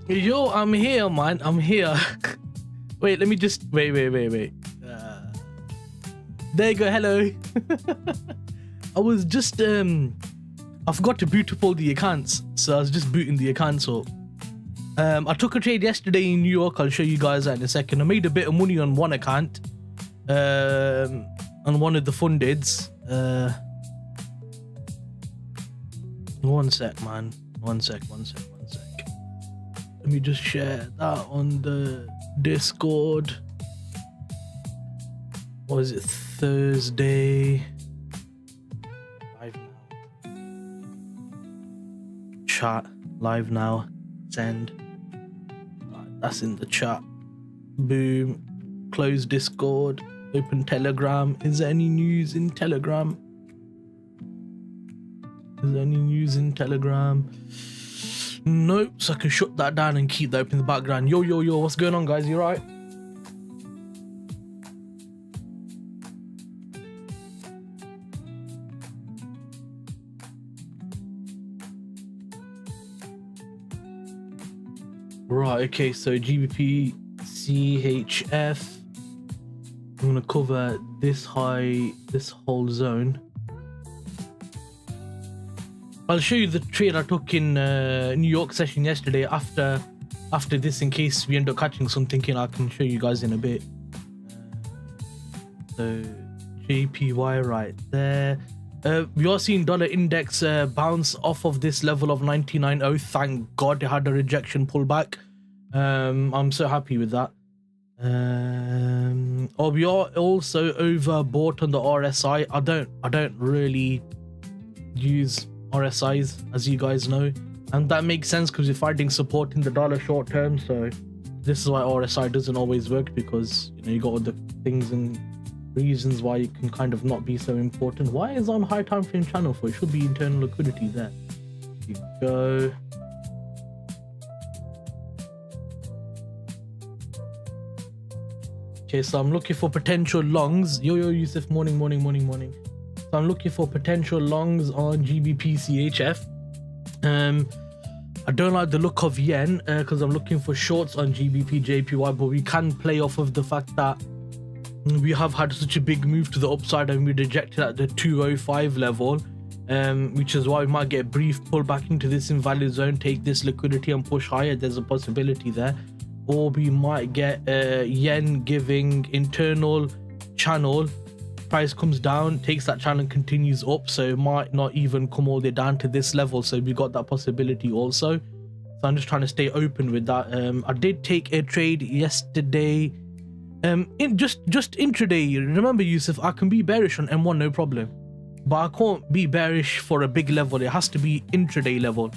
Yo, I'm here, man. I'm here. Wait, let me just wait. There you go. Hello. I was just I forgot to boot up all the accounts, so I was just booting the accounts up. I took a trade yesterday in New York. I'll show you guys that in a second. I made a bit of money on one account, on one of the fundeds. One sec, man. One sec. Let me just share that on the Discord. What is it? Thursday. Live now. Chat. Live now. Send. Right, that's in the chat. Boom. Close Discord. Open Telegram. Is there any news in Telegram? Nope. So I can shut that down and keep that up in the background. Yo, what's going on, guys? You right? Right, okay, so gbpchf. I'm gonna cover this high, this whole zone. I'll show you the trade I took in New York session yesterday after this, in case we end up catching something in. I can show you guys in a bit. So JPY right there. We are seeing dollar index bounce off of this level of 99.0. Thank God it had a rejection pullback. I'm so happy with that. We are also overbought on the RSI. I don't really use RSIs, as you guys know, and that makes sense because we're finding support in the dollar short term. So this is why RSI doesn't always work, because you got all the things and reasons why it can kind of not be so important. Why is on high time frame channel for? It should be internal liquidity there. Here you go. Okay, so I'm looking for potential longs. Yo, Yusuf, morning. So I'm looking for potential longs on GBPCHF. I don't like the look of yen because I'm looking for shorts on gbpjpy, but we can play off of the fact that we have had such a big move to the upside and we rejected at the 205 level, which is why we might get a brief pullback into this invalid zone, take this liquidity and push higher. There's a possibility there. Or we might get yen giving internal channel, price comes down, takes that channel and continues up, so it might not even come all the way down to this level. So we got that possibility also. So I'm just trying to stay open with that. I did take a trade yesterday, in just intraday. Remember, Yusuf, I can be bearish on M1 no problem, but I can't be bearish for a big level. It has to be intraday level.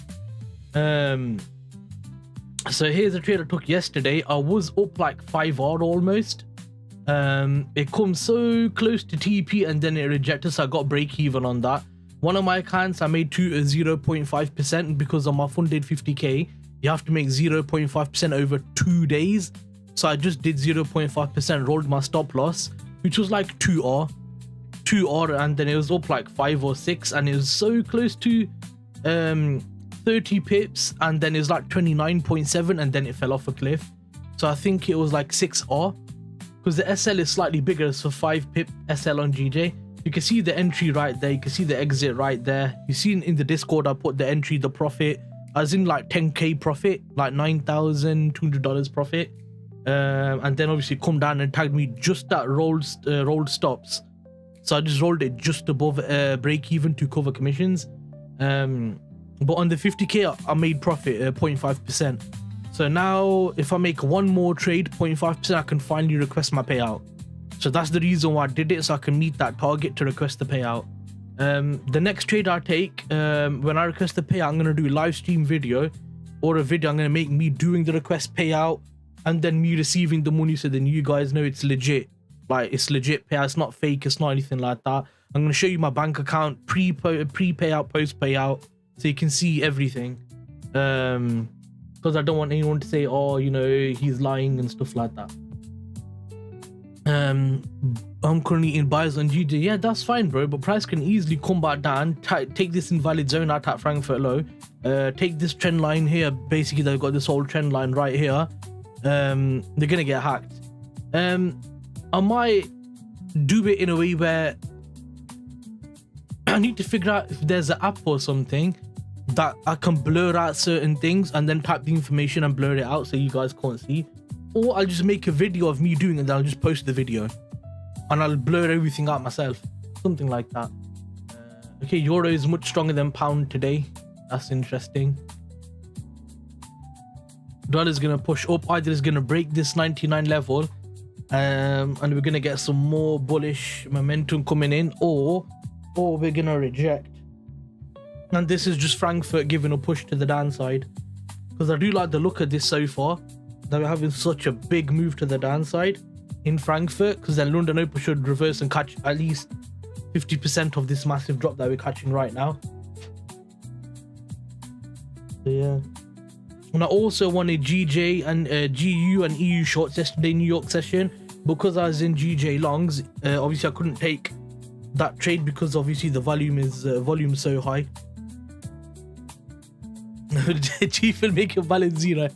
So here's a trade I took yesterday. I was up like 5R almost. It comes so close to TP and then it rejected, so I got break even on that. One of my accounts I made 0.5%, because on my funded 50k you have to make 0.5% over 2 days. So I just did 0.5%, rolled my stop loss, which was like 2R, and then it was up like 5 or 6, and it was so close to 30 pips, and then it was like 29.7, and then it fell off a cliff. So I think it was like 6R, because the SL is slightly bigger, so 5 pip SL on GJ. You can see the entry right there, you can see the exit right there. You see in the Discord I put the entry, the profit, as in like 10k profit, like $9,200 profit, and then obviously come down and tagged me just at rolled stops. So I just rolled it just above break even to cover commissions. But on the 50k I made profit 0.5%. So now if I make one more trade, 0.5%, I can finally request my payout. So that's the reason why I did it, so I can meet that target to request the payout. The next trade I take, when I request the payout, I'm going to do a live stream video, or a video I'm going to make me doing the request payout and then me receiving the money, so then you guys know it's legit. Like, it's legit payout, it's not fake, it's not anything like that. I'm going to show you my bank account, pre-payout, post-payout, so you can see everything. Because I don't want anyone to say, oh, he's lying and stuff like that. I'm currently in buys on GJ. Yeah, that's fine, bro, but price can easily come back down, take this invalid zone out at Frankfurt low, take this trend line here. Basically, they've got this whole trend line right here. They're gonna get hacked. I might do it in a way where I need to figure out if there's an app or something that I can blur out certain things and then type the information and blur it out so you guys can't see. Or I'll just make a video of me doing it, then I'll just post the video and I'll blur everything out myself. Something like that. Okay, euro is much stronger than pound today. That's interesting. Dollar's gonna push up. Either it's gonna break this 99 level, and we're gonna get some more bullish momentum coming in, or we're gonna reject. And this is just Frankfurt giving a push to the downside, because I do like the look of this so far, that we're having such a big move to the downside in Frankfurt, because then London Open should reverse and catch at least 50% of this massive drop that we're catching right now. So yeah. And I also wanted GJ and GU and EU shorts yesterday, New York session, because I was in GJ longs. Obviously I couldn't take that trade because obviously the volume is so high. Chief will make your balance zero.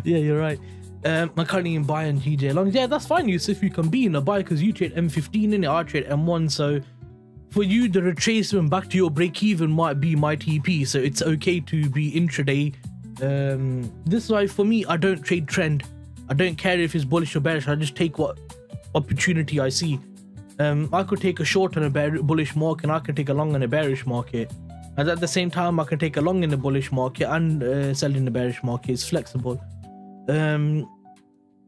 Yeah, you're right. I'm currently in buy and GJ longs. Yeah, that's fine, Yusuf. You can be in a buy because you trade M15 in it, I trade M1. So for you, the retracement back to your break even might be my TP. So it's okay to be intraday. This is why for me, I don't trade trend. I don't care if it's bullish or bearish. I just take what opportunity I see. I could take a short on a bullish market, and I could take a long on a bearish market. And at the same time, I can take a long in the bullish market and sell in the bearish market. It's flexible.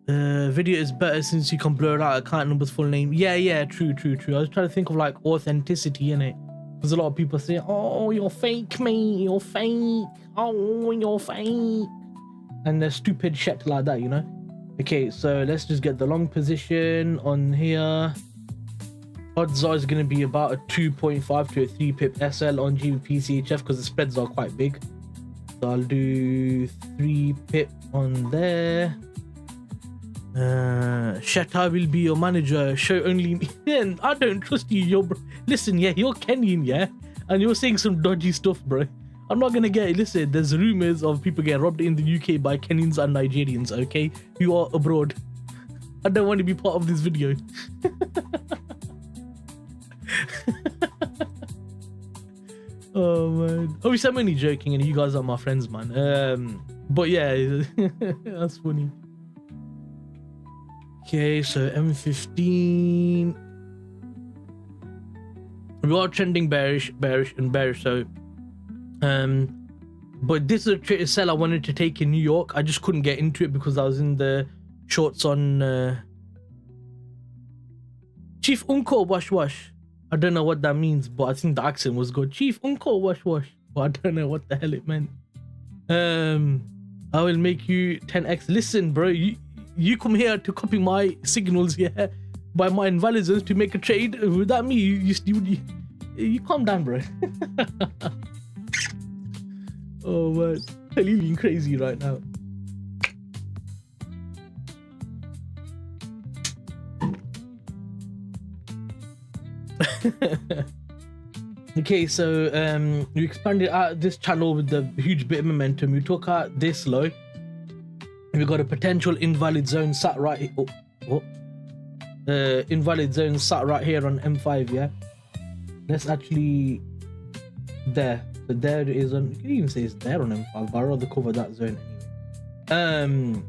Video is better since you can blur out account numbers, full name. Yeah, true. I was trying to think of like authenticity in it, because a lot of people say, oh, you're fake, mate, you're fake, oh, you're fake, and there's stupid shit like that, you know. Okay, so let's just get the long position on here. Odds are is going to be about a 2.5 to a 3 pip SL on gbpchf because the spreads are quite big. So I'll do 3 pip on there. Shetta will be your manager. Show only me. I don't trust you. Listen, yeah, you're Kenyan, yeah, and you're saying some dodgy stuff, bro. I'm not gonna get it. Listen, there's rumors of people getting robbed in the UK by Kenyans and Nigerians, okay, who are abroad. I don't want to be part of this video. Oh man, obviously I'm only joking and you guys are my friends, man. But yeah, that's funny. Okay, so M15, we are trending bearish. So but this is a trade sell I wanted to take in New York. I just couldn't get into it because I was in the shorts on Chief Unko Wash. I don't know what that means, but I think the accent was good. Chief Unko Wash, but I don't know what the hell it meant. I will make you 10x. Listen, bro, you come here to copy my signals, yeah, by my invalidants to make a trade. Without me, you calm down, bro. Oh man, I'm living crazy right now. Okay, so we expanded out this channel with the huge bit of momentum. We took out this low. We got a potential invalid zone sat right here. Invalid zone sat right here on M5, yeah. Let's actually there. So there it is on, you can even say it's there on M5, but I'd rather cover that zone anyway.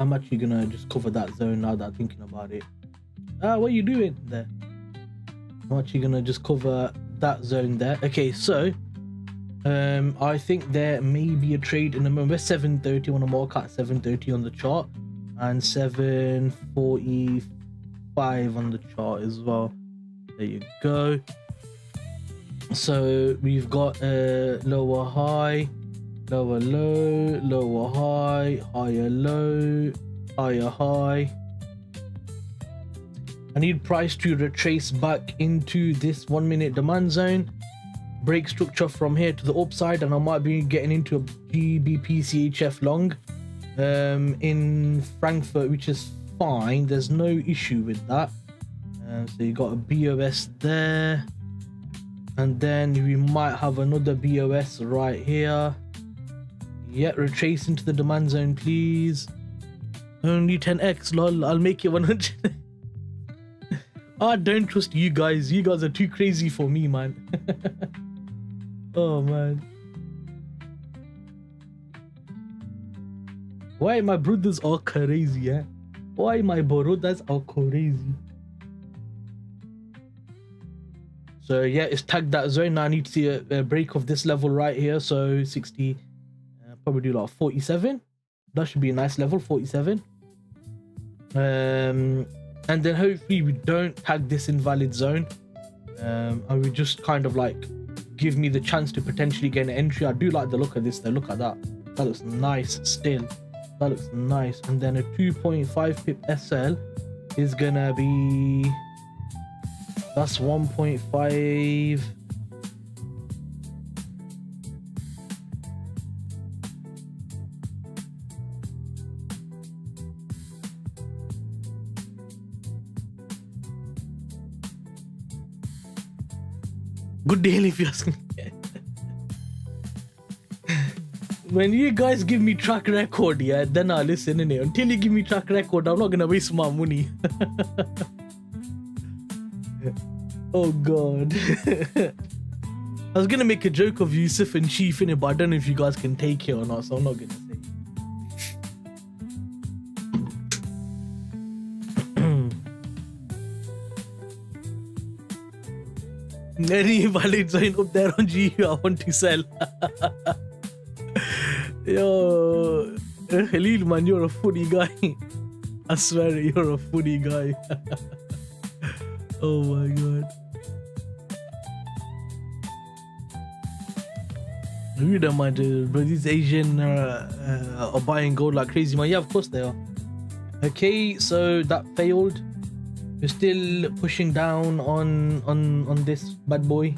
I'm actually gonna just cover that zone now that I'm thinking about it. What are you doing there? I'm actually gonna just cover that zone there. Okay, so I think there may be a trade in the moment. We're 730 on a mark at 730 on the chart, and 745 on the chart as well. There you go. So we've got a lower high, lower low, lower high, higher low, higher high. I need price to retrace back into this 1 minute demand zone, break structure from here to the upside, and I might be getting into a gbpchf long in Frankfurt, which is fine. There's no issue with that. So you got a BOS there. And then we might have another BOS right here. Yeah, retrace into the demand zone, please. Only 10x, lol. I'll make it 100. I don't trust you guys. You guys are too crazy for me, man. Oh, man. Why my brothers are crazy, yeah? Why my brothers are crazy? So yeah, it's tagged that zone. Now I need to see a break of this level right here. So 60, probably do like 47. That should be a nice level, 47. And then hopefully we don't tag this invalid zone. And we just kind of like give me the chance to potentially get an entry. I do like the look of this though. Look at that. That looks nice still. That looks nice. And then a 2.5 pip SL is gonna be, that's 1.5. Good deal if you ask me. When you guys give me track record, yeah, then I'll listen in it. Until you give me track record, I'm not gonna waste my money. Oh god. I was gonna make a joke of Yusuf and Chief in it, but I don't know if you guys can take it or not, so I'm not gonna say it. Any valid zone up there on GU I want to sell. Yo, Khalil, man, you're a funny guy. I swear you're a funny guy. Oh my god. You don't mind, bro. These Asian are buying gold like crazy, man. Yeah, of course they are. Okay, so that failed. We're still pushing down on this bad boy.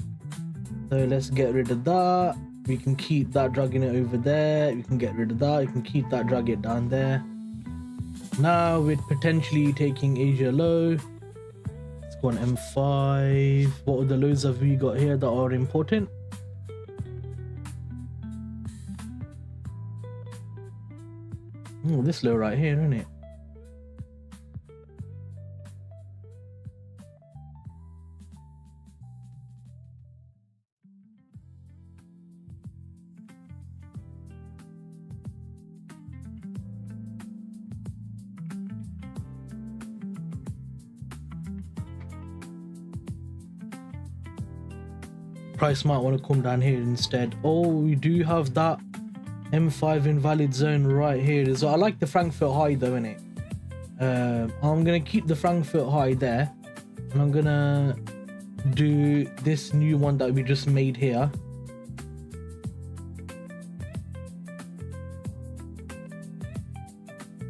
So let's get rid of that. We can keep that, dragging it over there. We can get rid of that. You can keep that, drag it down there. Now we're potentially taking Asia low. Let's go on M5. What other lows have we got here that are important? Oh, this low right here, isn't it? Price might want to come down here instead. Oh, we do have that M5 invalid zone right here. So I like the Frankfurt high though, innit? I'm gonna keep the Frankfurt high there, and I'm gonna do this new one that we just made here.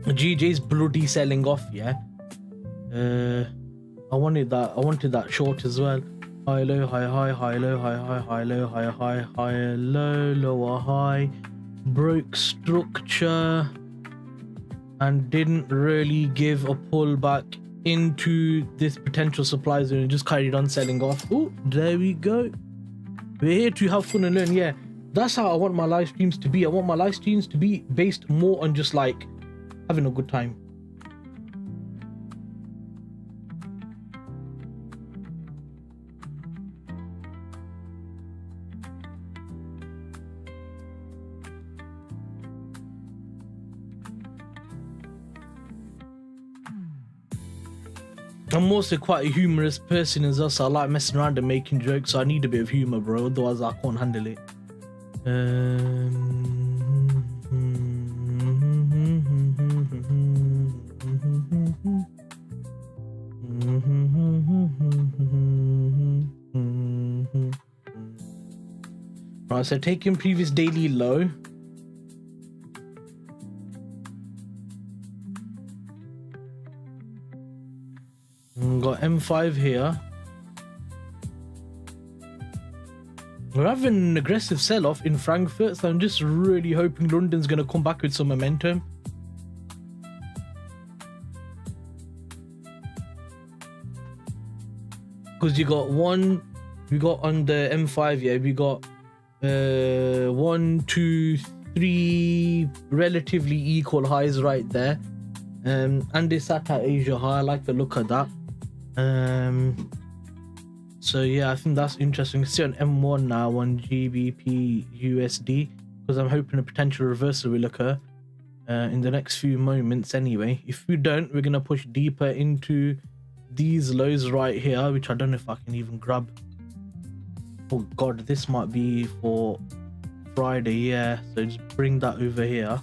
GJ's bloody selling off, yeah. I wanted that short as well. High low, high high, high low, high high, high low, high high, higher low, lower high. Broke structure and didn't really give a pullback into this potential supply zone and just carried on selling off. Oh, there we go. We're here to have fun and learn. Yeah, that's how I want my live streams to be. I want my live streams to be based more on just like having a good time. I'm also quite a humorous person as well, so I like messing around and making jokes, so I need a bit of humor, bro, otherwise I can't handle it. Right, so taking previous daily low. Got M5 here. We're having an aggressive sell-off in Frankfurt, so I'm just really hoping London's going to come back with some momentum. Because you got 1, we got on the M5, yeah, we got 1, 2, 3 relatively equal highs right there. And they sat at Asia high. I like the look of that. So yeah, I think that's interesting. See on M1 now on GBPUSD, because I'm hoping a potential reversal will occur in the next few moments anyway. If we don't, we're gonna push deeper into these lows right here, which I don't know if I can even grab. Oh god, this might be for Friday, yeah, so just bring that over here.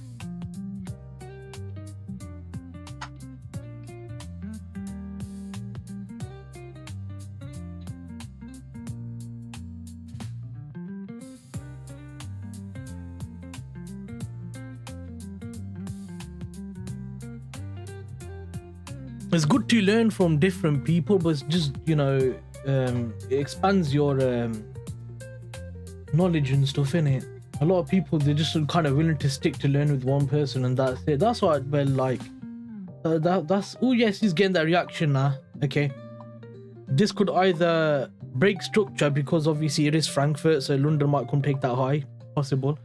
It's good to learn from different people, but it's just, you know, it expands your knowledge and stuff, innit? A lot of people, they're just kind of willing to stick to learn with one person and that's it. That's what I like. That's, oh yes, he's getting that reaction now. Okay, this could either break structure because obviously it is Frankfurt, so London might come take that high, possible,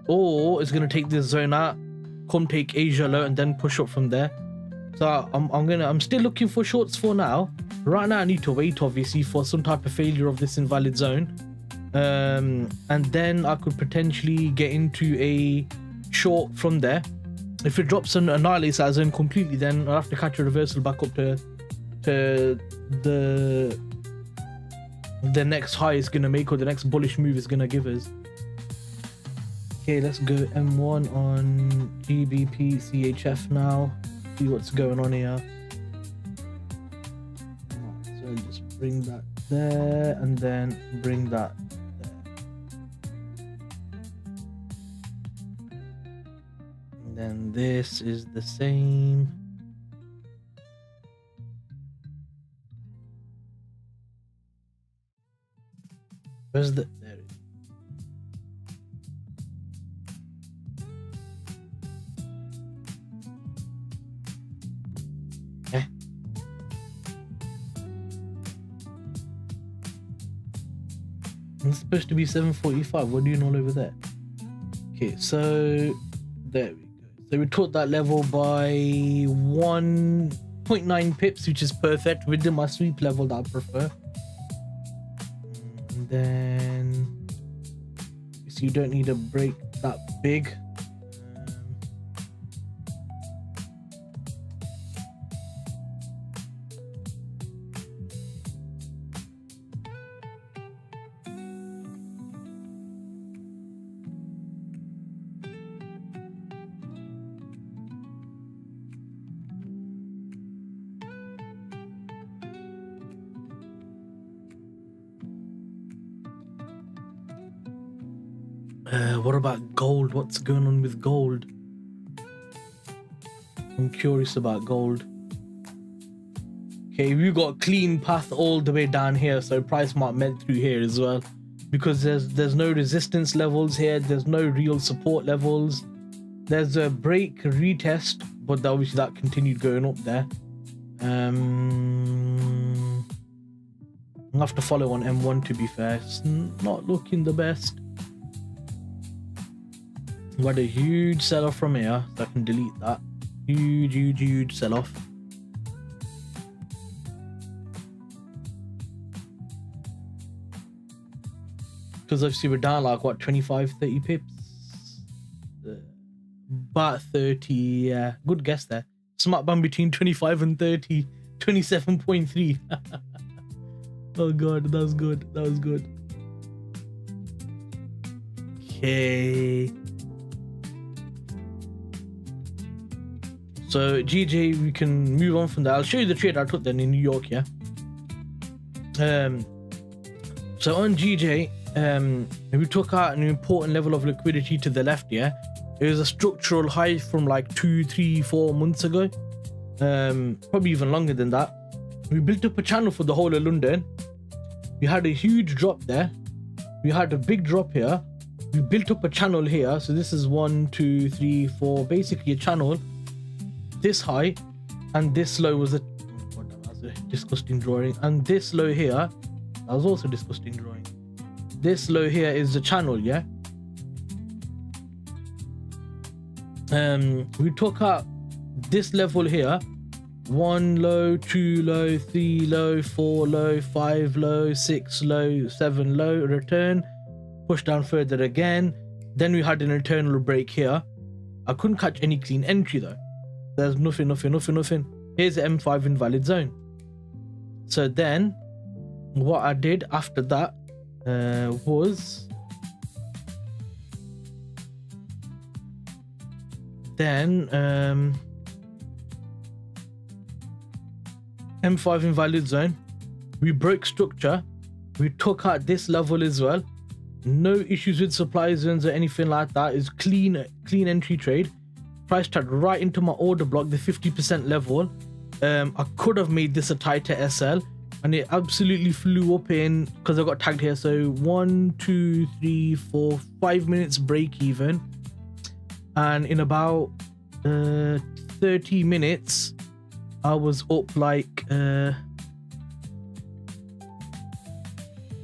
or it's gonna take this zone out, come take Asia low and then push up from there. So I'm still looking for shorts for now. Right now I need to wait obviously for some type of failure of this invalid zone, and then I could potentially get into a short from there. If it drops and annihilates that zone completely, then I'll have to catch a reversal back up to the next high is gonna make, or the next bullish move is gonna give us. Okay, let's go M1 on gbpchf now. See what's going on here. So just bring that there and then bring that there. And then this is the same. Where's the, there it is. It's supposed to be 745. What are you doing all over there? Okay, so there we go. So we took that level by 1.9 pips, which is perfect within my sweep level that I prefer. And then so you don't need a break that big. What about gold? What's going on with gold? I'm curious about gold. Okay, we've got a clean path all the way down here, so price might melt through here as well, because there's no resistance levels here, there's no real support levels. There's a break retest, but obviously that continued going up there. I'll have to follow on M1 to be fair. It's not looking the best. We had a huge sell-off from here, so I can delete that. Huge sell-off. Because obviously we're down like what, 25-30 pips? About 30, yeah. Good guess there. Smart band between 25 and 30. 27.3. Oh god, that was good. That was good. Okay. So GJ, we can move on from that. I'll show you the trade I took then in New York, yeah. So on GJ, we took out an important level of liquidity to the left, yeah. It was a structural high from like 2, 3, 4 months ago. Probably even longer than that. We built up a channel for the whole of London. We had a huge drop there. We had a big drop here. We built up a channel here. So this is 1, 2, 3, 4, basically a channel. This high and this low was a disgusting drawing. And this low here, that was also disgusting drawing. This low here is the channel, yeah. We took out this level here, 1 low, 2 low, 3 low, 4 low, 5 low, 6 low, 7 low, return, push down further again. Then we had an internal break here. I couldn't catch any clean entry though. There's nothing. Here's the M5 invalid zone. So then what I did after that was then M5 invalid zone, we broke structure, we took out this level as well. No issues with supply zones or anything like that. It's clean entry trade. Price tagged right into my order block, the 50% level. I could have made this a tighter SL, and it absolutely flew up in because I got tagged here. So 1, 2, 3, 4, 5 minutes break even, and in about 30 minutes I was up like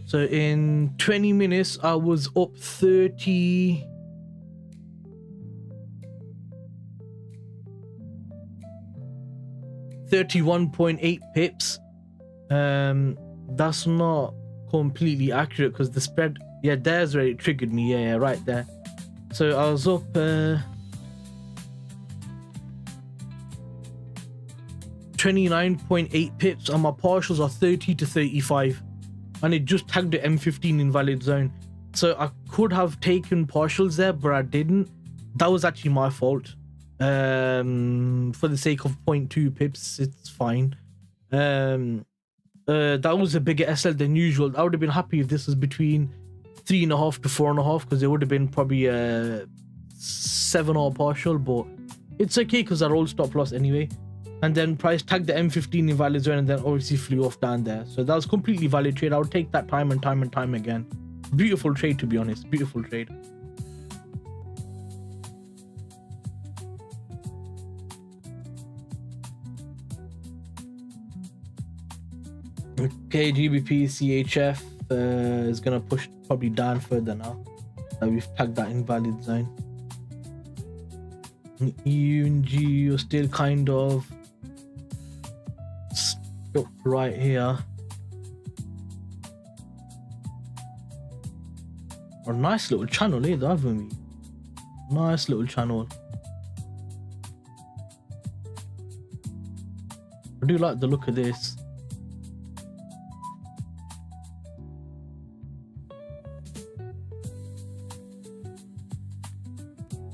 so in 20 minutes I was up 31.8 pips. That's not completely accurate because the spread, yeah, there's where it triggered me. Yeah, right there. So I was up 29.8 pips, and my partials are 30 to 35, and it just tagged the M15 invalid zone. So I could have taken partials there, but I didn't. That was actually my fault. For the sake of 0.2 pips, it's fine. That was a bigger SL than usual. I would have been happy if this was between 3.5 to 4.5, because it would have been probably a 7 or partial, but it's okay because I rolled stop loss anyway. And then price tagged the M15 invalid zone and then obviously flew off down there. So that was completely valid trade. I would take that time and time again. Beautiful trade, to be honest. Beautiful trade. Okay, GBPUSD is gonna push probably down further now that we've tagged that invalid zone. EU and G are still kind of stuck right here. A nice little channel here, haven't we? Nice little channel. I do like the look of this.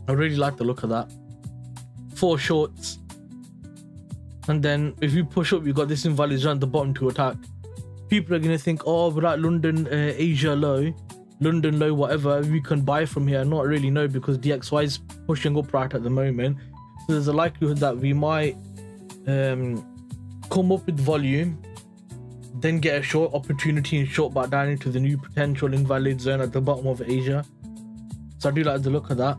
I really like the look of that. 4 shorts, and then if you push up, you got this invalid zone at the bottom to attack. People are gonna think, oh, we're at London, Asia low, London low, whatever, we can buy from here. Not really, no, because DXY is pushing up right at the moment. So there's a likelihood that we might come up with volume, then get a short opportunity and short back down into the new potential invalid zone at the bottom of Asia. So I do like the look of that.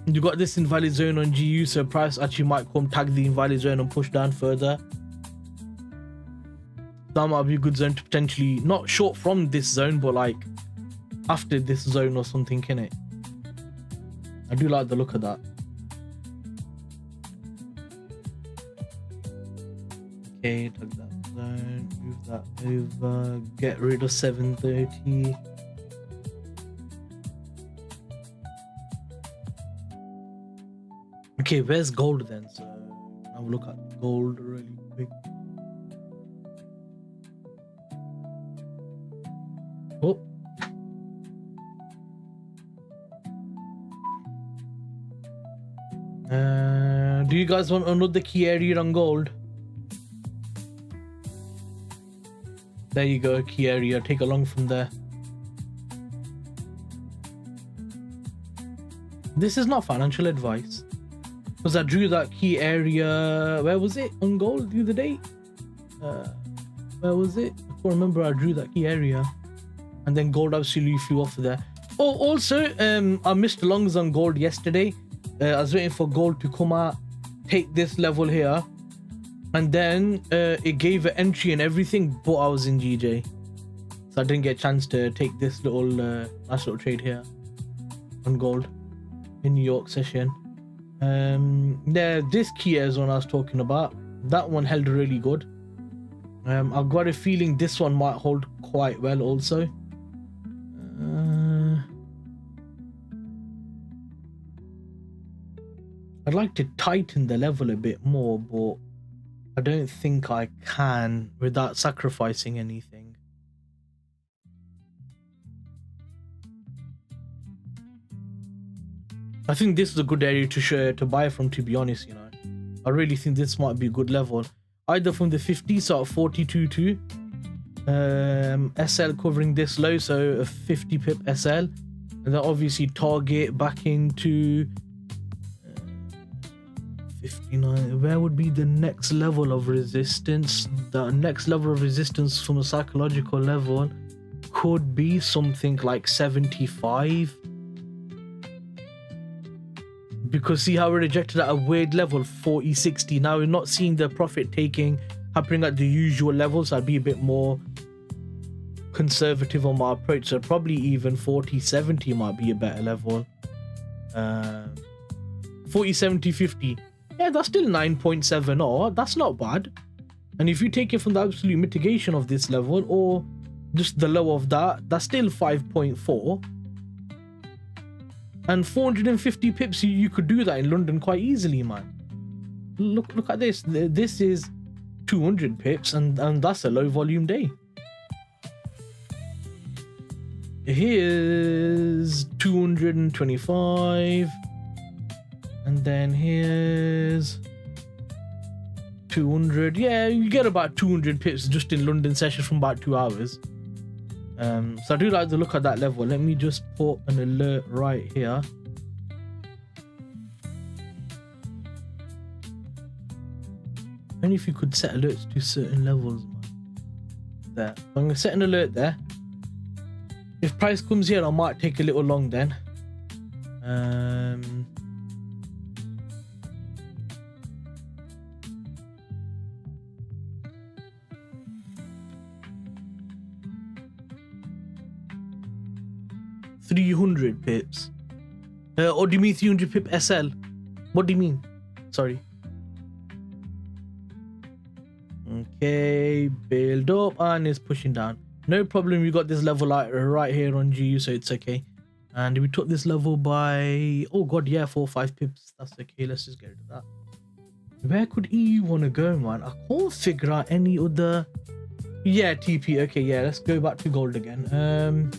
You got this invalid zone on GU, so price actually might come tag the invalid zone and push down further. That might be a good zone to potentially not short from this zone, but like after this zone or something, innit? I do like the look of that. Okay, tag that zone, move that over, get rid of 730. Okay, where's gold then? So have a look at gold really quick. Oh. Do you guys want another key area on gold? There you go, key area. Take along from there. This is not financial advice. Because I drew that key area, where was it on gold the other day? Where was it? I can't remember. I drew that key area, and then gold absolutely flew off there. Oh, also, I missed longs on gold yesterday. I was waiting for gold to come out, take this level here, and then it gave an entry and everything, but I was in GJ, so I didn't get a chance to take this little nice little trade here on gold in New York session. This key is one I was talking about. That one held really good. I've got a feeling this one might hold quite well also. I'd like to tighten the level a bit more, but I don't think I can without sacrificing anything. I think this is a good area to buy from, to be honest, you know. I really think this might be a good level. Either from the 50, so at 42.2, SL covering this low, so a 50 pip SL, and then obviously target back into 59. Where would be the next level of resistance? The next level of resistance from a psychological level could be something like 75. Because see how we rejected at a weird level, 40.60. Now we're not seeing the profit taking happening at the usual levels. I'd be a bit more conservative on my approach, so probably even 40.70 might be a better level. 40.70.50. Yeah, that's still 9.70. That's not bad. And if you take it from the absolute mitigation of this level or just the low of that, that's still 5.4. And 450 pips, you could do that in London quite easily, man. Look at this. This is 200 pips, and that's a low volume day. Here's 225, and then here's 200. Yeah, you get about 200 pips just in London sessions from about 2 hours. So I do like to look at that level. Let me just put an alert right here. And if you could set alerts to certain levels, man. There. I'm going to set an alert there. If price comes here, I might take a little long then. 300 pips. Or do you mean 300 pip SL? What do you mean? Sorry. Okay, build up and it's pushing down. No problem, we got this level right here on GU, so it's okay. And we took this level by, oh god, yeah, 4 or 5 pips. That's okay, let's just get rid of that. Where could EU want to go, man? I can't figure out any other. Yeah, TP. Okay, yeah, let's go back to gold again.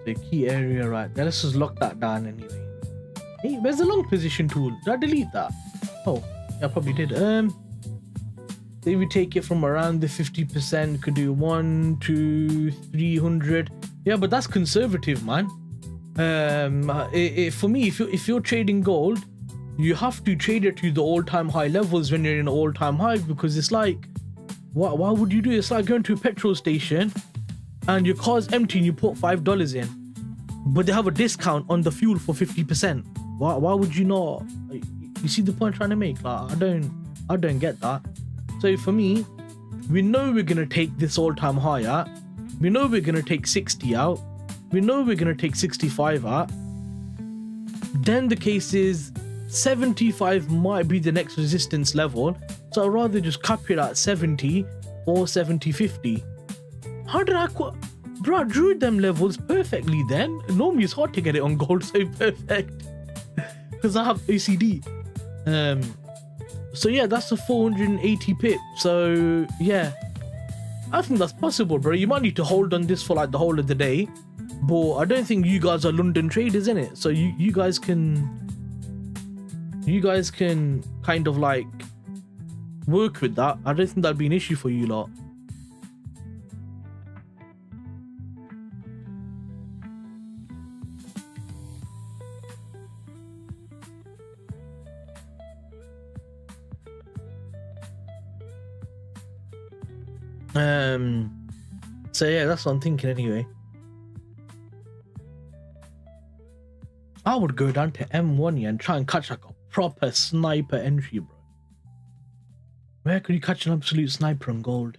The key area right there. Let's just lock that down anyway. Hey, where's the long position tool? Did I delete that? Oh, yeah, I probably did. Then we take it from around the 50%. Could do 1, 2, 300. Yeah, but that's conservative, man. For me, if you're trading gold, you have to trade it to the all-time high levels when you're in all-time high, because it's like, why would you do it? It's like going to a petrol station and your car's empty and you put $5 in, but they have a discount on the fuel for 50%. Why would you not? You see the point I'm trying to make? Like, I don't get that. So for me, we know we're gonna take this all-time high out. We know we're gonna take 60 out. We know we're gonna take 65 out. Then the case is 75 might be the next resistance level. So I'd rather just cap it at 70 or 70.50. How did I bro, I drew them levels perfectly then. Normally it's hard to get it on gold so perfect because I have ACD. So yeah, that's a 480 pip. So yeah, I think that's possible, bro. You might need to hold on this for like the whole of the day, but I don't think you guys are London traders, in it. So you guys can kind of like work with that. I don't think that'd be an issue for you lot. So yeah, that's what I'm thinking anyway. I would go down to M1 and try and catch like a proper sniper entry, bro. Where could you catch an absolute sniper on gold?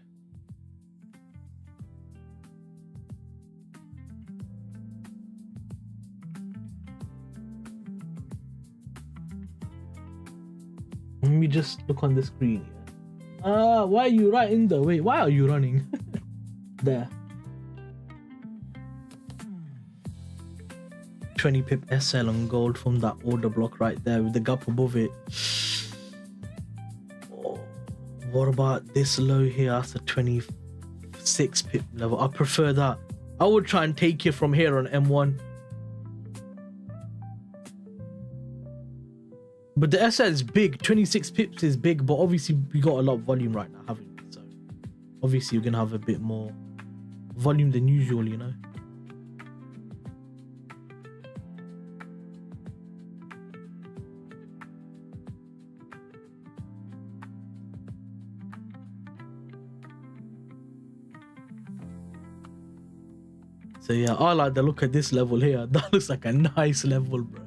Let me just look on the screen. Why are you right in the way? Why are you running? There. 20 pip SL on gold from that order block right there with the gap above it. Oh, what about this low here? That's a 26 pip level. I prefer that. I would try and take it from here on M1. But the SL is big. 26 pips is big, but obviously we got a lot of volume right now, haven't we? So obviously you're gonna have a bit more volume than usual, you know. So yeah, I like the look at this level here. That looks like a nice level, bro.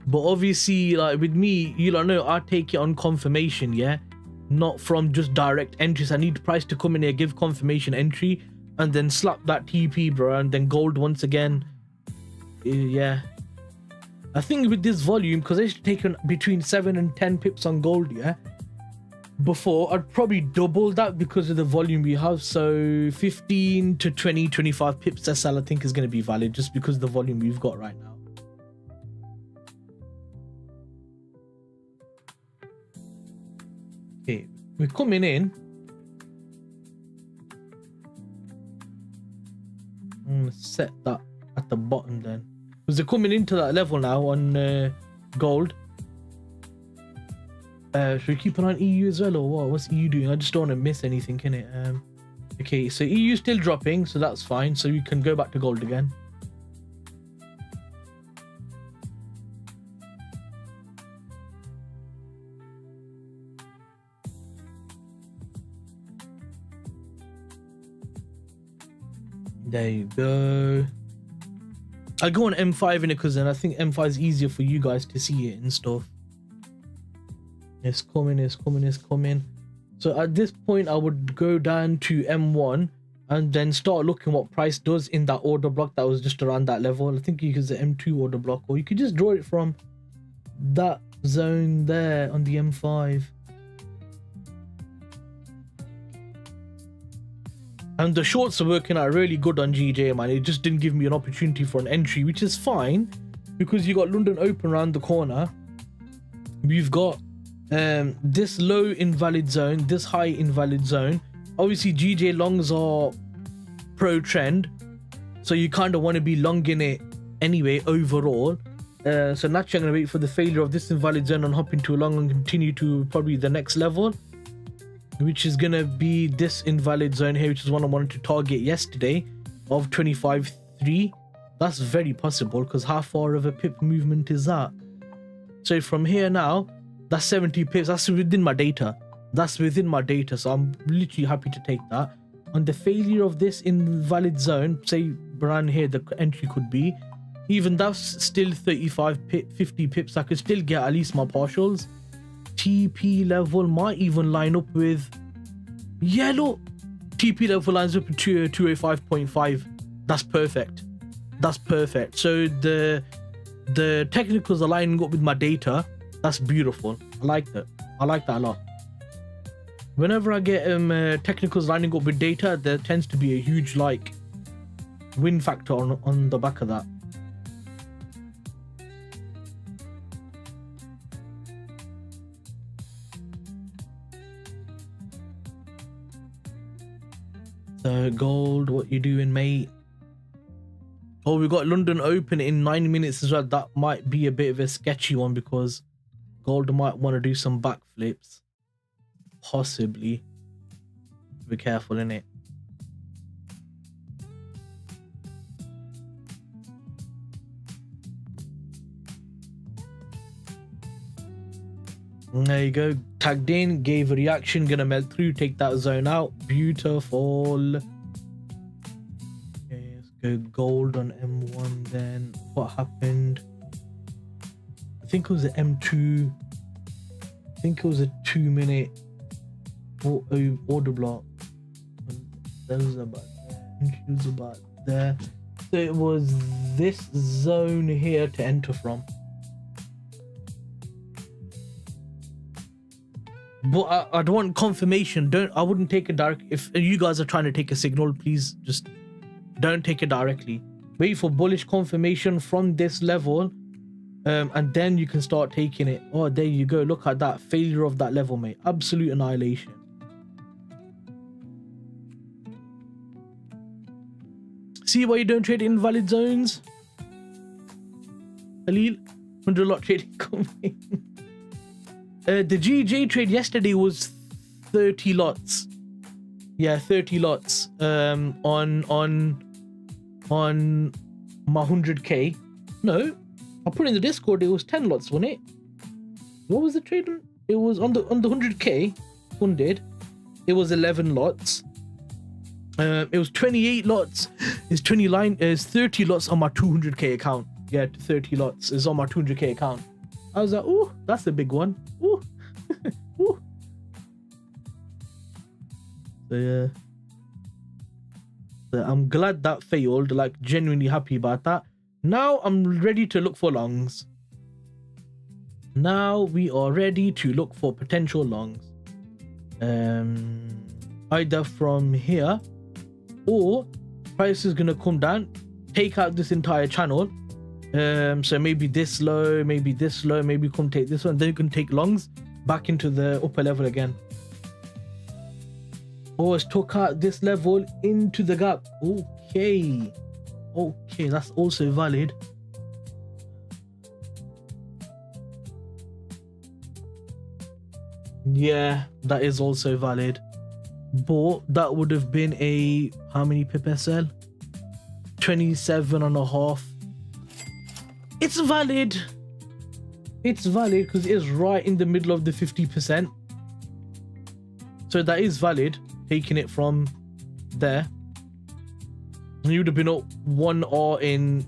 But obviously, like with me, you don't know, I take it on confirmation, yeah? Not from just direct entries. I need price to come in here, give confirmation entry, and then slap that TP, bro, and then gold once again. Yeah. I think with this volume, because I used to take between 7 and 10 pips on gold, yeah? Before, I'd probably double that because of the volume we have. So 15 to 20, 25 pips SL I think is going to be valid just because of the volume we've got right now. Okay, we're coming in. I'm going to set that at the bottom then. Because they're coming into that level now on gold. Should we keep an eye on EU as well, or what? What's EU doing? I just don't want to miss anything, innit? Okay, so EU is still dropping, so that's fine. So we can go back to gold again. There you go. I'll go on M5 in it because then I think M5 is easier for you guys to see it and stuff. It's coming, it's coming, it's coming. So at this point, I would go down to M1 and then start looking what price does in that order block that was just around that level. I think you use the M2 order block, or you could just draw it from that zone there on the M5. And the shorts are working out really good on GJ, man. It just didn't give me an opportunity for an entry, which is fine because you got London Open around the corner. We've got this low invalid zone, this high invalid zone. Obviously GJ longs are pro trend, so you kind of want to be long in it anyway overall. So naturally I'm going to wait for the failure of this invalid zone and hop into a long and continue to probably the next level, which is going to be this invalid zone here, which is one I wanted to target yesterday of 25.3. That's very possible because how far of a pip movement is that? So from here now, that's 70 pips. That's within my data. That's within my data. So I'm literally happy to take that. On the failure of this invalid zone, say around here, the entry could be, even that's still 35 pip, 50 pips. I could still get at least my partials. TP level might even line up with, yeah, look, TP level lines up with 205.5. That's perfect. That's perfect. So the technicals are lining up with my data. That's beautiful. I like that. I like that a lot. Whenever I get technicals lining up with data, there tends to be a huge like win factor on the back of that. So gold, what you doing, mate? Oh, we got London Open in 9 minutes as well. That might be a bit of a sketchy one because gold might want to do some backflips. Possibly. Be careful, innit? There you go. Tagged in, gave a reaction, gonna melt through, take that zone out. Beautiful. Okay, let's go gold on M1 then. What happened? I think it was an M2. I think it was a 2-minute order block. That was about there. She was about there. So it was this zone here to enter from. But I don't want confirmation. I wouldn't take it direct. If you guys are trying to take a signal, please just don't take it directly. Wait for bullish confirmation from this level, and then you can start taking it. Oh, there you go. Look at that failure of that level, mate. Absolute annihilation. See why you don't trade invalid zones? Khalil, 100 lot trading coming. The GJ trade yesterday was 30 lots. Yeah, 30 lots. On my 100k. No, I put in the Discord. It was 10 lots, wasn't it? What was the trade? It was on the 100k funded. It was 11 lots. It was 28 lots. It's 30 lots on my 200k account. Yeah, 30 lots is on my 200k account. I was like, ooh, that's a big one. Ooh. Ooh. So yeah. So I'm glad that failed, like genuinely happy about that. Now I'm ready to look for longs. Now we are ready to look for potential longs. Either from here, or price is gonna come down, take out this entire channel. So maybe this low, maybe this low, maybe come take this one, then you can take longs back into the upper level again. Or it's took out this level into the gap. Okay, that's also valid. Yeah, that is also valid, but that would have been a how many pip SL? 27.5. It's valid. It's valid because it is right in the middle of the 50%. So that is valid, taking it from there. And you would have been up 1 R in,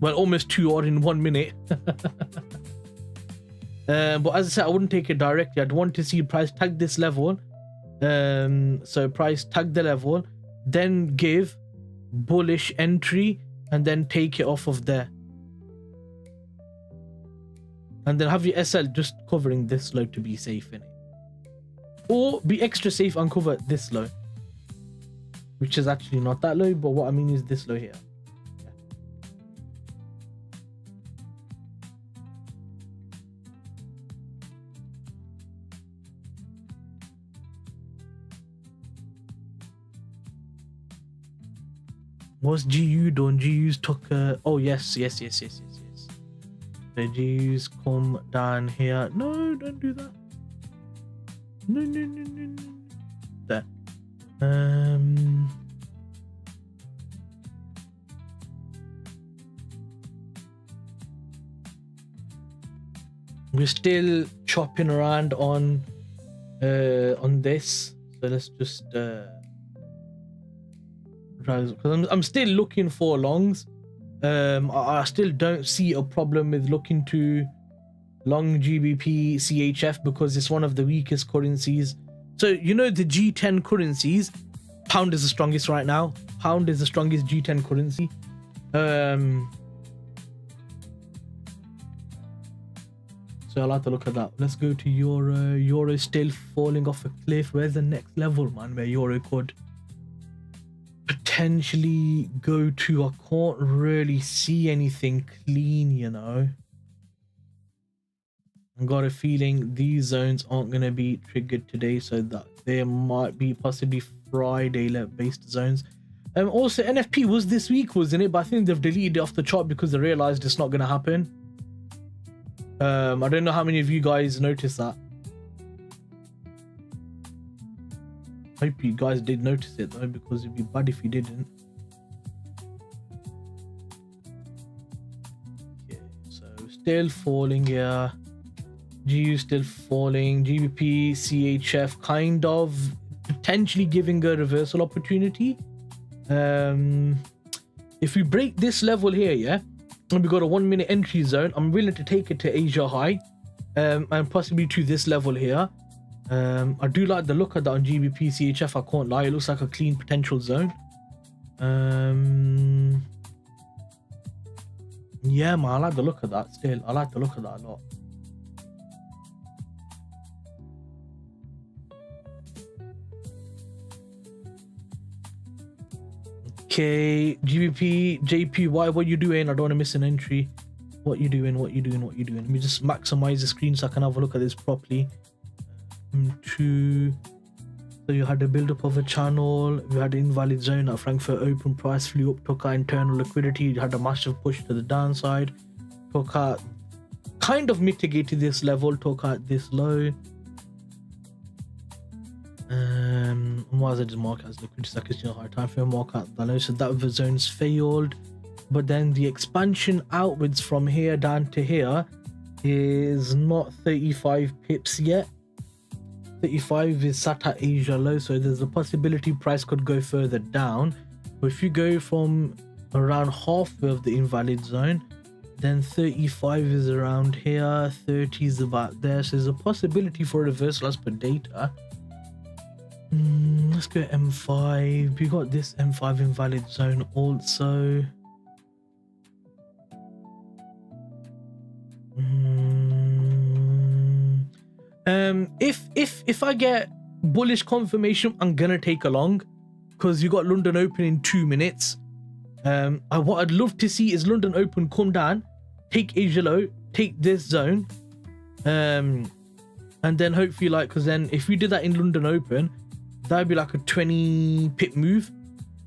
well, almost 2 R in 1 minute. But as I said, I wouldn't take it directly. I'd want to see price tag this level. So price tag the level, then give bullish entry, and then take it off of there. And then have your SL just covering this low to be safe in it. Or be extra safe and cover this low, which is actually not that low, but what I mean is this low here. Yeah. What's GU done? GU's took oh yes. The G's come down here. No, don't do that. No. There. We're still chopping around on this. So let's just because I'm still looking for longs. I still don't see a problem with looking to long GBP CHF because it's one of the weakest currencies. So you know the G10 currencies, pound is the strongest right now. Pound is the strongest G10 currency. So I'll have to look at that. Let's go to Euro. Euro still falling off a cliff. Where's the next level, man, where Euro could potentially go to? I can't really see anything clean, you know. I've got a feeling these zones aren't going to be triggered today, so that there might be possibly Friday based zones. Also NFP was this week, wasn't it? But I think they've deleted it off the chart because they realized it's not going to happen. I don't know how many of you guys noticed that. Hope you guys did notice it though, because it'd be bad if you didn't. Okay, so still falling here. GU still falling. GBP CHF kind of potentially giving a reversal opportunity. If we break this level here, yeah, and we got a 1 minute entry zone, I'm willing to take it to Asia high, and possibly to this level here. I do like the look of that on GBPCHF, I can't lie. It looks like a clean potential zone. Yeah, man, I like the look of that still. I like the look of that a lot. Okay, gbpjpy, what you doing? I don't want to miss an entry. What you doing? What you doing? What you doing? Let me just maximize the screen so I can have a look at this properly. So you had a build up of a channel, we had an invalid zone at Frankfurt open, price flew up, took out internal liquidity, you had a massive push to the downside, took out, kind of mitigated this level, took out this low. Why is it just mark as liquidity seconds, high time frame, mark out the low, so that the zone's failed. But then the expansion outwards from here down to here is not 35 pips yet. 35 is sat at Asia low, so there's a possibility price could go further down. But if you go from around halfway of the invalid zone, then 35 is around here, 30 is about there, so there's a possibility for a reversal as per data. Let's go M5. We got this M5 invalid zone also. If I get bullish confirmation, I'm gonna take a long, because you got London Open in 2 minutes. What I'd love to see is London Open come down, take Asia low, take this zone, and then hopefully, like, because then if we did that in London Open, that'd be like a 20 pip move,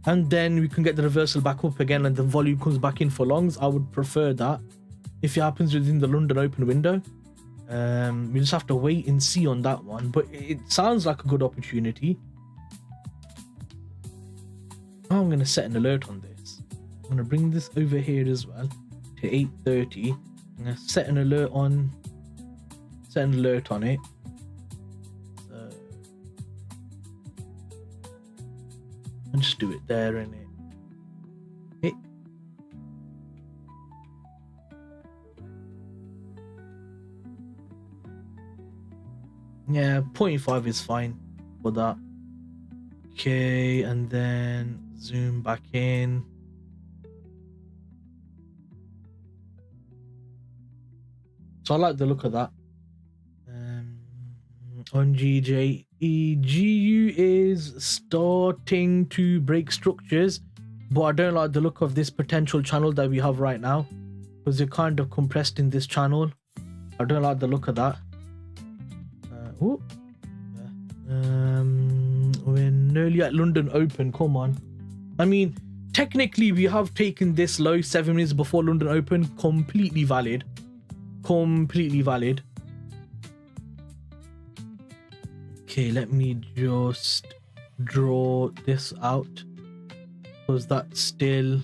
and then we can get the reversal back up again and the volume comes back in for longs. I would prefer that if it happens within the London Open window. We just have to wait and see on that one, but it sounds like a good opportunity. I'm going to set an alert on this. I'm going to bring this over here as well to 8:30. I'm going to set an alert on it. So I'll just do it there, innit? Okay. Yeah, 0.5 is fine for that. Okay, and then zoom back in. So I like the look of that. On GU is starting to break structures, but I don't like the look of this potential channel that we have right now, because you're kind of compressed in this channel. I don't like the look of that. We're nearly at London Open, come on. I mean, technically we have taken this low 7 minutes before London Open. Completely valid. Okay, let me just draw this out, because that's still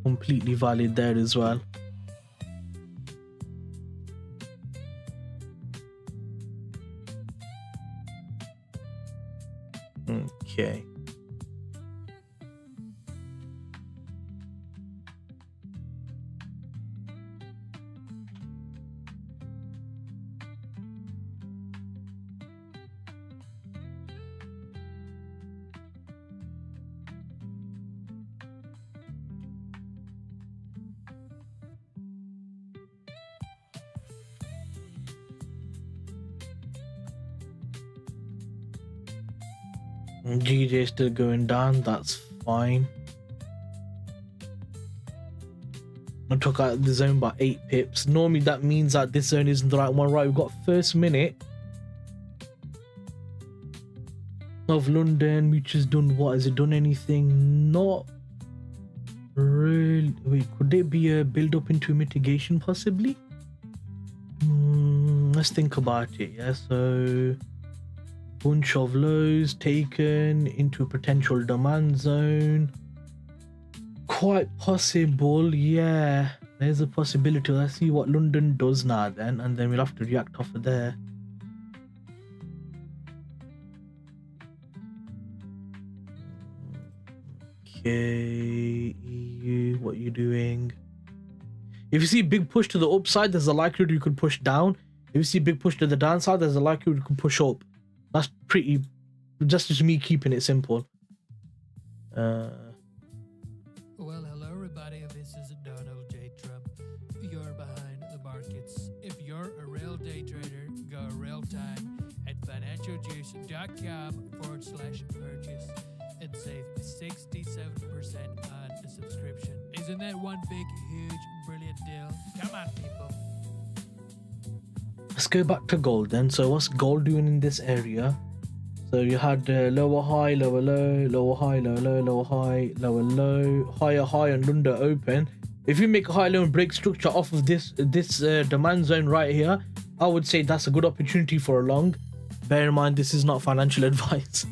completely valid there as well. Okay. GJ still going down, that's fine. I took out the zone by 8 pips. Normally that means that this zone isn't the right one. Right, we've got first minute of London, which has done what? Has it done anything? Not really. Wait, could it be a build up into mitigation possibly? Let's think about it. Yeah, so bunch of lows taken into a potential demand zone. Quite possible, yeah. There's a possibility. Let's see what London does now then, and then we'll have to react off of there. EU, what are you doing? If you see big push to the upside, there's a likelihood you could push down. If you see big push to the downside, there's a likelihood you could push up. That's pretty, just me keeping it simple. Well, hello everybody, this is Donald J. Trump. You're behind the markets. If you're a real day trader, go real time at financialjuice.com/purchase and save 67% on the subscription. Isn't that one big, huge, brilliant deal? Come on, people. Let's go back to gold then. So what's gold doing in this area? So you had lower high, lower low, lower high, lower low, lower high, lower low, higher high and under open. If you make a high low and break structure off of this demand zone right here, I would say that's a good opportunity for a long. Bear in mind, this is not financial advice.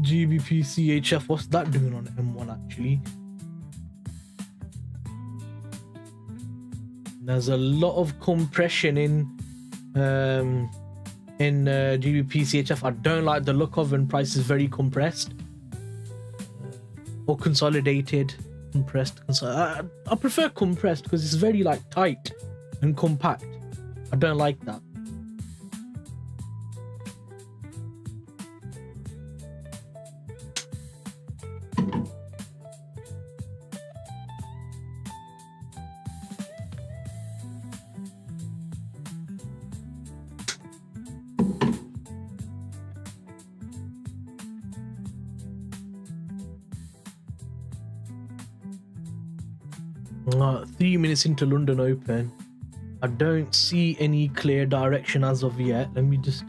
GBPCHF, what's that doing on M1 actually? There's a lot of compression in GBPCHF. I don't like the look of when price is very compressed or consolidated. Compressed. I prefer compressed because it's very like tight and compact. I don't like that. Uh, 3 minutes into London Open. I don't see any clear direction as of yet. Let me just...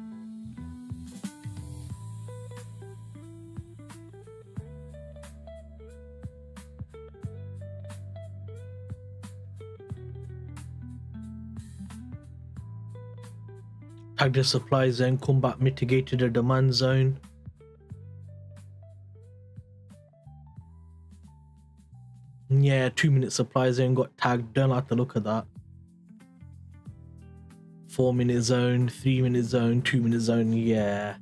Tag the supply zone, come back, mitigated the demand zone. Yeah, 2 minute supply zone got tagged. Don't like the look of that. 4 minute zone, 3 minute zone, 2 minute zone. Yeah.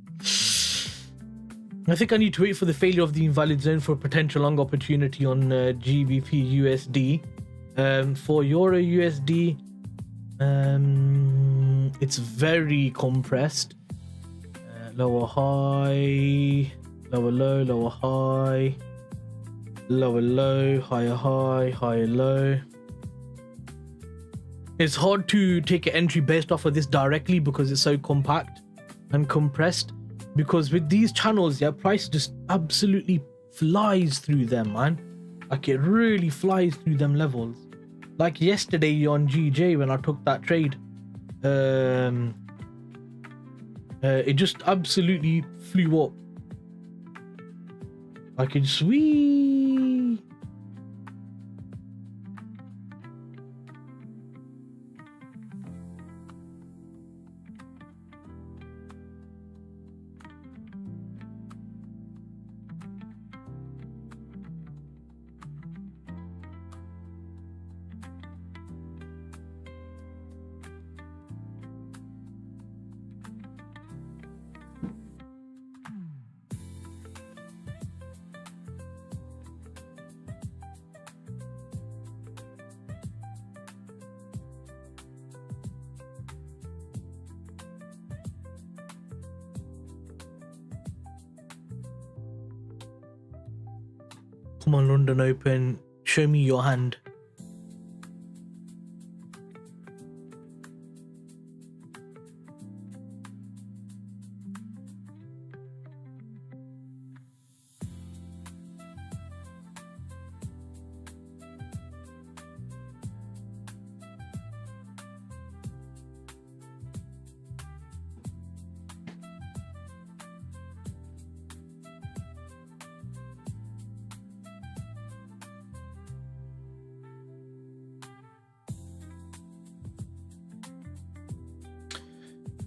I think I need to wait for the failure of the invalid zone for a potential long opportunity on GBPUSD. For Euro USD, it's very compressed. Lower high, lower low, lower high. Lower low, higher high, higher low. It's hard to take an entry based off of this directly because it's so compact and compressed. Because with these channels, yeah, price just absolutely flies through them, man. Like it really flies through them levels. Like yesterday on GJ when I took that trade, it just absolutely flew up. Like it just wee. Come on, London Open, show me your hand.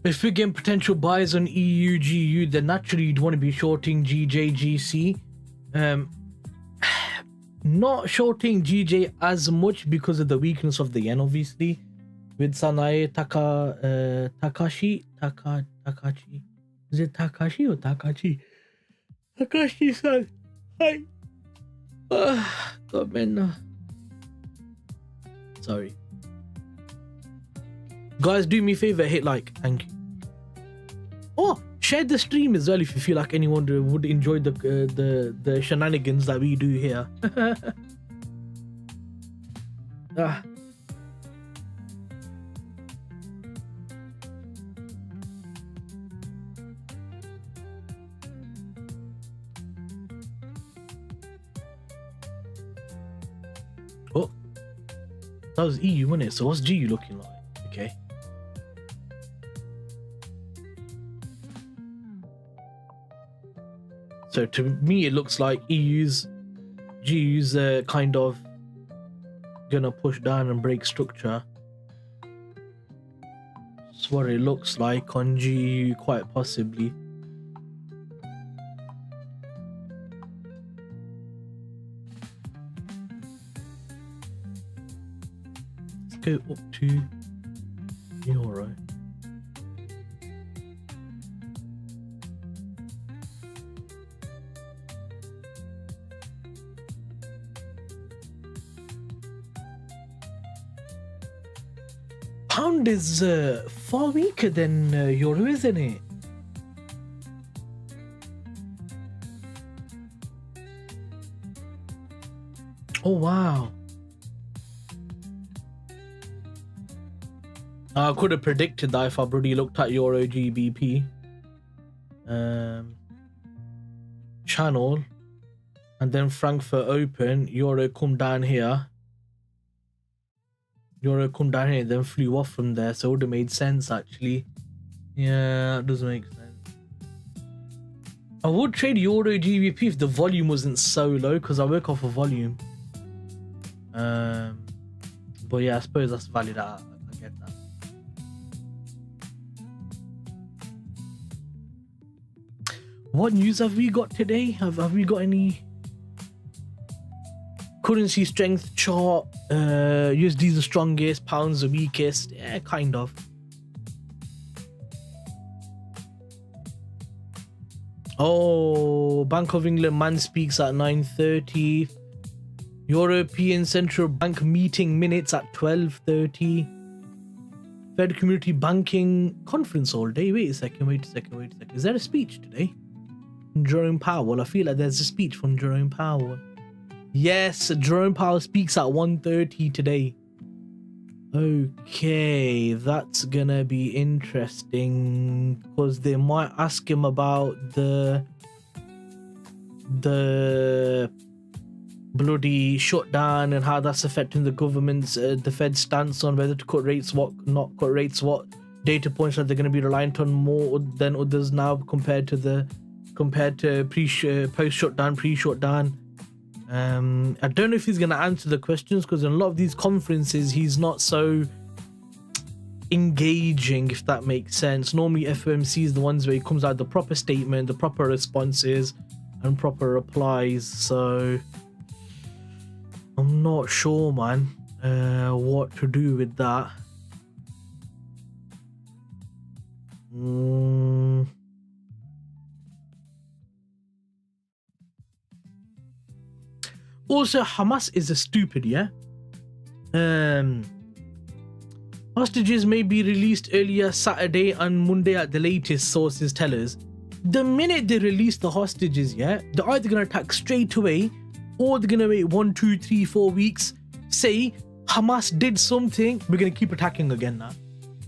If we get potential buys on EU, GU, then naturally you'd want to be shorting GJ, GC. Not shorting GJ as much because of the weakness of the yen, obviously. With Sanae Takashi. Is it Takashi or Takachi? Takashi-san. Hi. God, man. Sorry. Guys, do me a favor, hit like. Thank you. Oh, share the stream as well if you feel like anyone would enjoy the shenanigans that we do here. Ah. Oh, that was EU, wasn't it? So what's GU looking like? Okay. So to me, it looks like GU's kind of gonna push down and break structure. That's what it looks like on GU, quite possibly. Let's go up to euro. Pound is far weaker than euro, isn't it? Oh wow. I could have predicted that if I've already looked at euro GBP channel, and then Frankfurt open, euro come down here. Euro come down here, then flew off from there, so it would have made sense actually. Yeah, that does make sense. I would trade euro GBP if the volume wasn't so low, because I work off of volume. But yeah, I suppose that's valid. I get that. What news have we got today? Have we got any currency strength chart? USD is the strongest, pounds the weakest. Yeah, kind of. Oh, Bank of England man speaks at 9:30. European Central Bank meeting minutes at 12:30. Fed Community Banking conference all day. Wait a second. Is there a speech today from Jerome Powell? I feel like there's a speech from Jerome Powell. Yes, Jerome Powell speaks at 1:30 today. Okay, that's gonna be interesting, because they might ask him about the bloody shutdown and how that's affecting the government's the Fed's stance on whether to cut rates, what not cut rates, what data points that they're going to be reliant on more than others now compared to post shutdown, pre-shutdown. I don't know if he's going to answer the questions, because in a lot of these conferences he's not so engaging, if that makes sense. Normally FOMC is the ones where he comes out with the proper statement, the proper responses and proper replies. So I'm not sure, man, what to do with that. Also, Hamas is a stupid, yeah? Hostages may be released earlier Saturday and Monday at the latest, sources tell us. The minute they release the hostages, yeah, they're either going to attack straight away, or they're going to wait 1, 2, 3, 4 weeks, say Hamas did something, we're going to keep attacking again now.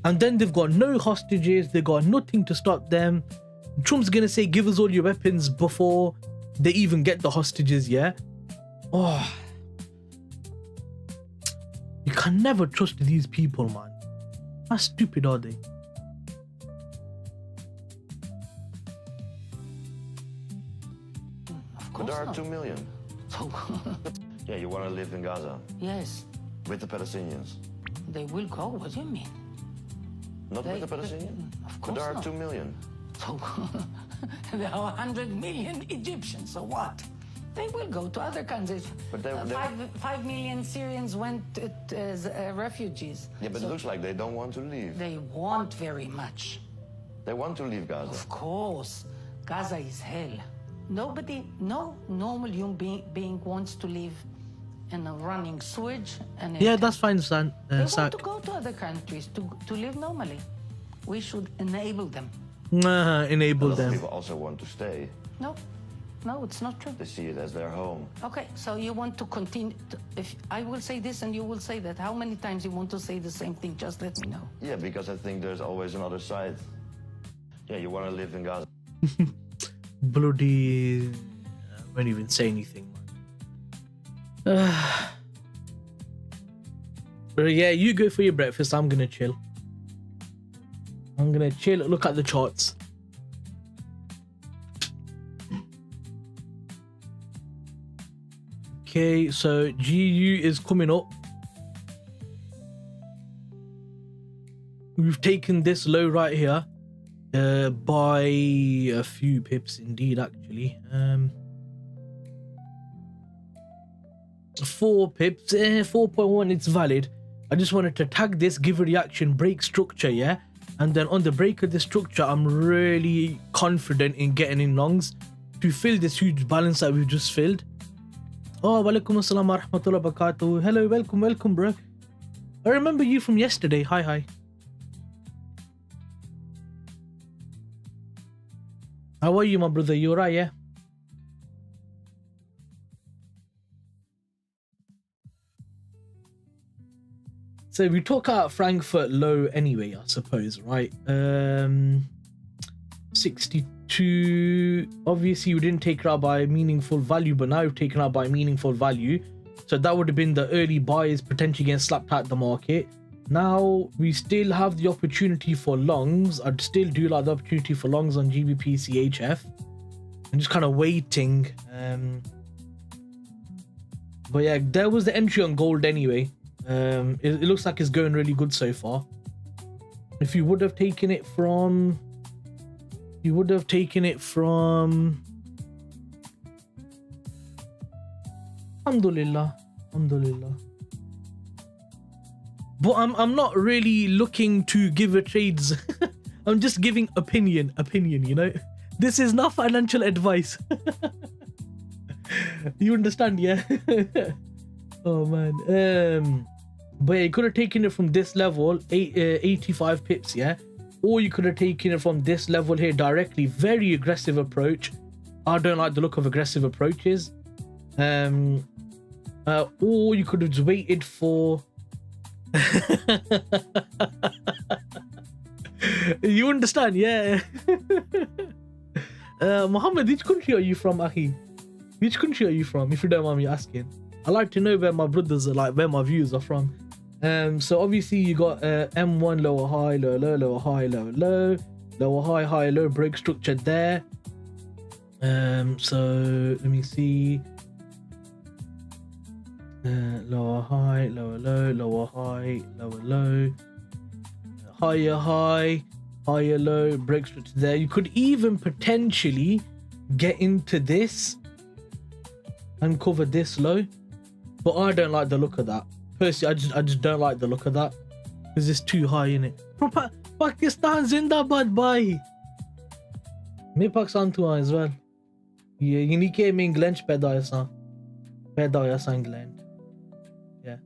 And then they've got no hostages, they've got nothing to stop them. Trump's going to say, give us all your weapons before they even get the hostages, yeah? Oh, you can never trust these people, man. How stupid are they? But there are 2 million. Yeah, you want to live in Gaza? Yes. With the Palestinians? They will go. What do you mean? Not with the Palestinians? Of But course there are not. 2 million. So there are 100 million Egyptians. So what? They will go to other countries. But they- 5 million Syrians went as refugees. Yeah, but So it looks like they don't want to leave. they want very much. They want to leave Gaza. Of course, Gaza is hell. No normal human being wants to live in a running sewage. And Yeah, that's fine, son. they want Sak. to go to other countries to live normally. We should enable them. Enable A lot of them. people also want to stay. No, it's not true. They see it as their home. Okay, so you want to continue. If I will say this and you will say that, how many times you want to say the same thing? Just let me know. Yeah, because I think there's always another side. Yeah, you want to live in Gaza. Bloody. I won't even say anything, man. But yeah, you go for your breakfast. I'm gonna chill. Look at the charts. Okay, so GU is coming up. We've taken this low right here by a few pips indeed, actually. 4 pips, 4.1, it's valid. I just wanted to tag this, give a reaction, break structure, yeah? And then on the break of the structure, I'm really confident in getting in longs to fill this huge balance that we've just filled. Oh, walaikum assalam wa rahmatullahi wa barakatuh. Hello, welcome, bro. I remember you from yesterday. Hi. How are you, my brother? You alright, yeah? So we took out Frankfurt low anyway, I suppose, right? 62. Obviously, we didn't take it out by meaningful value, but now we've taken out by meaningful value. So that would have been the early buys potentially getting slapped out the market. Now we still have the opportunity for longs. I'd still do like the opportunity for longs on gbpchf. I'm just kind of waiting. But yeah, there was the entry on gold anyway. It looks like it's going really good so far. If you would have taken it from Alhamdulillah. But I'm not really looking to give a trades. I'm just giving opinion, you know. This is not financial advice. You understand, yeah? Oh man. But yeah, you could have taken it from this level, 85 pips, yeah? Or you could have taken it from this level here directly. Very aggressive approach. I don't like the look of aggressive approaches. Or you could have just waited for... You understand, yeah? Mohammed, which country are you from, Ahi? Which country are you from, if you don't mind me asking? I like to know where my brothers are, like where my viewers are from. So obviously you got M1 lower high, lower low, lower high, lower low, lower high, high low, break structure there. So let me see. Lower high, lower low, lower high, lower low, higher high, higher low, break structure there. You could even potentially get into this and cover this low, but I don't like the look of that. Personally, I just don't like the look of that because it's too high in it. Pakistan Zindabad, bhai. मैं पाकिस्तान तो as well. ये इन्हीं के में England पैदा होया सा England. Yeah.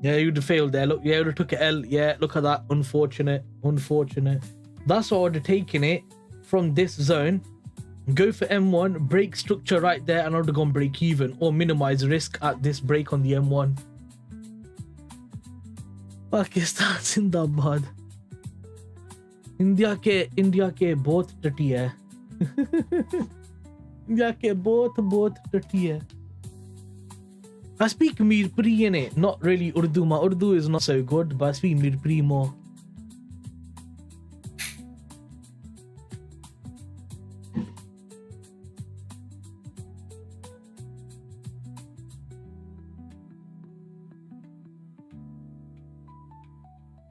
Yeah, you'd have failed there. Look, yeah, you would have took an L. Yeah, look at that. Unfortunate. That's why I would have taken it from this zone. Go for M1, break structure right there, and I would have gone break even or minimize risk at this break on the M1. Pakistan Zindabad. India के बहुत टटी है. India के बहुत टटी है. I speak Mirpuri in it, not really Urdu. My Urdu is not so good, but I speak Mirpuri more.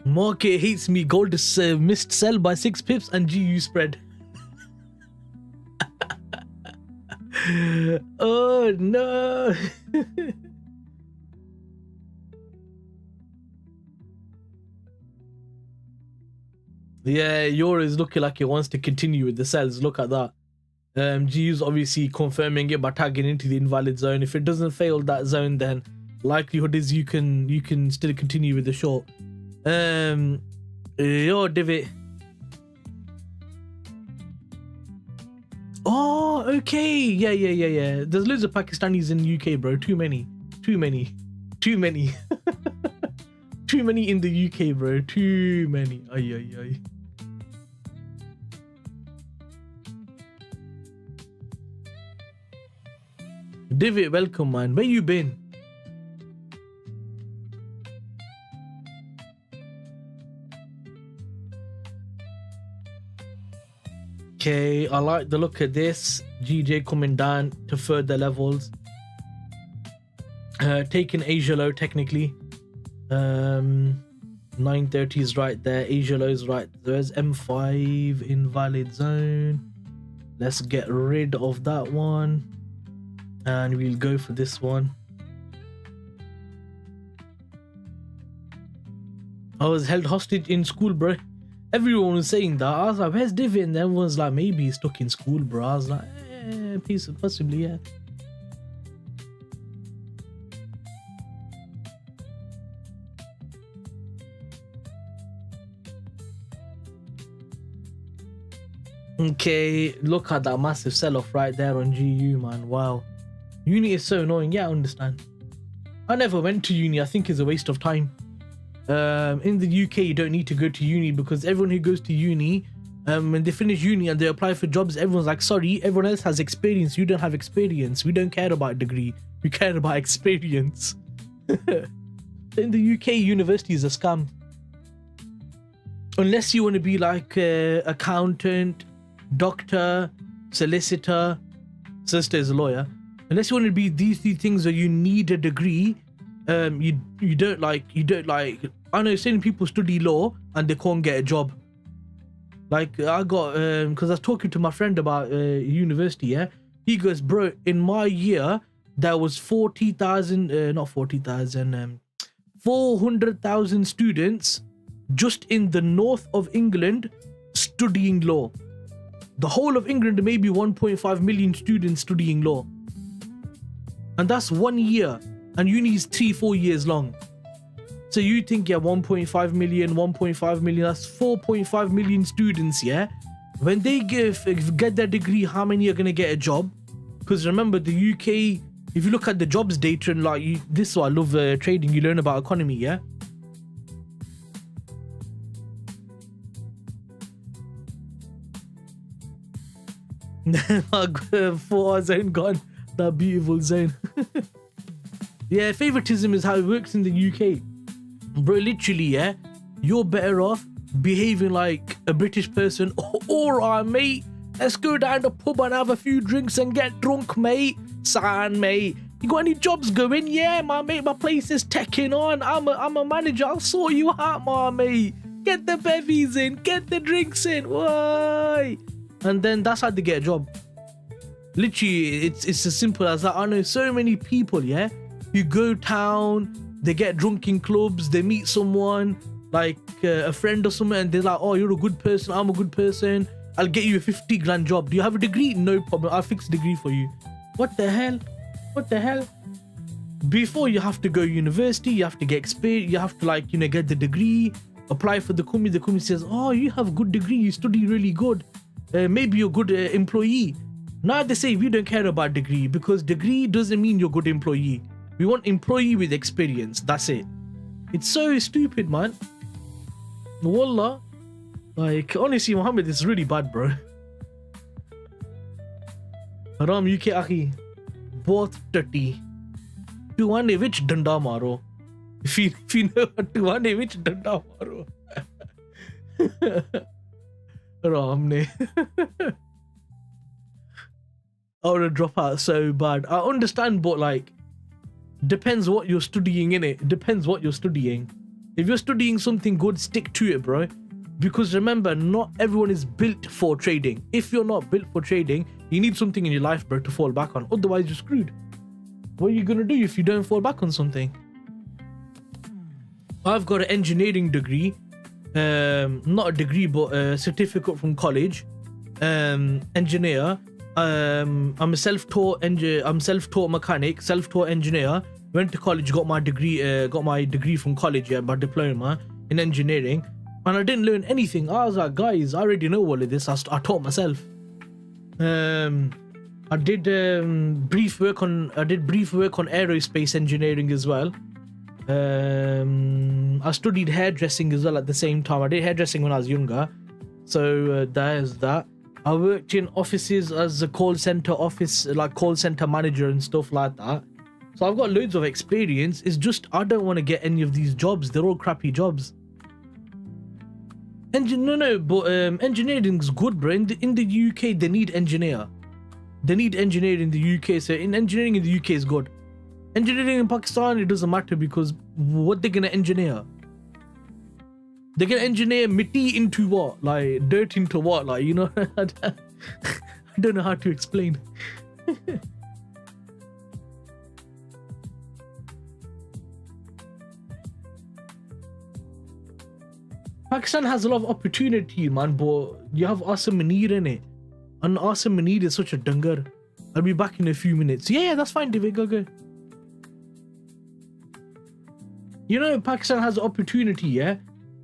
Market hates me. Gold is missed sell by 6 pips and GU spread. Oh no. Yeah, Euro is looking like it wants to continue with the sells. Look at that. GU's obviously confirming it by tagging into the invalid zone. If it doesn't fail that zone, then likelihood is you can still continue with the short. Yo, Divot. Oh, okay. Yeah. There's loads of Pakistanis in the UK, bro. Too many. Too many in the UK, bro. Too many. Ay. Divot, welcome, man. Where you been? Okay, I like the look of this. GJ coming down to further levels. Taking Asia low technically. 930 is right there. Asia low is right. There's M5 invalid zone. Let's get rid of that one. And we'll go for this one. I was held hostage in school, bro. Everyone was saying that. I was like, where's Divot? And everyone's like, maybe he's stuck in school, bro. I was like, possibly, yeah. Okay, look at that massive sell-off right there on GU, man. Wow. Uni is so annoying. Yeah, I understand. I never went to uni. I think it's a waste of time. In the UK, you don't need to go to uni because everyone who goes to uni, when they finish uni and they apply for jobs, everyone's like, sorry, everyone else has experience. You don't have experience. We don't care about degree. We care about experience. In the UK, university is a scam. Unless you want to be like accountant, doctor, solicitor, sister is a lawyer. Unless you want to be these three things where you need a degree, you don't like. I know certain people study law and they can't get a job. Like I got because I was talking to my friend about university. Yeah, he goes, bro, in my year there was 400,000 students just in the north of England studying law. The whole of England, maybe 1.5 million students studying law. And that's 1 year. And uni is 3-4 years long. So you think, yeah, 1.5 million, that's 4.5 million students, yeah? When they get their degree, how many are going to get a job? Because remember, the UK, if you look at the jobs data, and like this is why I love trading, you learn about economy, yeah? For our zone gone. That beautiful zone. Yeah, favoritism is how it works in the UK. Bro, literally, yeah, you're better off behaving like a British person. Alright, mate, let's go down the pub and have a few drinks and get drunk, mate. Son, mate, you got any jobs going? Yeah, my mate, my place is teching on. I'm a manager. I'll sort you out, my mate. Get the bevies in, get the drinks in. Why? And then that's how they get a job. Literally, it's as simple as that. I know so many people, yeah, who go town, they get drunk in clubs, they meet someone, like a friend or something, and they're like, oh, you're a good person, I'm a good person, I'll get you a 50 grand job. Do you have a degree? No problem, I'll fix a degree for you. What the hell? What the hell? Before you have to go to university, you have to get experience, you have to like, you know, get the degree, apply for the company. The company says, oh, you have a good degree, you study really good, maybe you're a good employee. Now they say we don't care about degree because degree doesn't mean you're a good employee. We want employee with experience. That's it. It's so stupid, man. Wallah. Like, honestly, Muhammad is really bad, bro. Haram UK akhi. Both dirty. Tuwane which danda maro. If you know what tuwane which danda maro. Haram ne. I would drop out so bad. I understand, but like, depends what you're studying, innit? Depends what you're studying. If you're studying something good, stick to it, bro. Because remember, not everyone is built for trading. If you're not built for trading, You need something in your life, bro, to fall back on. Otherwise, you're screwed. What are you gonna do if you don't fall back on something? I've got an engineering degree, not a degree, but a certificate from college. Engineer. I'm a self-taught mechanic, self-taught engineer. Went to college, got my degree from college, yeah, my diploma in engineering, and I didn't learn anything. I was like, guys, I already know all of this. I taught myself. I did brief work on aerospace engineering as well. I studied hairdressing as well at the same time. I did hairdressing when I was younger, so there's that. I worked in offices as a call center manager and stuff like that. So I've got loads of experience. It's just I don't want to get any of these jobs. They're all crappy jobs. Engineering's good, bro. In the UK, they need engineer. They need engineer in the UK. So engineering in the UK is good. Engineering in Pakistan, it doesn't matter because what they're gonna engineer? They're gonna engineer mitti into what? Like dirt into what? Like, you know, I don't know how to explain. Pakistan has a lot of opportunity, man, but you have Asim Munir in it. And Asim Munir is such a dungar. I'll be back in a few minutes. Yeah, that's fine, David. Go. You know, Pakistan has the opportunity, yeah,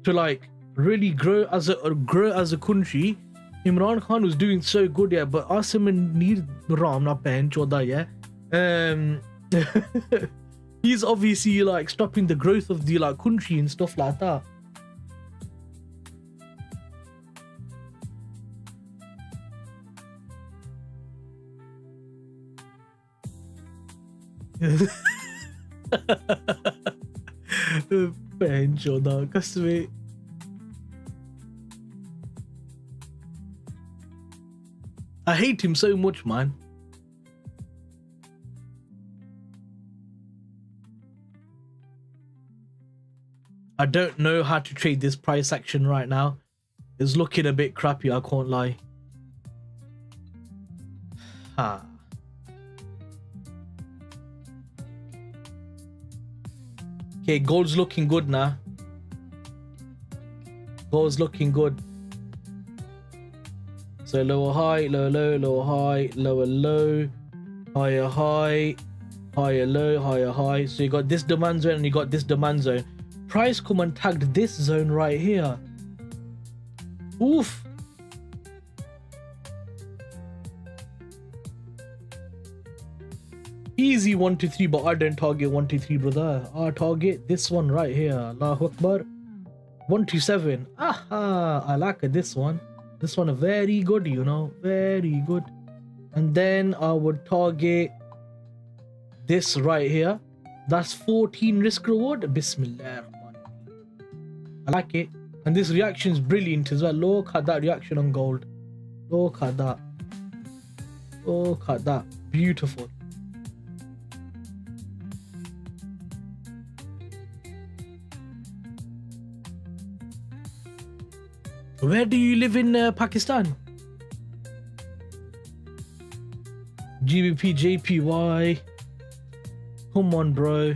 to like really grow as a country. Imran Khan was doing so good, yeah, but Asim Munir Ram not pen choda, yeah. He's obviously like stopping the growth of the like country and stuff like that. I hate him so much, man. I don't know how to trade this price action right now. It's looking a bit crappy, I can't lie. Okay, gold's looking good now. Gold's looking good. So lower high, lower low, lower high, lower low, higher high, higher low, higher high. So you got this demand zone and you got this demand zone. Price come and tagged this zone right here. Oof. Easy 1 to 3, but I don't target 1 to 3, brother. I target this one right here. Allahu Akbar. 1 to 7. Aha, I like this one. This one is very good, you know, very good. And then I would target this right here. That's 14 risk reward. Bismillah. I like it. And this reaction is brilliant as well. Look at that reaction on gold. Look at that. Look at that. Beautiful. Where do you live in Pakistan? gbpjpy. Come on, bro.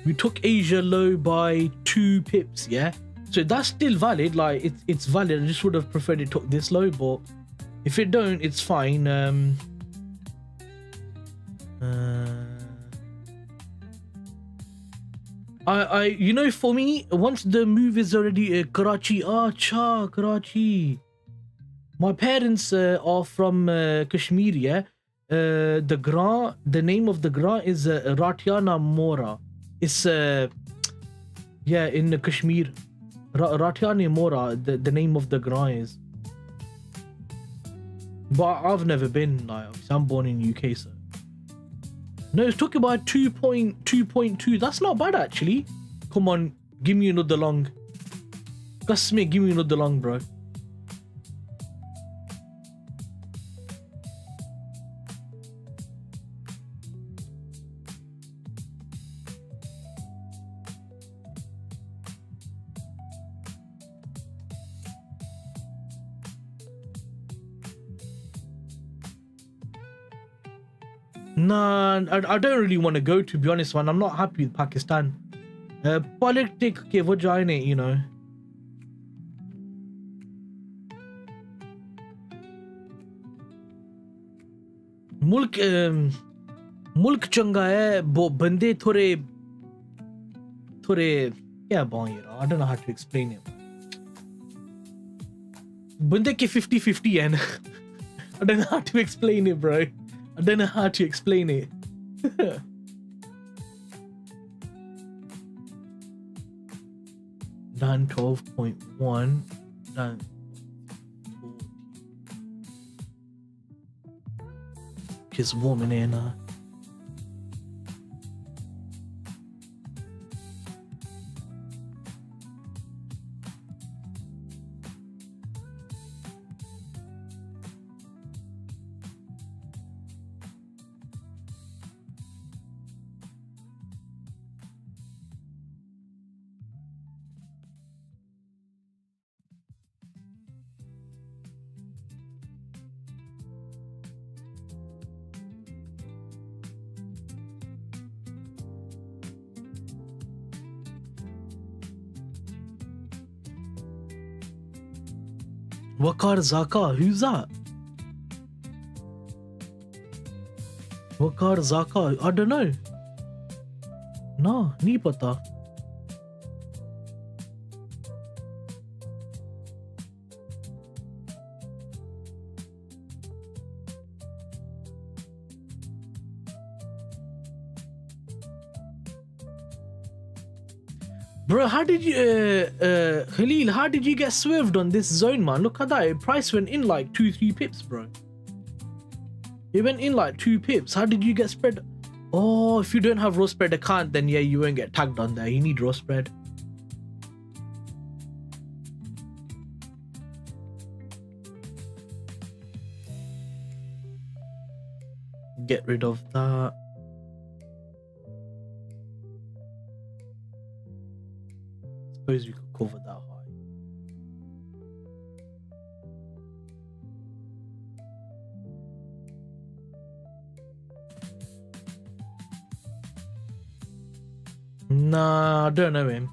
We took Asia low by 2 pips, yeah? So that's still valid. Like, it's valid. I just would have preferred it took this low, but if it don't, it's fine. You know, for me, once the move is already Karachi, Karachi. My parents are from Kashmir, yeah. The name of the grant is Ratiana Mora. It's yeah, in Kashmir. Ratiana Mora, the name of the grant is. But I've never been, like, I'm born in UK, so. No, it's talking about 2.2. That's not bad, actually. Come on, give me another long. Kasme, give me another long, bro. Nah, I don't really want to go, to be honest, man. I'm not happy with Pakistan. Politics ke vagina, you know. मुल्क चंगा है, वो बंदे थोड़े क्या बोल यार, I don't know how to explain it. बंदे के 50-50 है ना. I don't know how to explain it, bro. I don't know how to explain it. Down 12.1, down 40. Kiss woman in Wakar Zaka, who's that? Wakar Zaka, I don't know. No, nahi pata. Bro, how did you, Khalil, how did you get swerved on this zone, man? Look at that. Price went in like 2-3 pips, bro. It went in like 2 pips. How did you get spread? Oh, if you don't have row spread account, then yeah, you won't get tagged on there. You need row spread. Get rid of that. Suppose we could cover that high. Nah, I don't know him.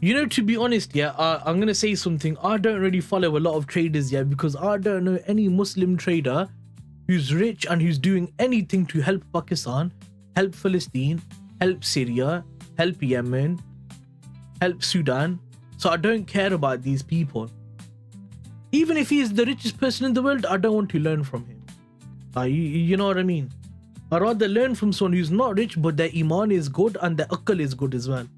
You know, to be honest, yeah, I'm gonna say something. I don't really follow a lot of traders, yeah, because I don't know any Muslim trader who's rich and who's doing anything to help Pakistan, help Palestine, help Syria, help Yemen, help Sudan. So I don't care about these people. Even if he is the richest person in the world, I don't want to learn from him. You know what I mean? I'd rather learn from someone who's not rich, but their iman is good and their akal is good as well.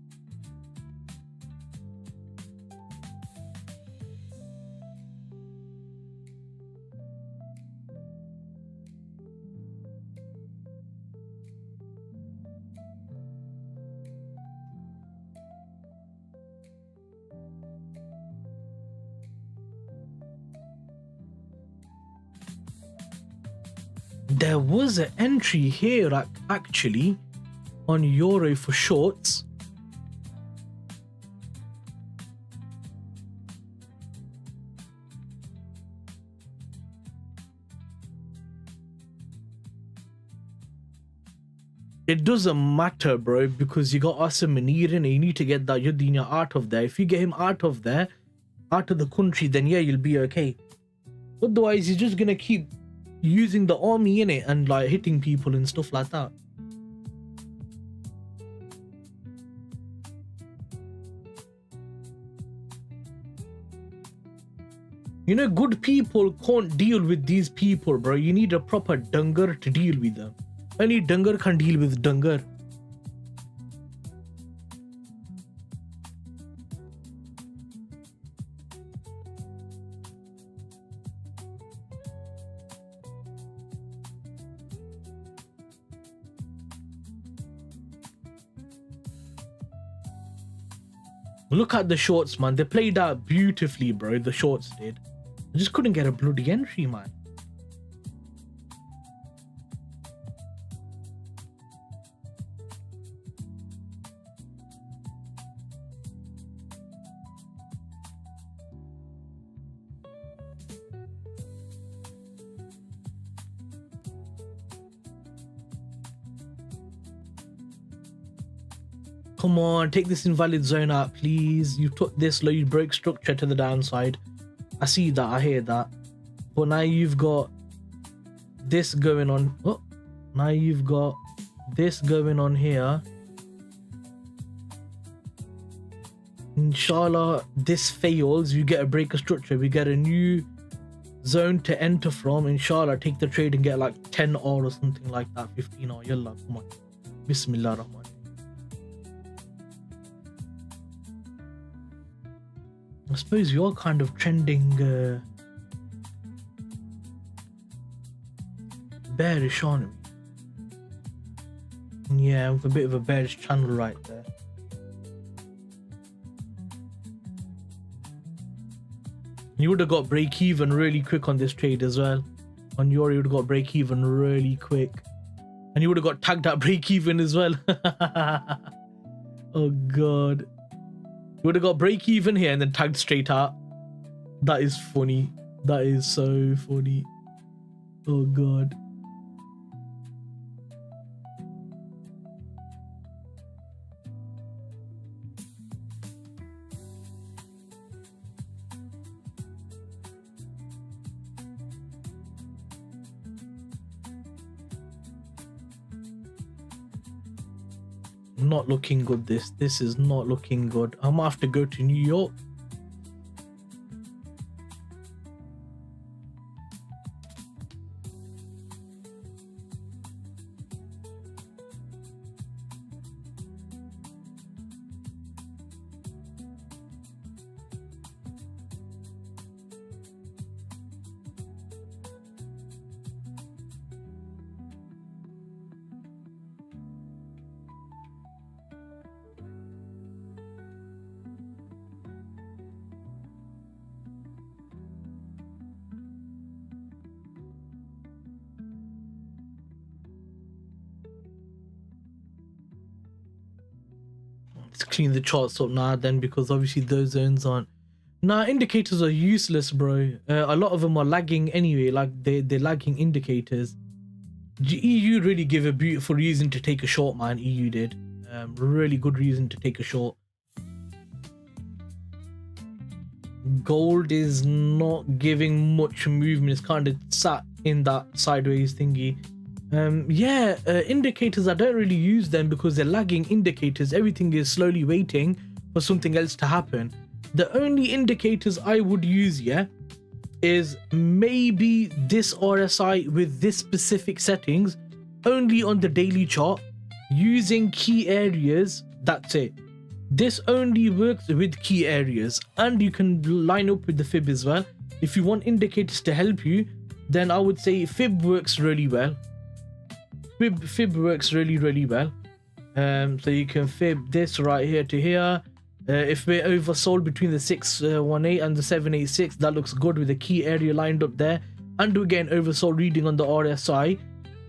There was an entry here actually on Euro for shorts. It doesn't matter, bro, because you got Asim Munir in it. You need to get that Yudina out of there. If you get him out of there, out of the country, then yeah, you'll be okay. Otherwise, you're just gonna keep using the army in it and like hitting people and stuff like that. You know, good people can't deal with these people, bro. You need a proper dungar to deal with them. Only dungar can deal with dungar. Look at the shorts, man. They played out beautifully, bro. The shorts did. I just couldn't get a bloody entry, man. Come on, take this invalid zone out, please. You took this low, you broke structure to the downside. I see that, I hear that. But now you've got this going on. Oh, now you've got this going on here. Inshallah, this fails. You get a breaker structure. We get a new zone to enter from. Inshallah, take the trade and get like 10 or something like that. 15 or yalla, come on. Bismillah rahman. I suppose you're kind of trending bearish on me. Yeah, with a bit of a bearish channel right there. You would have got break even really quick on this trade as well. On your, you would have got break even really quick. And you would have got tagged at break even as well. Oh god. You would have got break even here and then tagged straight out. That is funny. That is so funny. Oh god. Not looking good. This is not looking good. I'm gonna have to go to New York. Let's clean the charts up now then, because obviously those zones aren't. Nah, indicators are useless, bro. A lot of them are lagging anyway. Like they're lagging indicators. EU really give a beautiful reason to take a short, man. EU did. Really good reason to take a short. Gold is not giving much movement. It's kind of sat in that sideways thingy. Indicators, I don't really use them because they're lagging indicators. Everything is slowly waiting for something else to happen. The only indicators I would use, is maybe this RSI with this specific settings, only on the daily chart, using key areas. That's it. This only works with key areas, and you can line up with the fib as well. If you want indicators to help you, then I would say fib works really well. Fib works really well. So you can fib this right here to here. If we're oversold between the 618 and the 786, that looks good with the key area lined up there, and we're getting oversold reading on the RSI.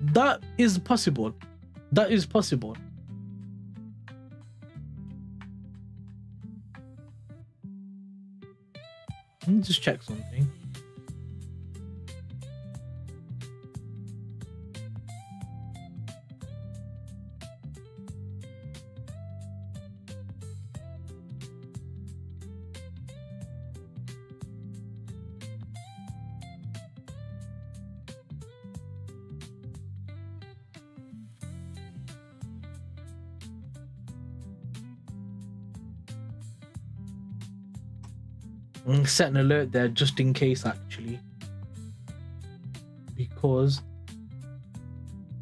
That is possible. That is possible. Let me just check something. Set an alert there just in case, actually, because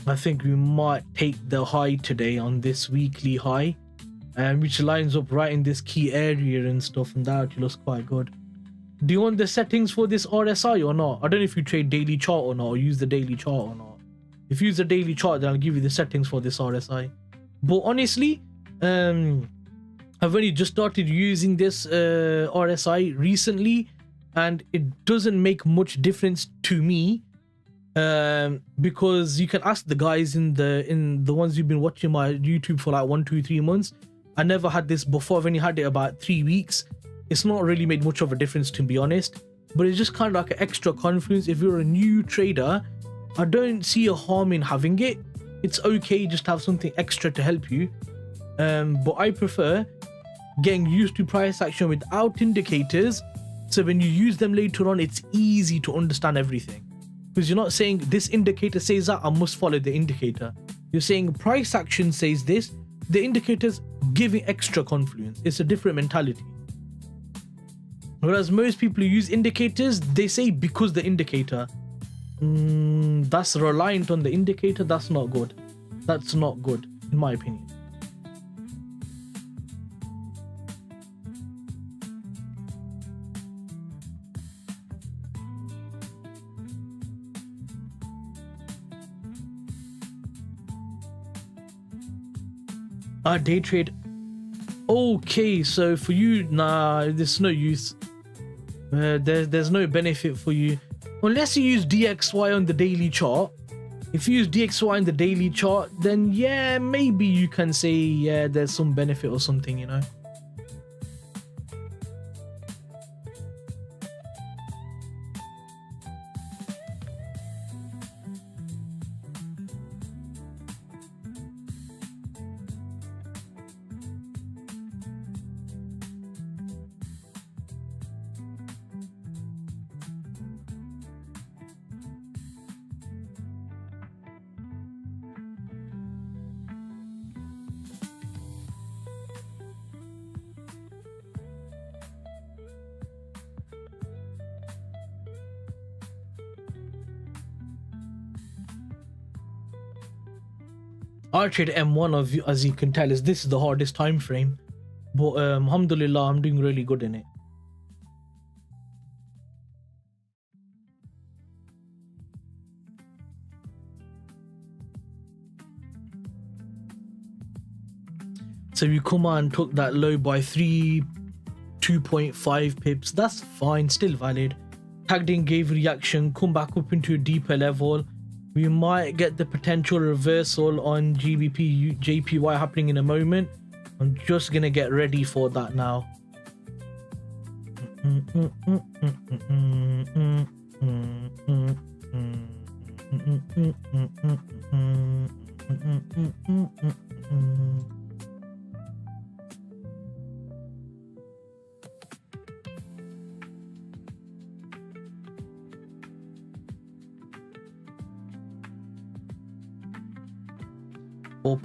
I think we might take the high today on this weekly high, which lines up right in this key area and stuff, and that actually looks quite good. Do you want the settings for this RSI or not? I don't know if you trade daily chart or not, or use the daily chart or not. If you use the daily chart, then I'll give you the settings for this RSI. But honestly, I've only just started using this RSI recently, and it doesn't make much difference to me, because you can ask the guys in the ones who've been watching my YouTube for like 1, 2, 3 months. I never had this before. I've only had it about 3 weeks. It's not really made much of a difference, to be honest, but it's just kind of like an extra confidence. If you're a new trader, I don't see a harm in having it. It's okay just to have something extra to help you. But I prefer getting used to price action without indicators, so when you use them later on, it's easy to understand everything, because you're not saying this indicator says that, I must follow the indicator. You're saying price action says this, the indicator's giving extra confluence. It's a different mentality. Whereas most people who use indicators, they say because the indicator. That's reliant on the indicator. That's not good. That's not good, in my opinion. Day trade. Okay, so for you, nah, there's no use. There's no benefit for you unless you use DXY on the daily chart. If you use DXY on the daily chart, then yeah, maybe you can say, yeah, there's some benefit or something, you know. I trade M1 of, as you can tell, this is the hardest time frame, but alhamdulillah, I'm doing really good in it. So you come on and took that low by 2.5 pips. That's fine, still valid. Tagged in, gave reaction, come back up into a deeper level. We might get the potential reversal on GBPJPY happening in a moment. I'm just gonna get ready for that now.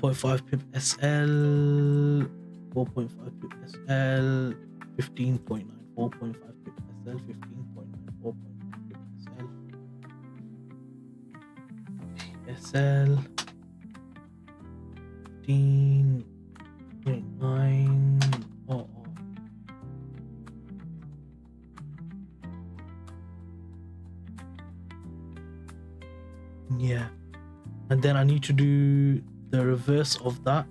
.5 pip SL, 4.5 pip SL, 15.9, 4.5 pip SL, 15.9, 4.5 pip SL, SL, 15.9. Oh. Yeah, and then I need to do the reverse of that.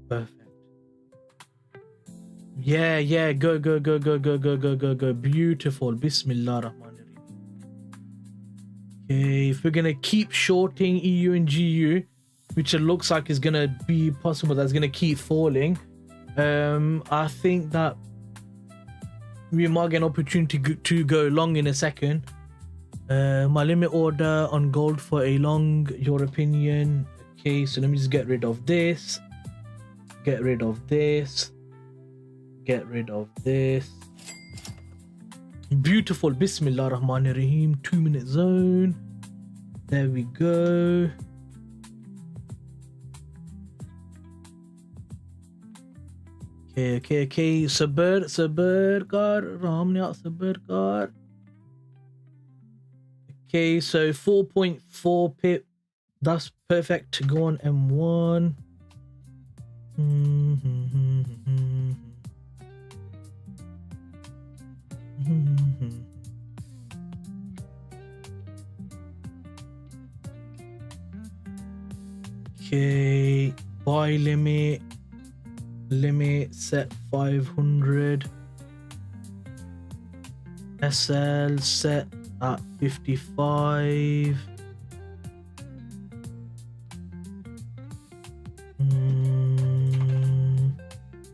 Perfect. Yeah, go. Beautiful. Bismillah Rahman. Okay, if we're gonna keep shorting EU and GU, which it looks like is gonna be possible, that's gonna keep falling, I think that we might get an opportunity to go long in a second. My limit order on gold for a long, your opinion. Okay, so let me just get rid of this, get rid of this, get rid of this. Beautiful. Bismillah Rahman Rahim. 2-minute zone. There we go. Okay. Sabr kar. Ramnya sabr kar. Okay, so 4.4 pip. That's perfect. Go on M1. Okay, buy limit set 500. SL set at 55.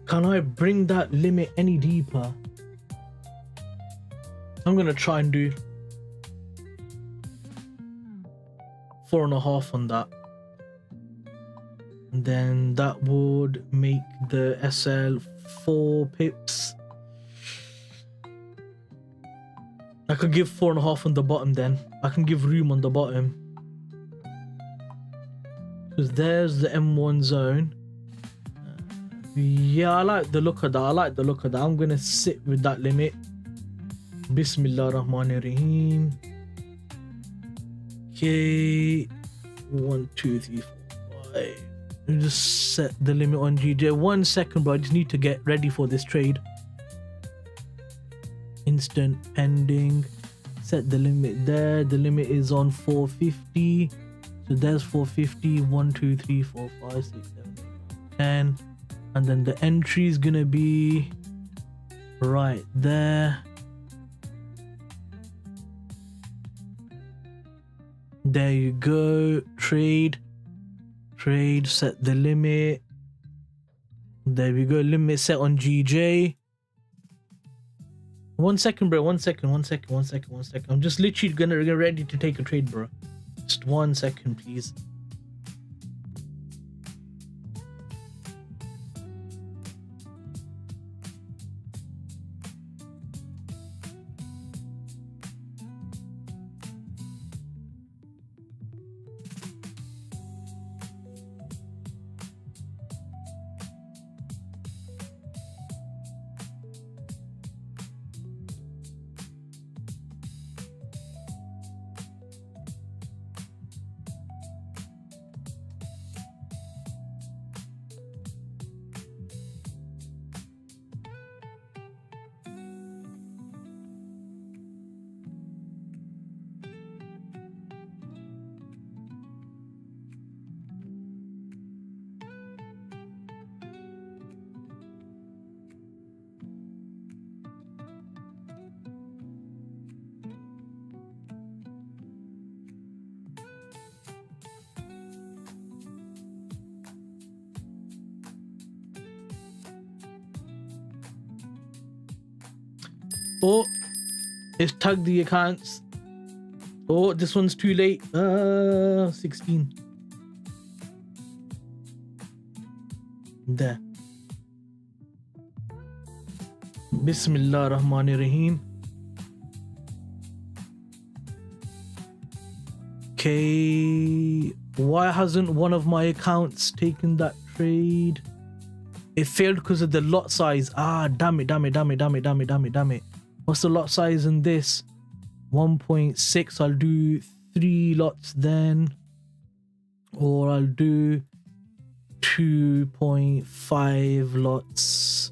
Can I bring that limit any deeper? I'm gonna try and do 4.5 on that. And then that would make the SL 4 pips. I could give 4.5 on the bottom then. I can give room on the bottom. Because there's the M1 zone. Yeah, I like the look of that. I like the look of that. I'm going to sit with that limit. Bismillah Rahmanir Rahim. Okay. 1, 2, 3, 4, 5. Let me just set the limit on GJ. 1 second, bro. I just need to get ready for this trade. Instant pending. Set the limit there. The limit is on 450. So there's 450. 1, 2, 3, 4, 5, 6, 7, 8, 10. And then the entry is gonna be right there. There you go. Trade. Trade. Set the limit. There we go. Limit set on GJ. 1 second, bro. 1 second. 1 second. 1 second. 1 second. I'm just literally gonna get ready to take a trade, bro. Just 1 second, please. Oh, it's tagged the accounts. Oh, this one's too late. 16. There. Bismillah Rahmanir Rahim. Okay. Why hasn't one of my accounts taken that trade? It failed because of the lot size. Ah, damn it. What's the lot size in this? 1.6. I'll do 3 lots then. Or I'll do 2.5 lots.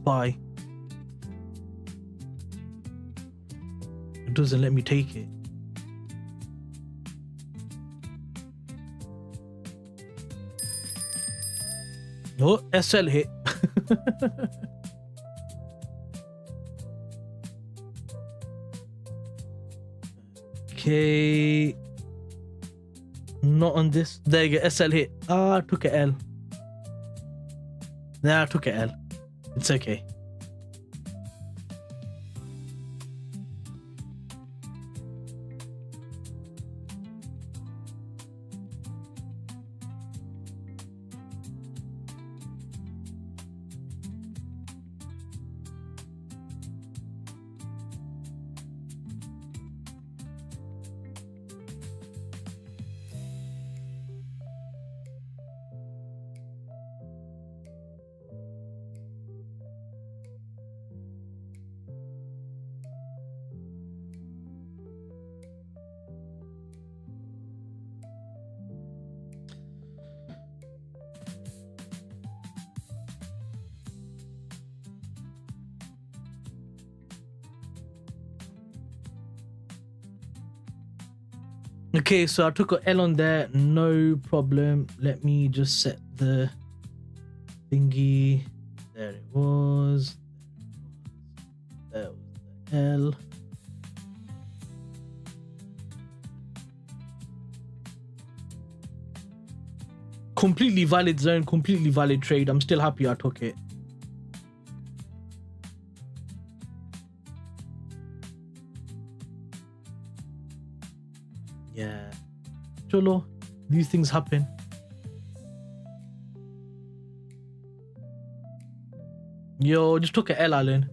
Buy. It doesn't let me take it. Oh, SL hit. Okay. Not on this. There you go. SL hit. Ah, I took a L. Nah, I took a L. It's okay. Okay, so I took an L on there, no problem. Let me just set the thingy. There it was. There was the L. completely valid zone, completely valid trade. I'm still happy I took it. Yeah. Cholo, these things happen. Yo, just took a L, Alan.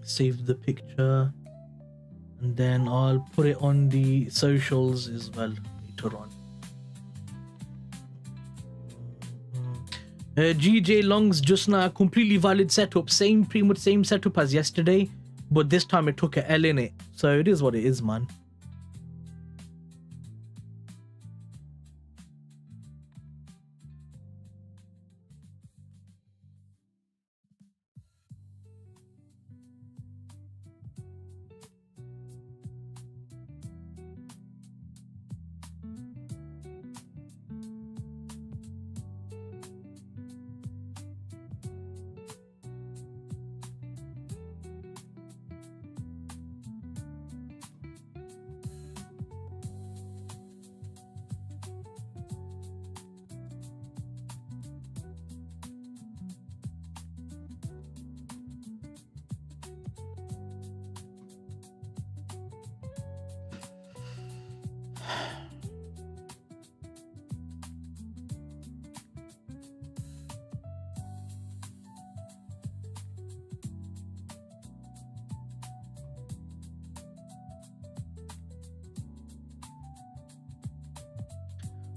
Save the picture, and then I'll put it on the socials as well later on. GJ Long's just now completely valid setup, pretty much same setup as yesterday, but this time it took a L in it, so it is what it is, man.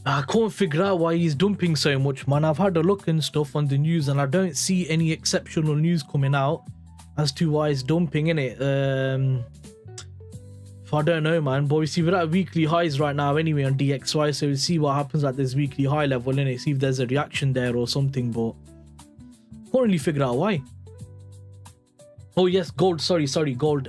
I can't figure out why he's dumping so much, man. I've had a look and stuff on the news and I don't see any exceptional news coming out as to why he's dumping, innit? I don't know, man. But obviously we're at weekly highs right now anyway on DXY, so we'll see what happens at this weekly high level, innit? See if there's a reaction there or something, but can't really figure out why. Oh yes, gold. Sorry, gold.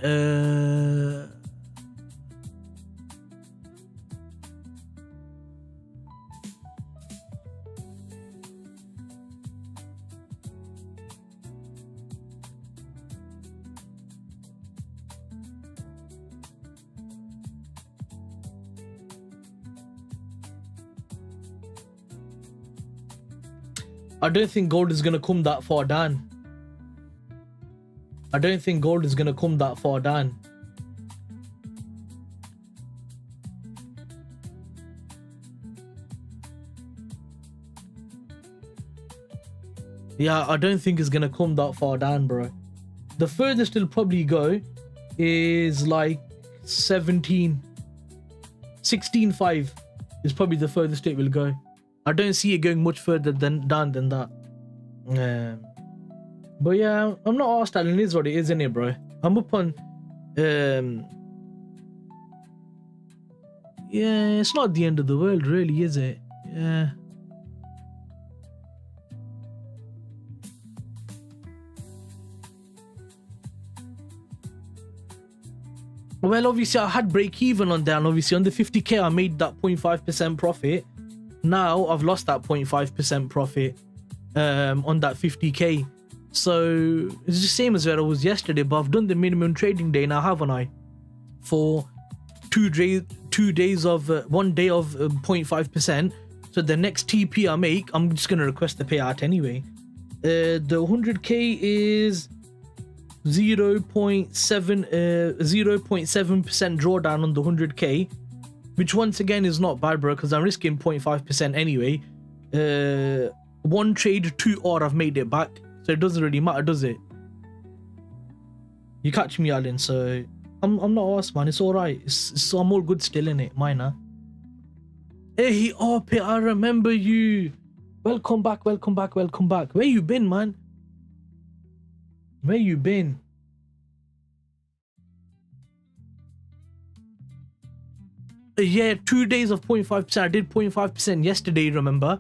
I don't think gold is going to come that far down. I don't think gold is going to come that far down. Yeah, I don't think it's going to come that far down, bro. The furthest it'll probably go is like 16.5 is probably the furthest it will go. I don't see it going much further down than that. But yeah, I'm not asked, Alan. It is what it is, isn't it, bro? I'm up on... yeah, it's not the end of the world, really, is it? Yeah. Well, obviously, I had break even on there, and obviously on the 50k, I made that 0.5% profit. Now I've lost that 0.5% profit on that 50k. So it's the same as where I was yesterday, but I've done the minimum trading day now, haven't I? For 1 day of 0.5%. So the next TP I make, I'm just gonna request the payout anyway. The 100k is 0.7% drawdown on the 100k, which once again is not bad, bro, because I'm risking 0.5% anyway. 1 trade, 2 or I've made it back, so it doesn't really matter, does it? You catch me, Alan? So I'm not asked, man. It's all right. So I'm all good still, in it, minor. Hey, Ope, I remember you. Welcome back. Where you been, man? Where you been? Yeah, 2 days of 0.5%. I did 0.5% yesterday, remember?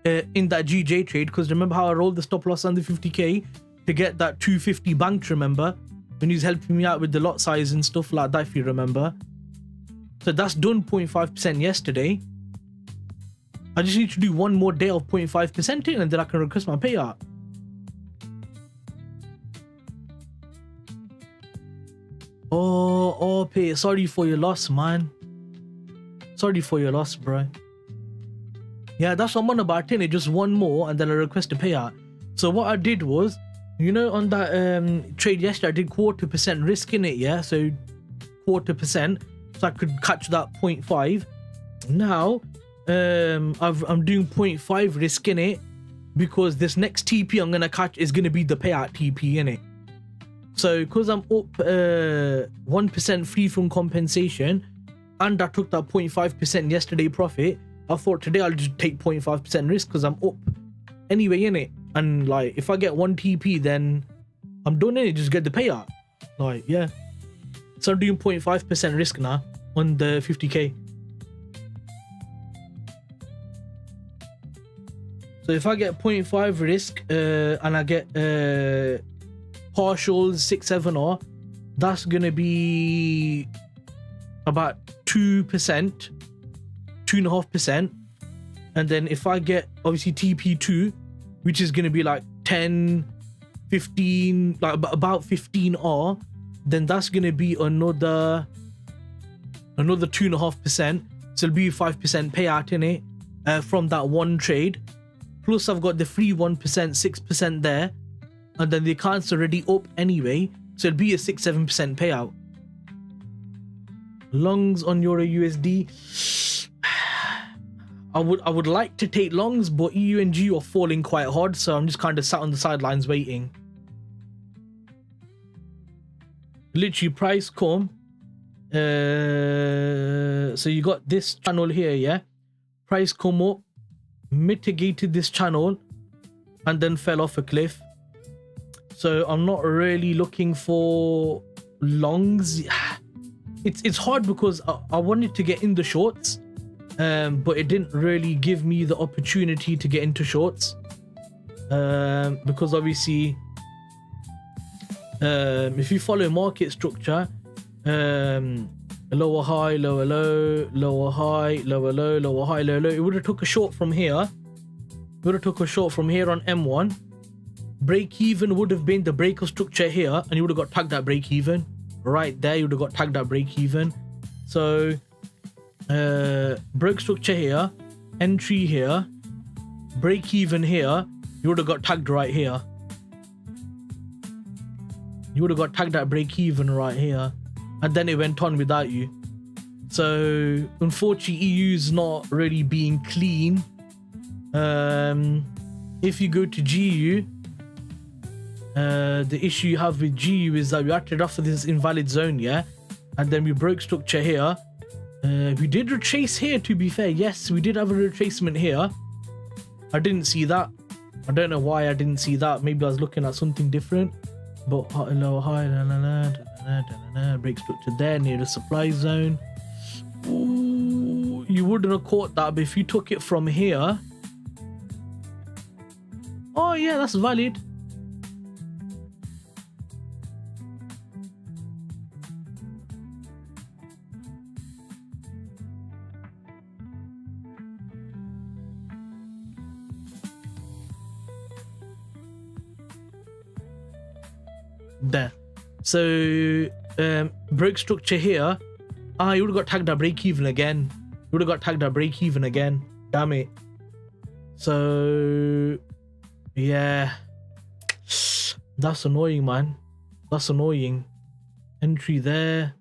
In that GJ trade, because remember how I rolled the stop loss on the 50k to get that 250 banked, remember? When he was helping me out with the lot size and stuff like that, if you remember. So that's done 0.5% yesterday. I just need to do 1 more day of 0.5% in, and then I can request my payout. Oh, Pay, sorry for your loss, man. Sorry for your loss, bro. Yeah, that's what I'm on about. It just one more and then a request to payout. So what I did was, you know, on that trade yesterday, I did 0.25% risk in it, yeah? So 0.25%, so I could catch that 0.5. Now, I'm doing 0.5 risk in it because this next TP I'm gonna catch is gonna be the payout TP in it. So because I'm up 1% free from compensation, and I took that 0.5% yesterday profit, I thought today I'll just take 0.5% risk because I'm up anyway in it. And like, if I get one TP, then I'm done in it, just get the payout. Like, yeah. So I'm doing 0.5% risk now on the 50k. So if I get 0.5 risk and I get partials 6-7R, that's gonna be about 2%, 2.5%. And then if I get obviously TP2, which is gonna be like 10, 15, like about 15R, then that's gonna be another 2.5%. So it'll be 5% payout in it from that one trade. Plus I've got the free 1%, 6% there, and then the account's already up anyway, so it'll be a 6-7% payout. Longs on EURUSD. I would like to take longs, but EU and G are falling quite hard, so I'm just kind of sat on the sidelines waiting. Literally price come. So you got this channel here, yeah? Price come up, mitigated this channel, and then fell off a cliff. So I'm not really looking for longs. It's hard because I wanted to get in the shorts, but it didn't really give me the opportunity to get into shorts, because obviously if you follow market structure, lower high, lower low, lower high, lower low, lower high, lower low, it would have took a short from here. It would have took a short from here on M1. Break even would have been the breaker structure here, and you would have got tagged at break even right there. You would have got tagged at break even. So break structure here, entry here, break even here, you would have got tagged right here. You would have got tagged at break even right here, and then it went on without you. So unfortunately EU's not really being clean. If you go to GU, the issue you have with GU is that we acted off of this invalid zone, yeah, and then we broke structure here. We did retrace here, to be fair. Yes, we did have a retracement here. I didn't see that. I don't know why I didn't see that. Maybe I was looking at something different. But lower high, break structure there near the supply zone. Ooh, you wouldn't have caught that, but if you took it from here, oh yeah, that's valid. There. So break structure here. You would have got tagged at break even again. You would have got tagged at break even again. Damn it. So yeah, that's annoying, man. That's annoying. Entry there.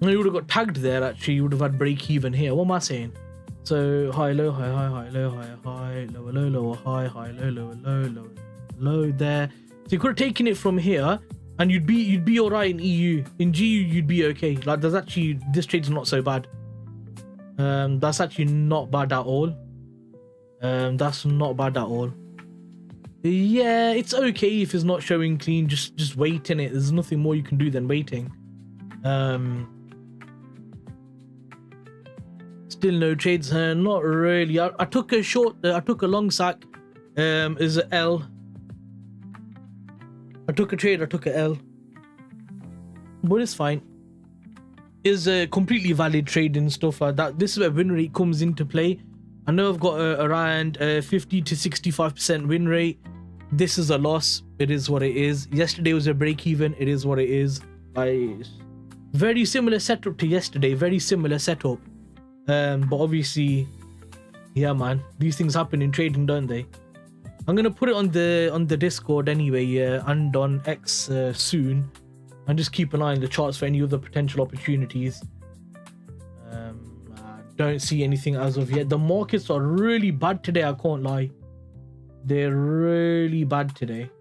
No, you would have got tagged there. Actually, you would have had break even here. What am I saying? So high, low, high, high, high, low, high, high, lower, low, lower, high, high, low, lower, low, lower, low there. So you could have taken it from here, and you'd be all right in EU. In GU, you'd be okay. Like, there's actually, this trade's not so bad. That's actually not bad at all. That's not bad at all. Yeah, it's okay if it's not showing clean. Just wait in it. There's nothing more you can do than waiting. Still no trades. Not really. I took a short. I took a long sack. Is a L. I took a trade, I took a L. But it's fine. It's a completely valid trade and stuff like that. This is where win rate comes into play. I know I've got around 50 to 65% win rate. This is a loss. It is what it is. Yesterday was a break even. It is what it is. Very similar setup to yesterday. Very similar setup. But obviously, yeah, man, these things happen in trading, don't they? I'm gonna put it on the Discord anyway, and on X soon, and just keep an eye on the charts for any other potential opportunities. I don't see anything as of yet. The markets are really bad today, I can't lie. They're really bad today.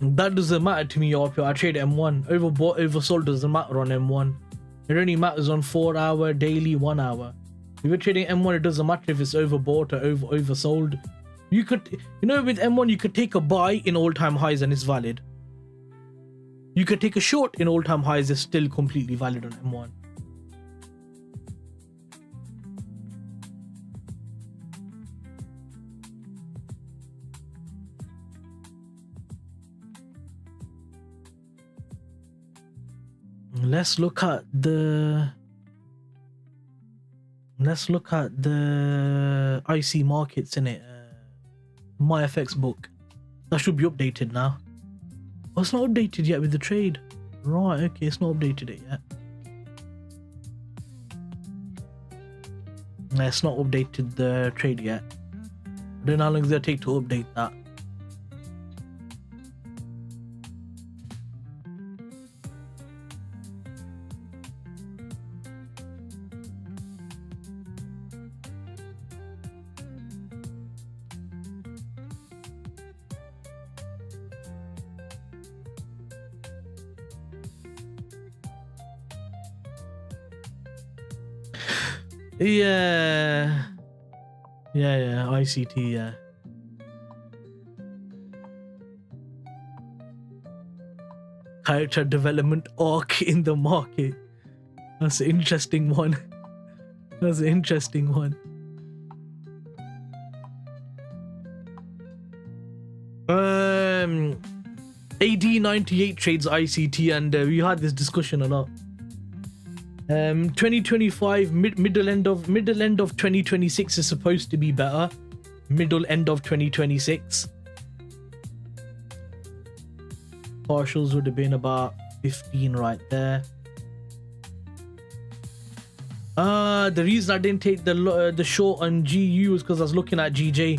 That doesn't matter to me, RPO. I trade M1. Overbought, oversold doesn't matter on M1. It only matters on 4 hour, daily, 1 hour. If you're trading M1, it doesn't matter if it's overbought or oversold. You could, you know, with M1, you could take a buy in all-time highs and it's valid. You could take a short in all-time highs, it's still completely valid on M1. Let's look at the IC markets in it. My FX book. That should be updated now. Oh, it's not updated yet with the trade. Right, okay, it's not updated it yet. No, it's not updated the trade yet. I don't know how long it's gonna take to update that. Yeah, ICT, yeah. Character development arc in the market. That's an interesting one. That's an interesting one. AD98 trades ICT, and we had this discussion a lot. 2025 middle end of 2026 is supposed to be better. Middle end of 2026. Partials would have been about 15 right there. The reason I didn't take the short on GU is because I was looking at GJ.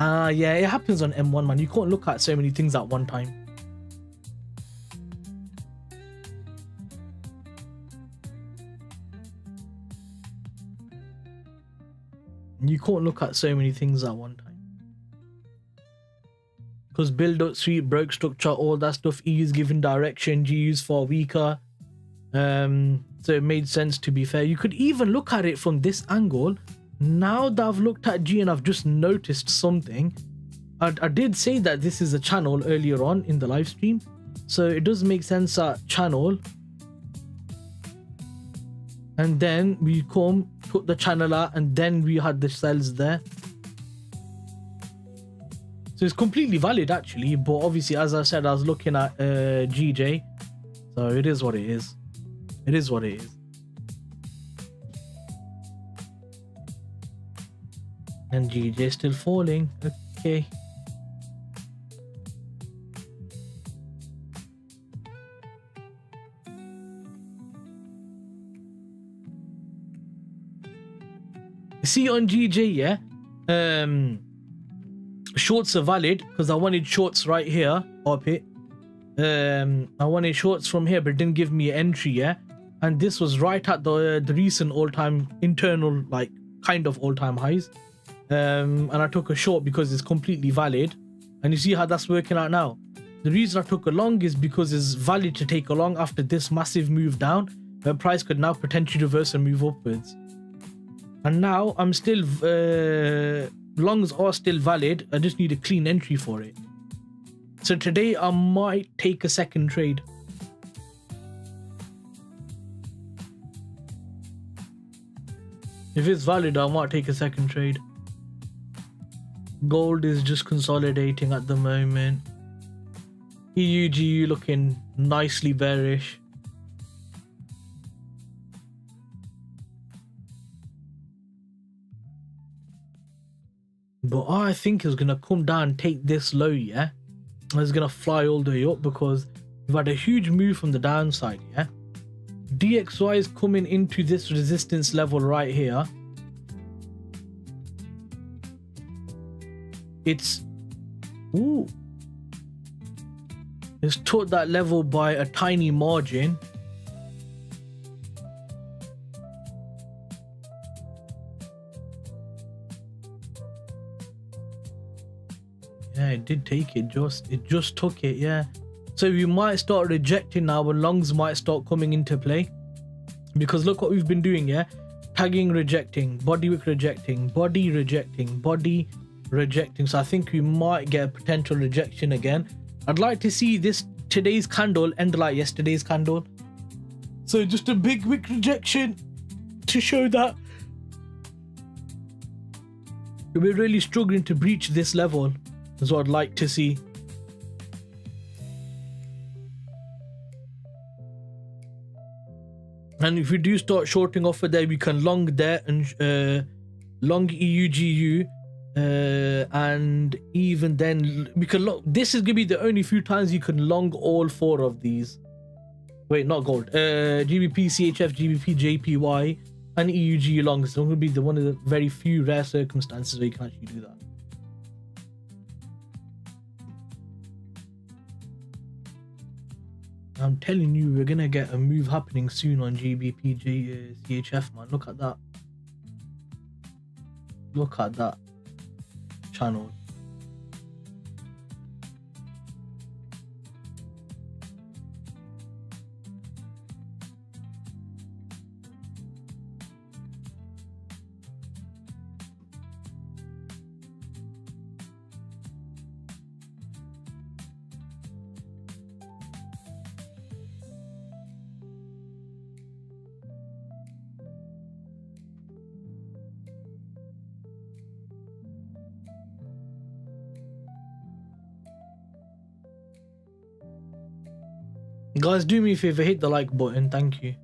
Yeah, it happens on M1, man. You can't look at so many things at one time. You can't look at so many things at one time. Because build up, sweep, broke structure, all that stuff, E is giving direction, G is far weaker. So it made sense, to be fair. You could even look at it from this angle. Now that I've looked at G and I've just noticed something. I did say that this is a channel earlier on in the live stream. So it does make sense at channel. And then we put the channel out, and then we had the cells there. So it's completely valid actually, but obviously, as I said, I was looking at GJ. So it is what it is. It is what it is. And GJ still falling. Okay. See on GJ, yeah, shorts are valid because I wanted shorts right here up it. I wanted shorts from here, but it didn't give me an entry, yeah. And this was right at the recent all-time internal, like kind of all-time highs. And I took a short because it's completely valid. And you see how that's working out now. The reason I took a long is because it's valid to take a long after this massive move down, where price could now potentially reverse and move upwards. And now I'm still longs are still valid. I just need a clean entry for it. So today I might take a second trade. If it's valid, I might take a second trade. Gold is just consolidating at the moment. EUGU looking nicely bearish. But I think it's gonna come down and take this low, yeah? It's gonna fly all the way up because we've had a huge move from the downside, yeah? DXY is coming into this resistance level right here. It's took that level by a tiny margin. Yeah, it did take it. It just took it, yeah. So we might start rejecting now, and longs might start coming into play. Because look what we've been doing, yeah? Tagging, rejecting, body wick rejecting, body rejecting, body rejecting. So I think we might get a potential rejection again. I'd like to see today's candle end like yesterday's candle. So just a big wick rejection to show that we're really struggling to breach this level. Is what I'd like to see. And if we do start shorting off of there, we can long there and long EUGU, and even then we can long. This is gonna be the only few times you can long all four of these. Wait, not gold. GBPCHF, gbpjpy, and EUG long. It's gonna be one of the very few rare circumstances where you can actually do that. I'm telling you, we're gonna get a move happening soon on GBPJPHF, man. Look at that. Look at that channel. Guys, do me a favor, hit the like button, thank you.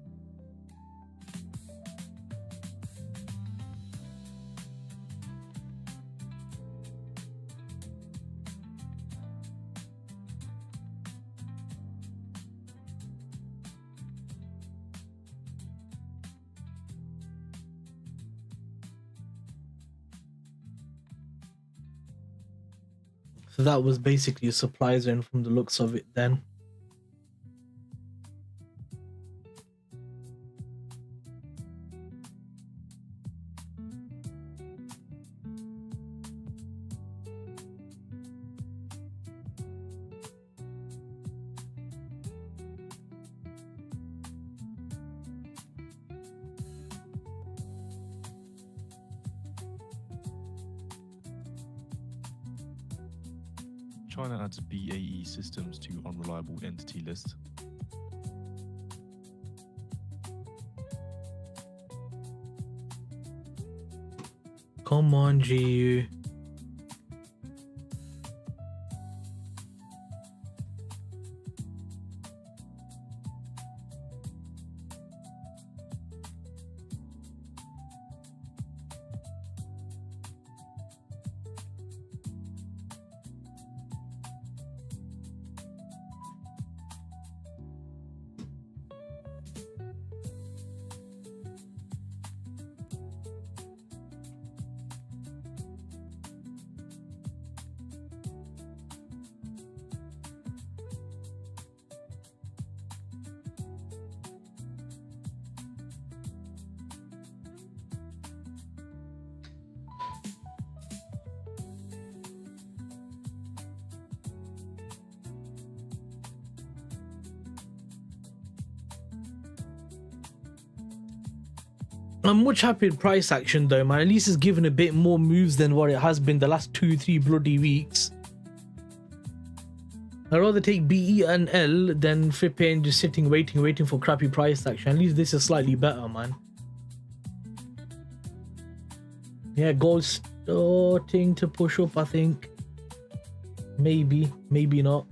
So that was basically a supply zone from the looks of it then. China adds BAE systems to unreliable entity list. Come on, GU. I'm much happy with price action though, man. At least it's given a bit more moves than what it has been the last 2-3 bloody weeks. I'd rather take BE and L than flipping just sitting waiting for crappy price action. At least this is slightly better, man. Yeah, gold's starting to push up, I think. Maybe not.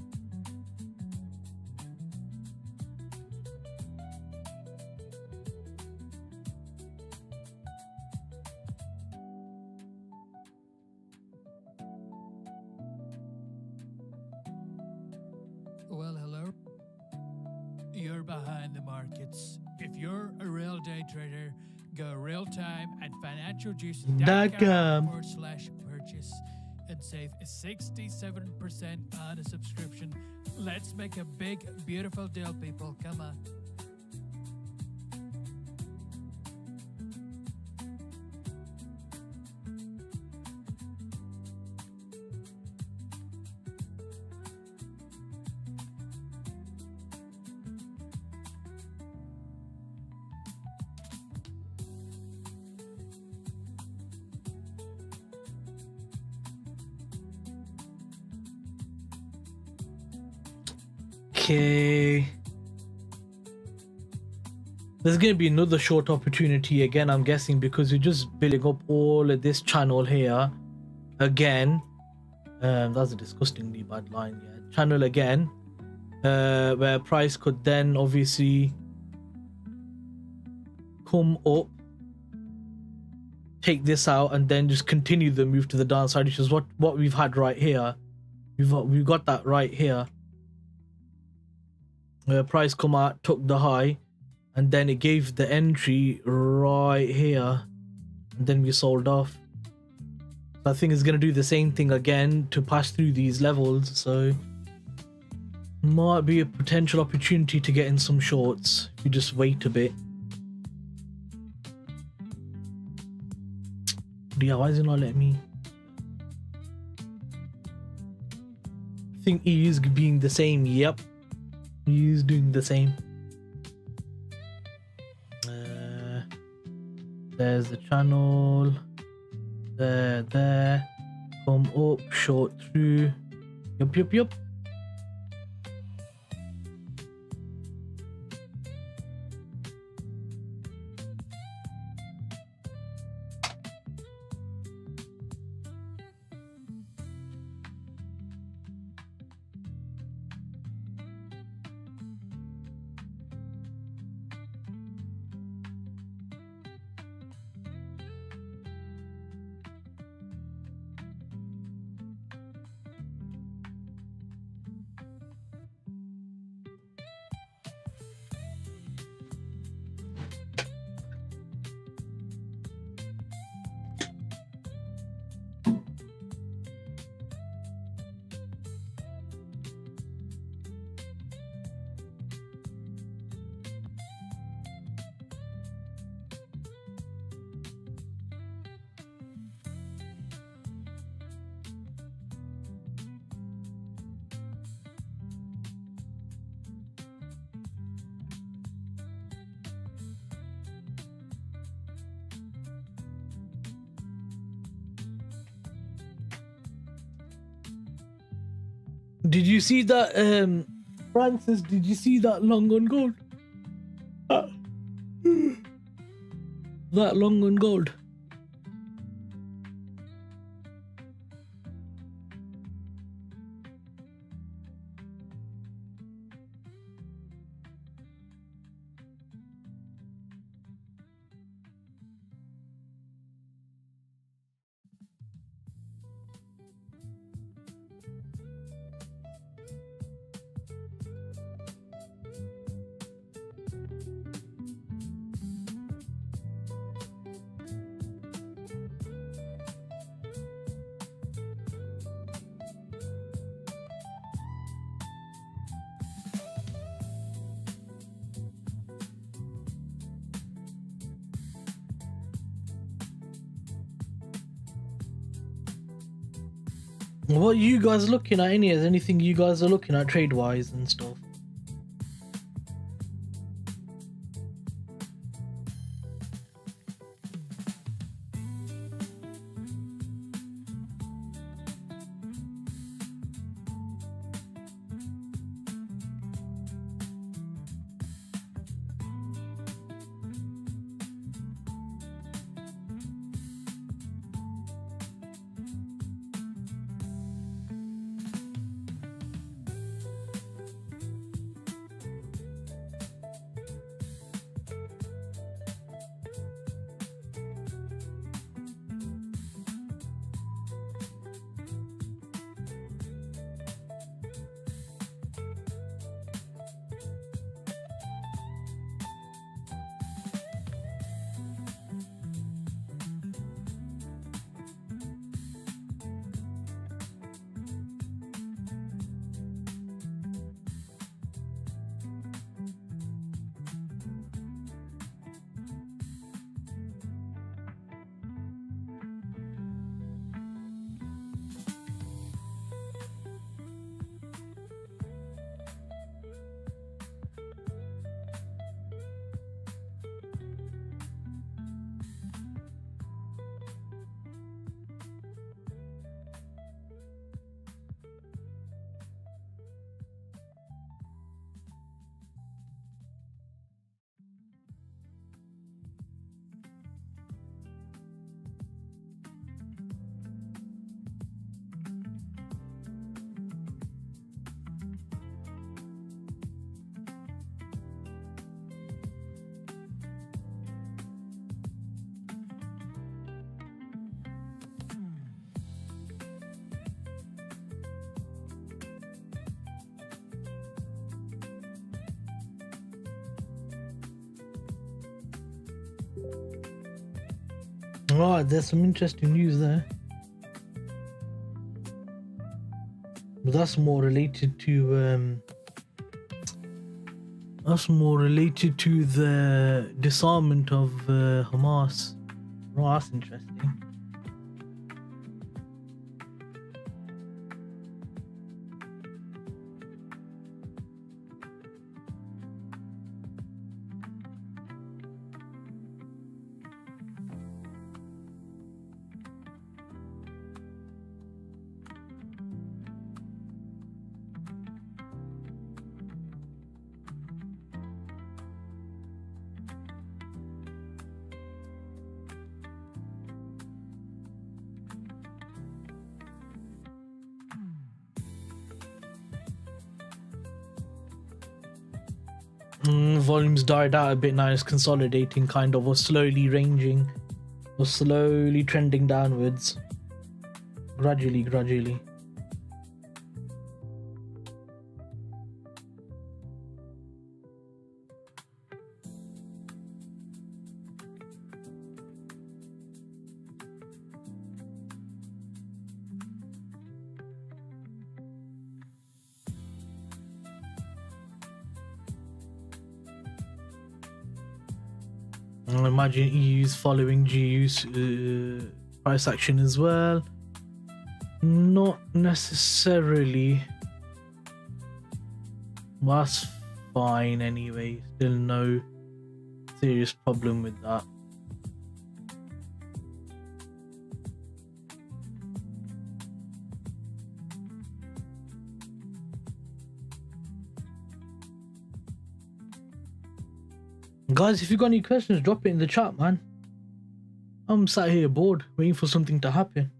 Well, hello. You're behind the markets. If you're a real day trader, go real time at financialjuice.com/purchase and save 67% on a subscription. Let's make a big, beautiful deal, people. Come on. Okay. There's going to be another short opportunity again, I'm guessing, because we're just building up all of this channel here again. That's a disgustingly bad line. Yeah, channel again, where price could then obviously come up, take this out, and then just continue the move to the downside, which is what we've had right here. We've got that right here. Price come out, took the high, and then it gave the entry right here, and then we sold off. So I think it's going to do the same thing again to pass through these levels, so might be a potential opportunity to get in some shorts if you just wait a bit. But yeah, why is it not letting me? I think EU is being the same. Yep, EU is doing the same. There's the channel. There. Come up, short through. Yup. Did you see that, Francis? Did you see that long on gold? That long on gold. What are you guys looking at? Anything you guys are looking at trade wise and stuff? Right, there's some interesting news there. But that's more related to the disarmament of Hamas. Right, that's interesting. Volumes died out a bit now. It's consolidating, kind of, or slowly ranging, or slowly trending downwards, gradually. I imagine EU's following GU's price action as well. Not necessarily. That's fine anyway. Still no serious problem with that. Guys, if you got any questions, drop it in the chat, man. I'm sat here bored, waiting for something to happen.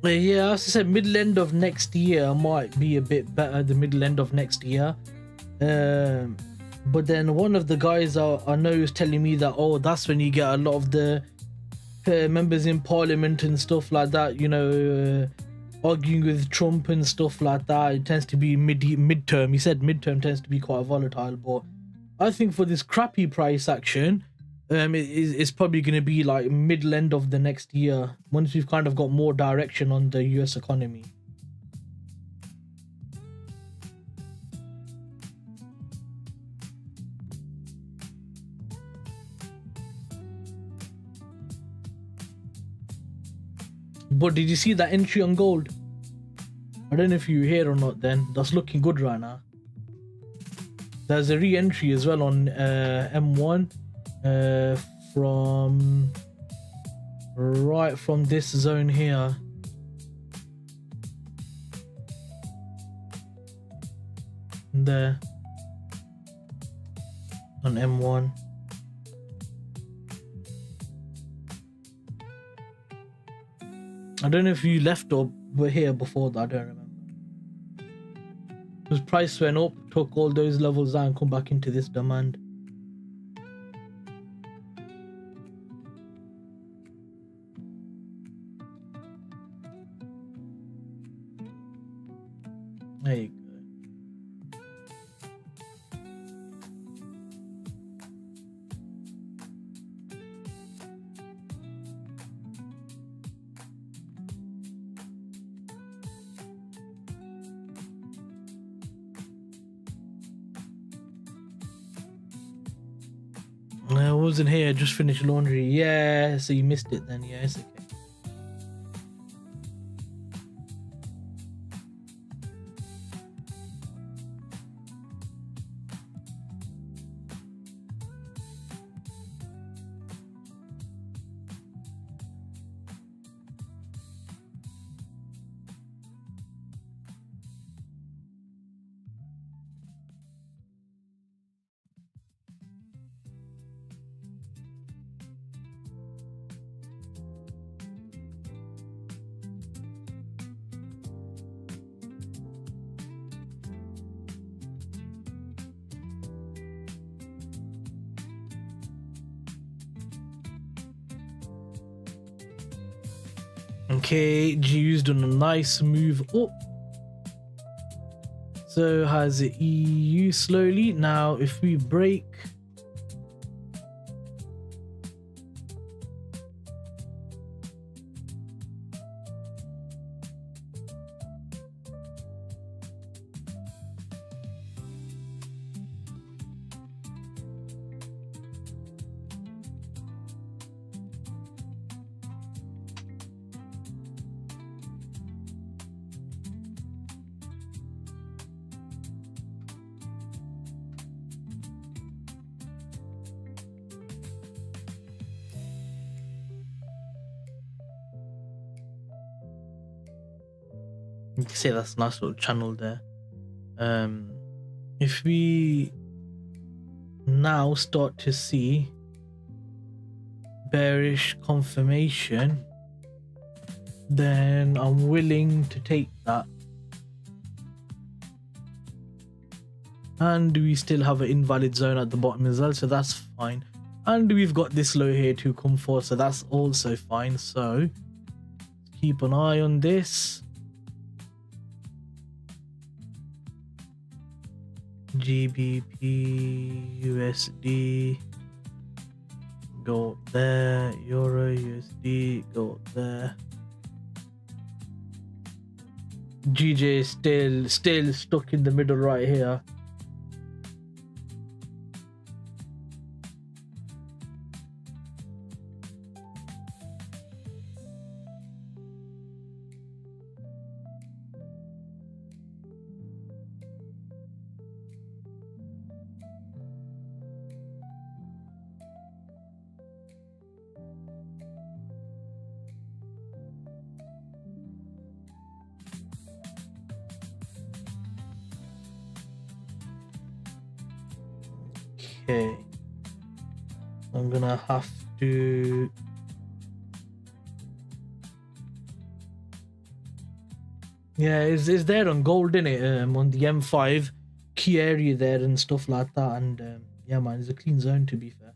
Yeah, as I said, middle end of next year might be a bit better. The middle end of next year, but then one of the guys I know is telling me that, oh, that's when you get a lot of the members in parliament and stuff like that, you know, arguing with Trump and stuff like that. It tends to be midterm. He said midterm tends to be quite volatile, but I think for this crappy price action, it's probably going to be like middle end of the next year, once we've kind of got more direction on the US economy. But did you see that entry on gold? I don't know if you're here or not then. That's looking good right now. There's a re-entry as well on M1 from right from this zone here. There on M1. I don't know if you left or were here before that, I don't remember. Because price went up, took all those levels down, come back into this demand. I wasn't here, I just finished laundry. Yeah, so you missed it then. Yeah, it's okay. Okay, GU's done a nice move up. So has the EU slowly. Now if we break, you can say that's a nice little channel there. If we now start to see bearish confirmation, then I'm willing to take that. And we still have an invalid zone at the bottom as well, so that's fine. And we've got this low here to come for, so that's also fine. So keep an eye on this. GBPUSD, go up there. EURUSD, go up there. GJ is still stuck in the middle right here. Okay, I'm gonna have to is there on gold in it on the M5 key area there and stuff like that, and yeah man, it's a clean zone to be fair.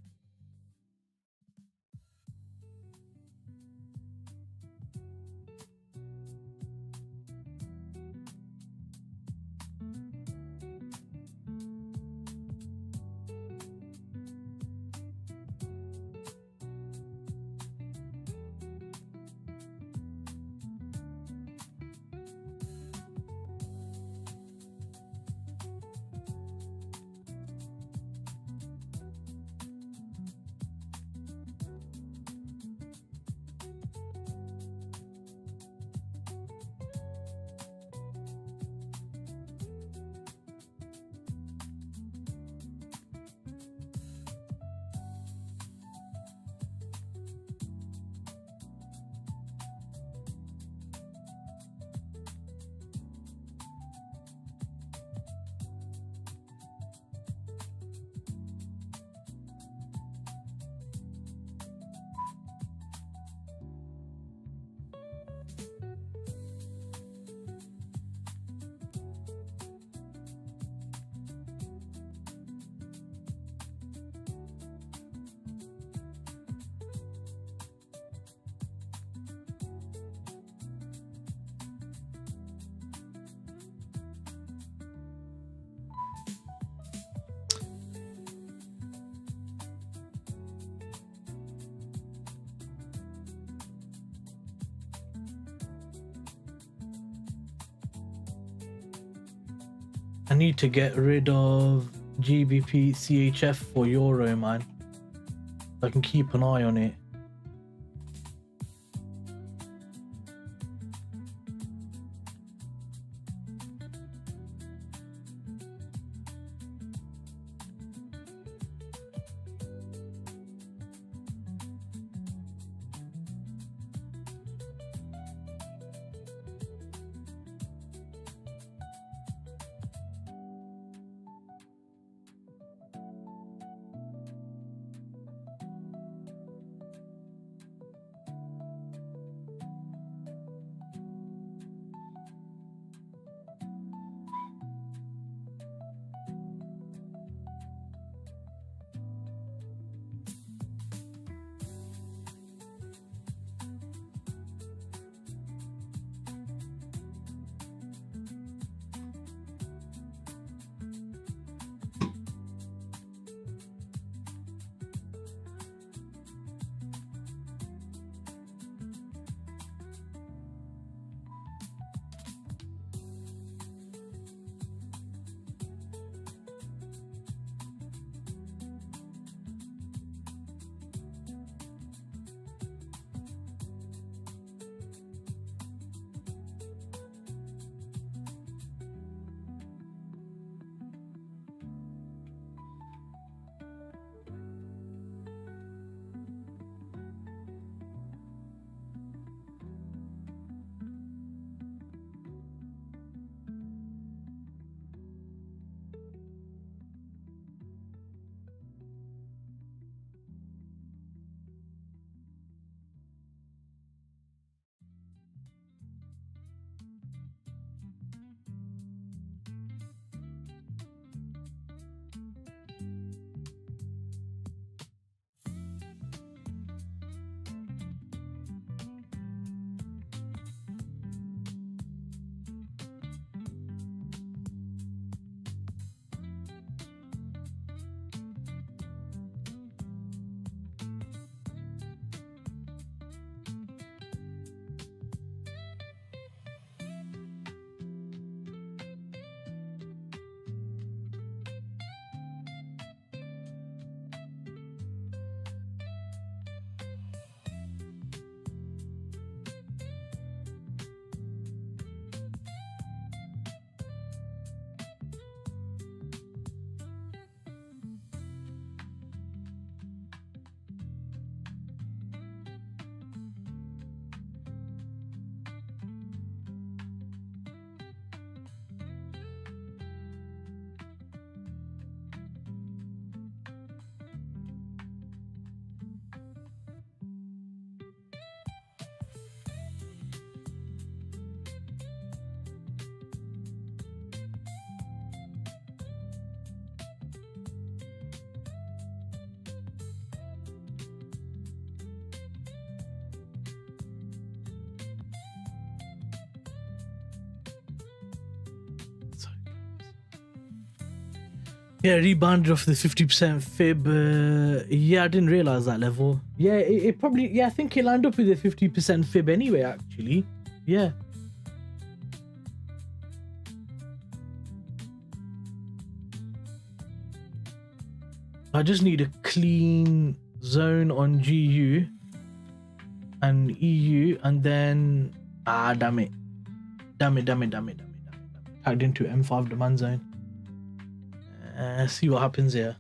I need to get rid of GBPCHF for Euro, man. I can keep an eye on it. Yeah, rebounded off the 50% fib. Yeah, I didn't realize that level. Yeah, it probably, yeah, I think it lined up with the 50% fib anyway, actually. Yeah. I just need a clean zone on GU and EU, and then, damn it. Tagged into M5 demand zone. See what happens here.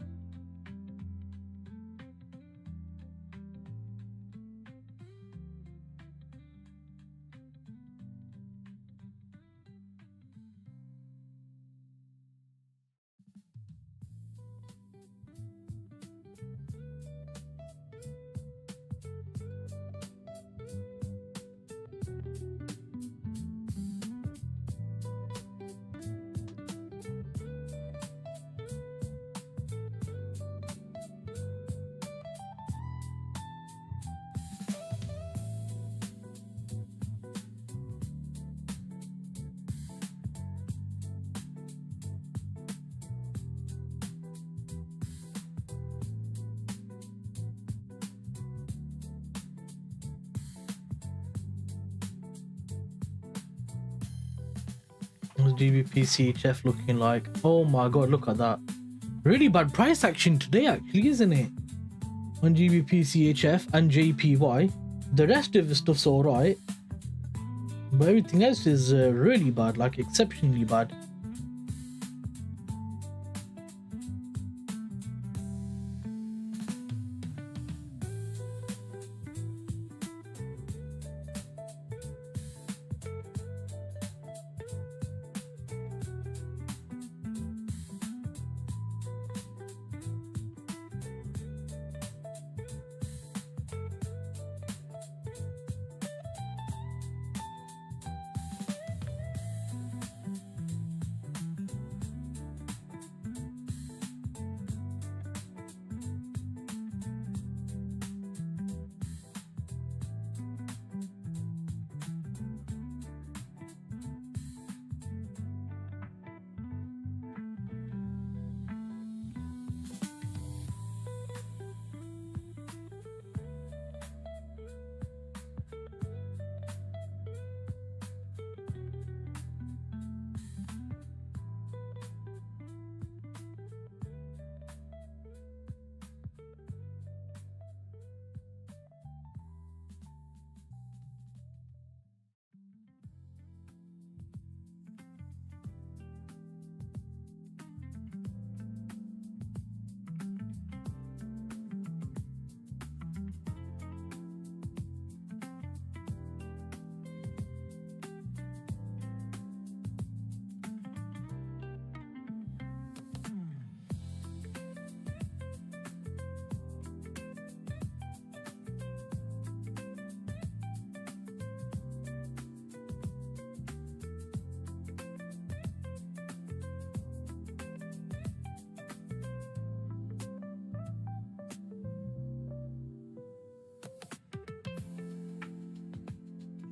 What's gbpchf looking like? Oh my god, look at that. Really bad price action today, actually, isn't it? on GBPCHF and JPY. The rest of the stuff's alright, but everything else is really bad, like exceptionally bad.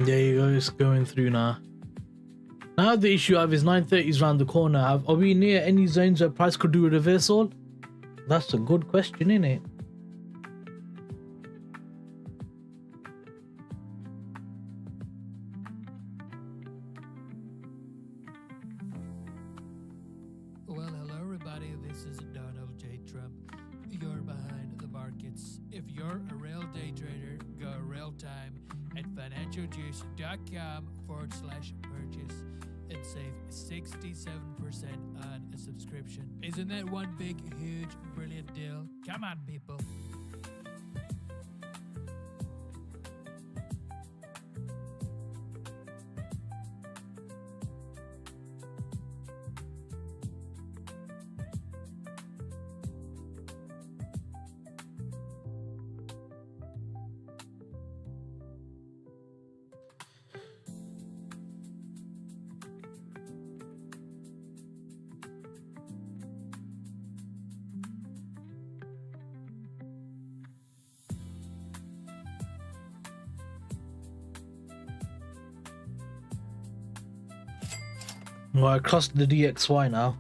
There you go, it's going through now. Now the issue I have is 930 is around the corner. Are we near any zones where price could do a reversal? That's a good question, isn't it? Well, hello everybody, this is Donald J. Trump. You're behind the markets. If you're a real day trader, go real time at financialjuice.com/purchase and save 67% on a subscription. Isn't that one big, huge, brilliant deal? Come on, people. Well, I crossed the DXY now.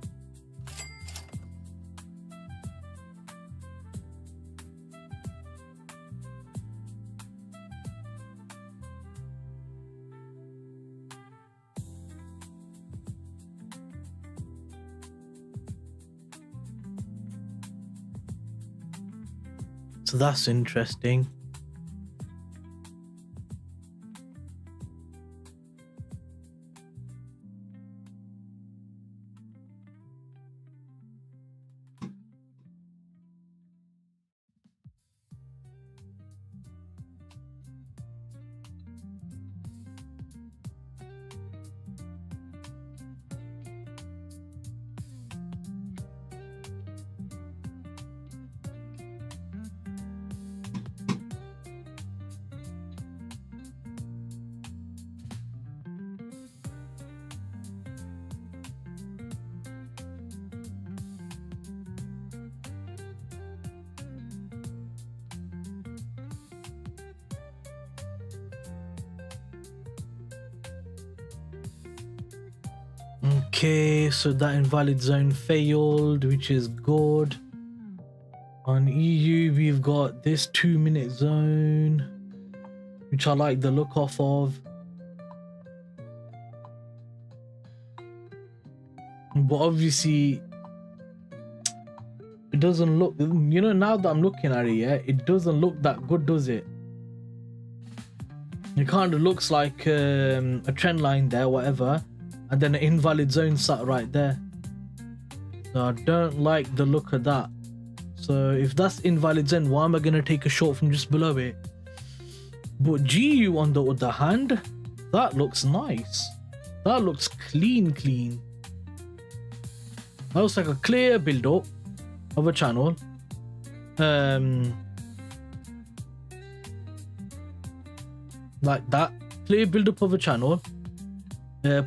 So that's interesting. Okay, so that invalid zone failed, which is good. On EU, we've got this 2-minute zone, which I like the look of. But obviously, It doesn't look, you know, now that I'm looking at it, yeah, it doesn't look that good, does it? It kind of looks like a trend line there, whatever, and then an invalid zone sat right there. So I don't like the look of that. So if that's invalid zone, why am I going to take a short from just below it? But GU on the other hand, that looks nice. That looks clean. That looks like a clear build up of a channel. Like that, clear build up of a channel.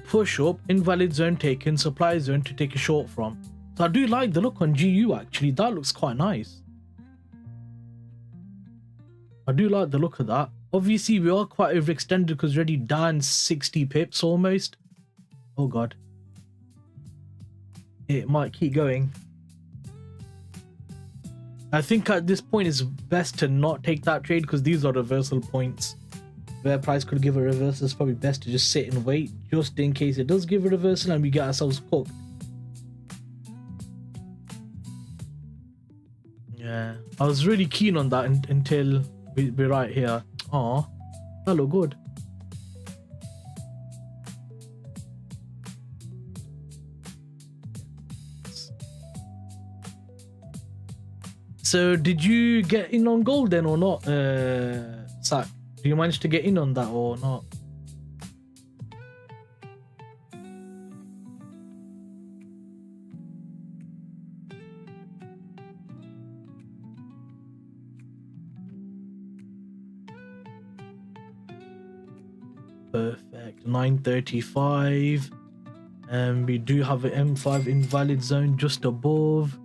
Push up, invalid zone taken, supply zone to take a short from. So I do like the look on GU actually. That looks quite nice. I do like the look of that. Obviously, we are quite overextended because we're already down 60 pips almost. Oh god. It might keep going. I think at this point it's best to not take that trade because these are reversal points. Where price could give a reversal, it's probably best to just sit and wait just in case it does give a reversal and we get ourselves cooked. Yeah, I was really keen on that until we're right here. Oh, that look good. So did you get in on gold then or not, Sak? Do you manage to get in on that or not? Perfect. 935. And we do have an M5 invalid zone just above.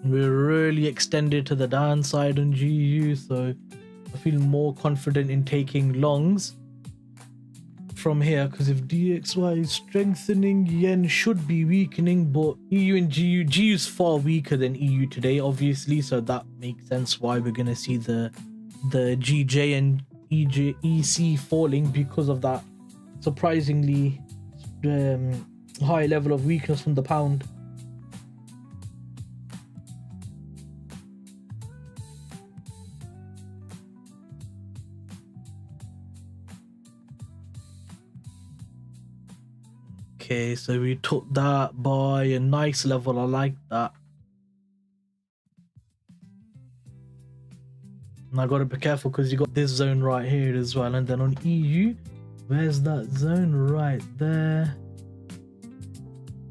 We're really extended to the downside on GU, so I feel more confident in taking longs from here because if DXY is strengthening, yen should be weakening, but EU and GU is far weaker than EU today, obviously, so that makes sense why we're gonna see the GJ and EC falling because of that surprisingly high level of weakness from the pound. Okay, so we took that by a nice level. I like that. And I gotta be careful because you got this zone right here as well. And then on EU, where's that zone? Right there.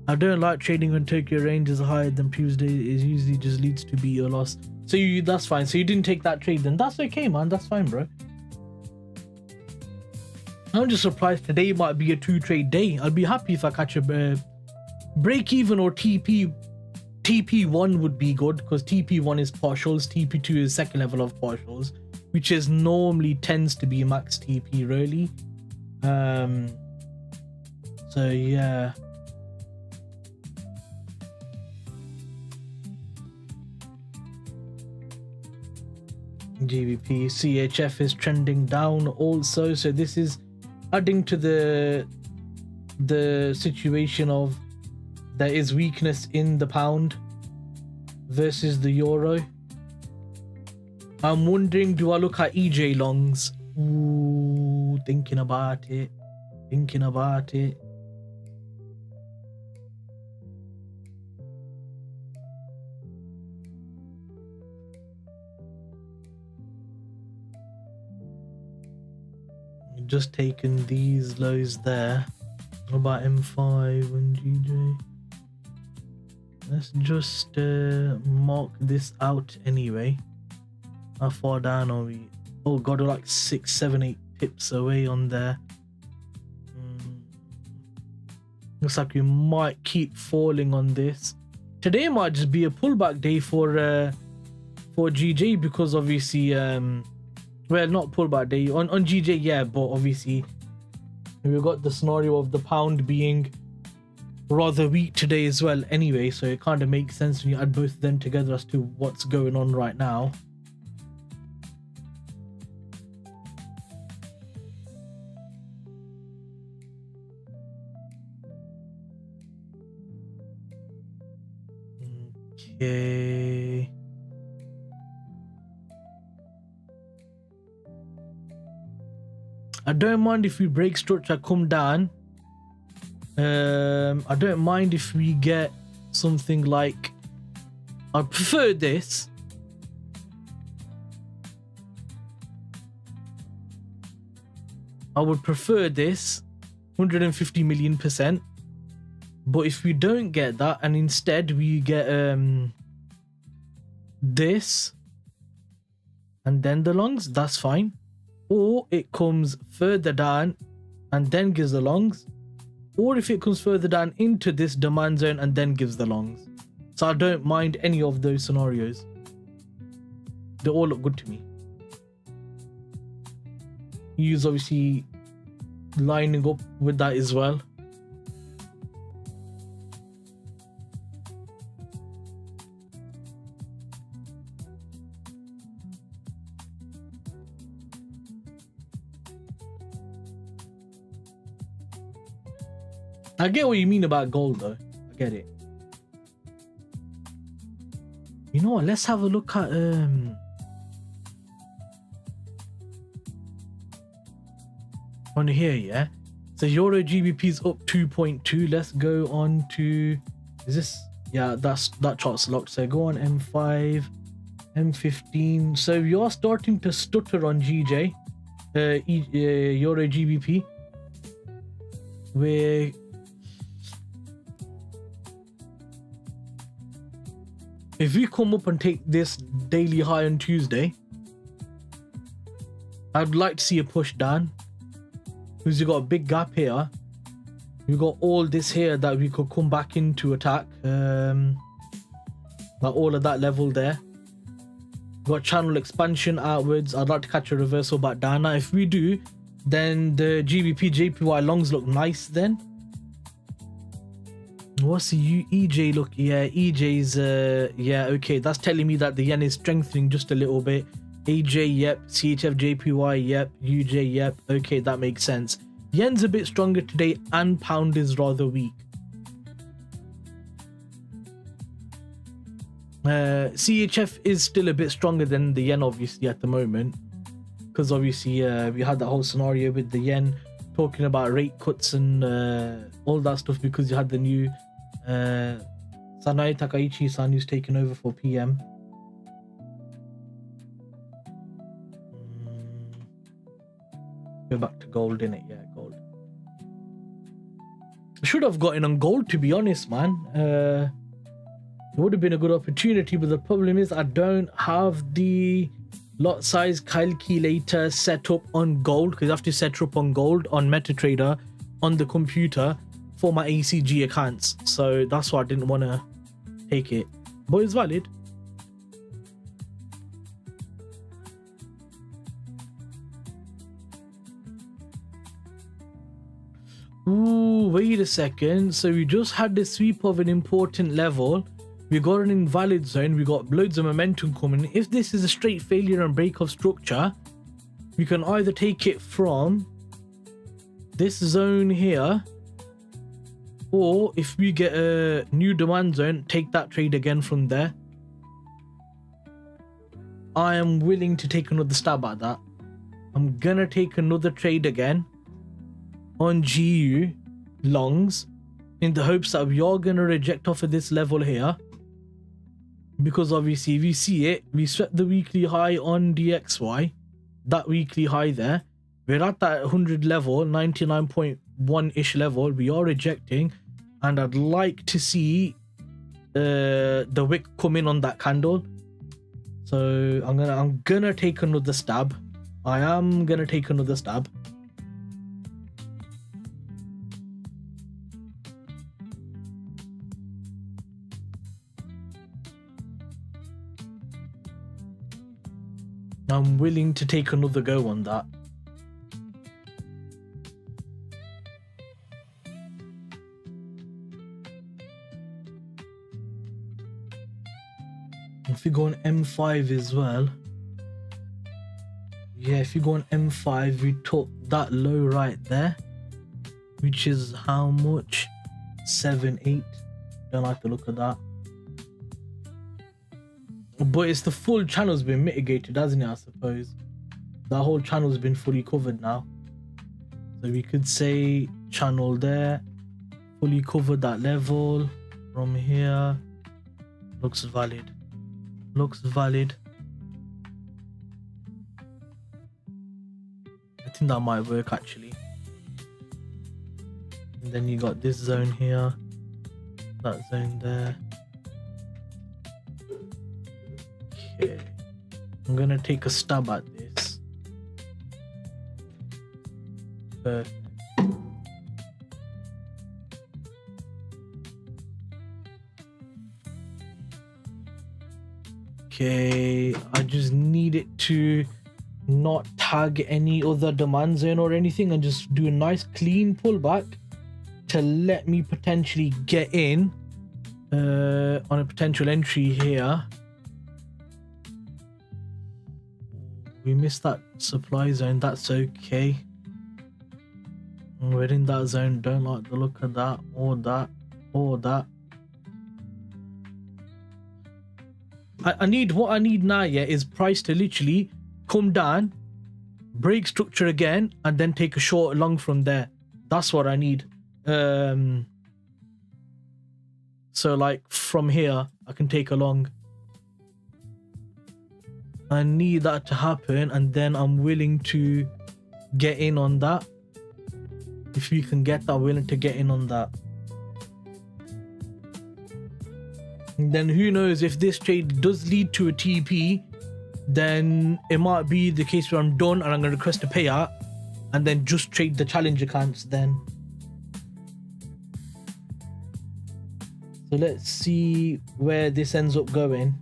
I don't like trading when Tokyo range is higher than previous days. It usually just leads to beat or loss. So that's fine. So you didn't take that trade then. That's okay, man. That's fine, bro. I'm just surprised today might be a 2-trade day. I'll be happy if I catch a break even or TP. TP1 would be good because TP1 is partials, TP2 is second level of partials, which is normally tends to be max TP really. So yeah. GBP CHF is trending down also, so this is adding to the situation of there is weakness in the pound versus the euro. I'm wondering, do I look at EJ longs? Ooh, thinking about it. Just taking these lows there. What about M5 and GJ? Let's just mark this out anyway. How far down are we? Oh god, we're like 6, 7, 8 pips away on there. Looks like we might keep falling on this. Today might just be a pullback day for GJ because obviously well, not pullback day on GJ, yeah, but obviously we've got the scenario of the pound being rather weak today as well anyway, so it kind of makes sense when you add both of them together as to what's going on right now. Okay. I don't mind if we break structure, come down. I don't mind if we get something like, I prefer this. I would prefer this 150 million%. But if we don't get that and instead we get this and then the longs, that's fine. Or it comes further down and then gives the longs. Or if it comes further down into this demand zone and then gives the longs. So I don't mind any of those scenarios. They all look good to me. Use obviously lining up with that as well. I get what you mean about gold though. I get it. You know what? Let's have a look at on here, yeah. So Euro GBP is up 2.2. Let's go on to, is this, yeah, that chart's locked. So go on M5, M15. So you're starting to stutter on GJ, Euro GBP. Where if we come up and take this daily high on Tuesday, I'd like to see a push down. Because you got a big gap here. You got all this here that we could come back into attack. Like all of that level there. Got channel expansion outwards. I'd like to catch a reversal back down. Now if we do, then the gbpjpy longs look nice then. What's the EJ look? Yeah, EJ's yeah, okay, that's telling me that the yen is strengthening just a little bit. AJ, yep. CHF JPY, yep. UJ, yep. Okay, that makes sense. Yen's a bit stronger today and pound is rather weak. CHF is still a bit stronger than the yen obviously at the moment, because obviously we had that whole scenario with the yen talking about rate cuts and all that stuff, because you had the new Sanae Takaichi-san who's taken over for PM. Go back to gold, innit? Yeah, gold. I should have gotten on gold, to be honest, man. It would have been a good opportunity, but the problem is I don't have the lot size calculator set up on gold, because I have to set it up on gold on MetaTrader on the computer for my ACG accounts. So that's why I didn't want to take it. But it's valid. Ooh, wait a second. So we just had the sweep of an important level. We got an invalid zone. We got loads of momentum coming. If this is a straight failure and break of structure, we can either take it from this zone here, or if we get a new demand zone, take that trade again from there. I am willing to take another stab at that. I'm gonna take another trade again on GU longs in the hopes that we are gonna reject off of this level here, because obviously if you see it, we swept the weekly high on DXY, that weekly high there. We're at that 100 level, 99.1 ish level. We are rejecting, and I'd like to see the wick come in on that candle. So I'm gonna take another stab. I am gonna take another stab. I'm willing to take another go on that. If you go on M5 as well, yeah, if you go on M5, we took that low right there, which is how much? 7.8. Don't like the look of that. But it's the full channel's been mitigated, hasn't it? I suppose that whole channel's been fully covered now. So we could say channel there, fully covered that level from here. Looks valid. Looks valid. I think that might work actually. And then you got this zone here, that zone there. Okay, I'm gonna take a stab at this. Perfect. Okay, I just need it to not tag any other demand zone or anything and just do a nice clean pullback to let me potentially get in on a potential entry here. We missed that supply zone, that's okay. We're in that zone, don't like the look of that or that or that. I need, what I need now, yeah, is price to literally come down, break structure again, and then take a short long from there. That's what I need. So like from here, I can take a long. I need that to happen, and then I'm willing to get in on that. If we can get that, I'm willing to get in on that. And then who knows, if this trade does lead to a TP, then it might be the case where I'm done and I'm going to request a payout and then just trade the challenge accounts then. So let's see where this ends up going.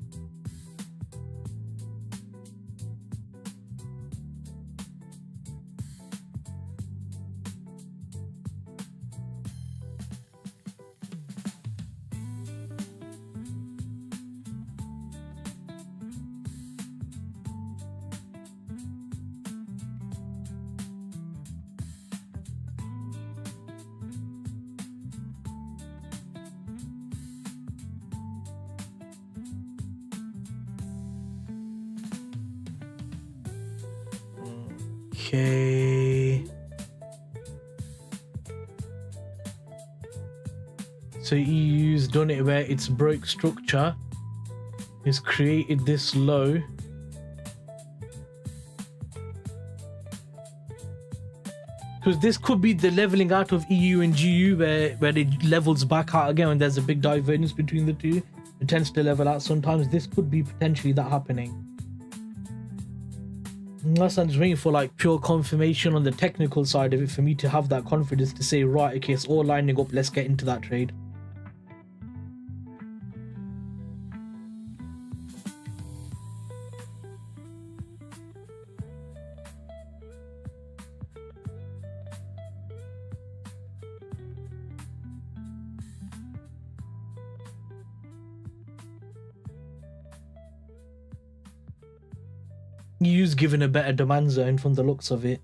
Okay. So EU's done it where it's broke structure. It's created this low. Because this could be the leveling out of EU and GU where it levels back out again when there's a big divergence between the two. It tends to level out sometimes. This could be potentially that happening. Unless I'm just waiting for like pure confirmation on the technical side of it for me to have that confidence to say, right, okay, it's all lining up, let's get into that trade. EU's given a better demand zone from the looks of it.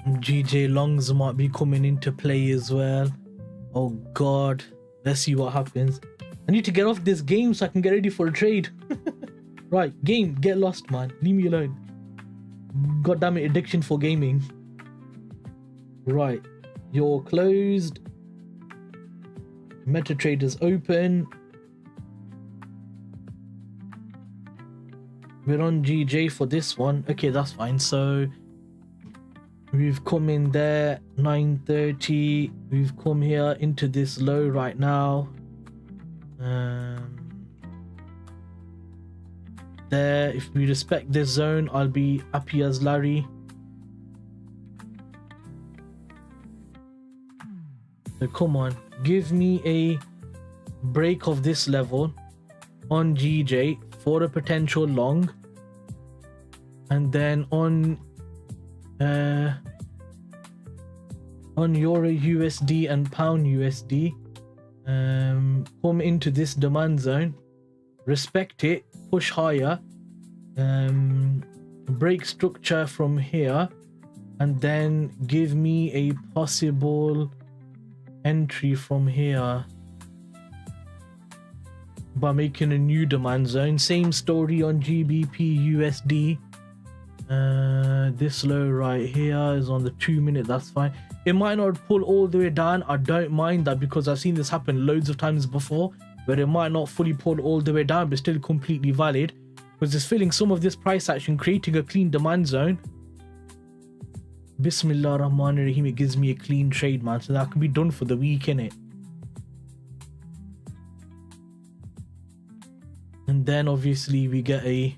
GJ longs might be coming into play as well. Oh god, let's see what happens. I need to get off this game so I can get ready for a trade. Right, game, get lost, man. Leave me alone. God damn it, addiction for gaming. Right, you're closed. MetaTrader's open. We're on GJ for this one. Okay, that's fine. So we've come in there 9:30. We've come here into this low right now. There, if we respect this zone, I'll be happy as Larry. So come on, give me a break of this level on GJ for a potential long, and then on Euro USD and Pound USD, come into this demand zone, respect it, push higher, break structure from here, and then give me a possible entry from here by making a new demand zone. Same story on GBPUSD. This low right here is on the 2 minute. That's fine. It might not pull all the way down. I don't mind that, because I've seen this happen loads of times before, where it might not fully pull all the way down but still completely valid, because it's filling some of this price action, creating a clean demand zone. Bismillah Rahman Rahim, it gives me a clean trade, man, so that can be done for the week, innit? And then obviously we get a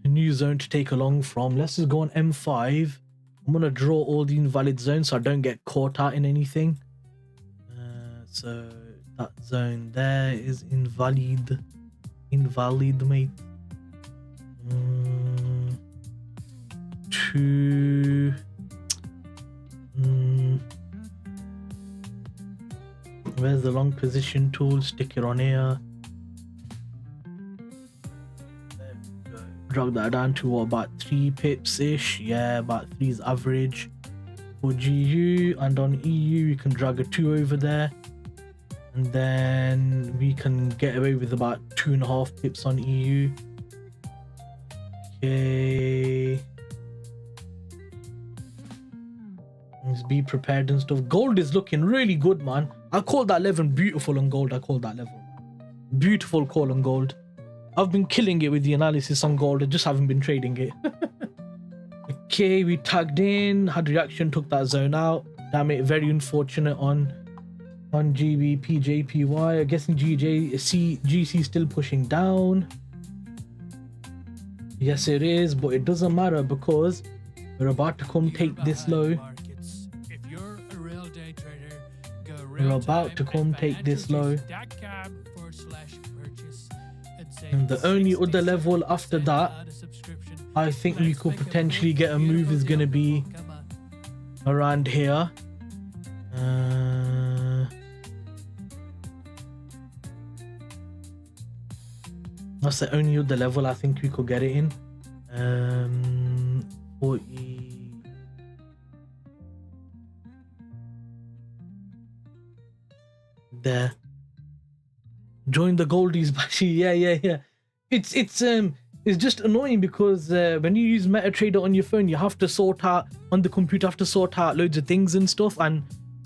new zone to take along from. Let's just go on M5. I'm gonna draw all the invalid zones so I don't get caught out in anything. So that zone there is invalid, mate. Where's the long position tool? Stick it on here. Drag that down to what, about 3 pips ish? Yeah, about 3 is average for GU, and on EU we can drag a 2 over there, and then we can get away with about 2.5 pips on EU. Okay, let's be prepared and stuff. Gold is looking really good, man. I call that 11 beautiful on gold. I call that level beautiful call on gold. I've been killing it with the analysis on gold. I just haven't been trading it. Okay, we tagged in, had reaction, took that zone out. Damn it, very unfortunate on gbpjpy. I guess in GC still pushing down. Yes, it is, but it doesn't matter because we're about to come take this low. We're about to come take this low. And the only other level after that I think we could potentially get a move is going to be around here. That's the only other level I think we could get it in. 40. There. Join the goldies, Bashy. Yeah. It's just annoying because when you use MetaTrader on your phone, you have to sort out on the computer, have to sort out loads of things and stuff. And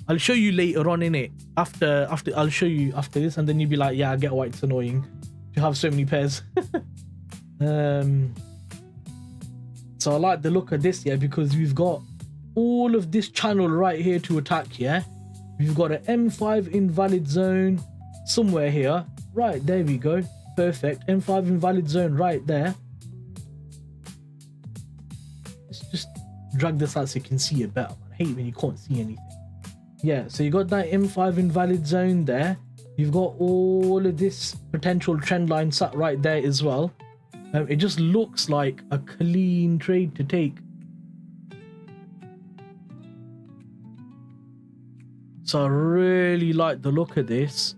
I'll show you later on in it. After I'll show you after this, and then you'll be like, yeah, I get why it's annoying to have so many pairs. So I like the look of this, yeah, because we've got all of this channel right here to attack, yeah. We've got an M5 invalid zone somewhere here. Right, there we go. Perfect. M5 invalid zone right there. Let's just drag this out so you can see it better, man. I hate when you can't see anything. Yeah, so you got that M5 invalid zone there. You've got all of this potential trend line sat right there as well. It just looks like a clean trade to take. So I really like the look of this.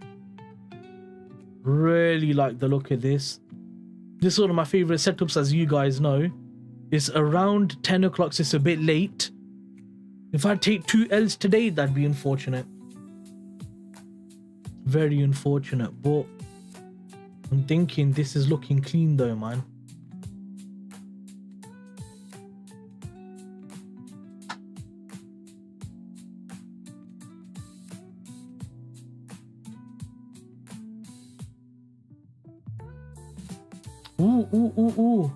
Really like the look of this. This is one of my favorite setups, as you guys know. It's around 10 o'clock, so it's a bit late. If I take 2 L's today, that'd be unfortunate. Very unfortunate, but I'm thinking this is looking clean though, man. Ooh.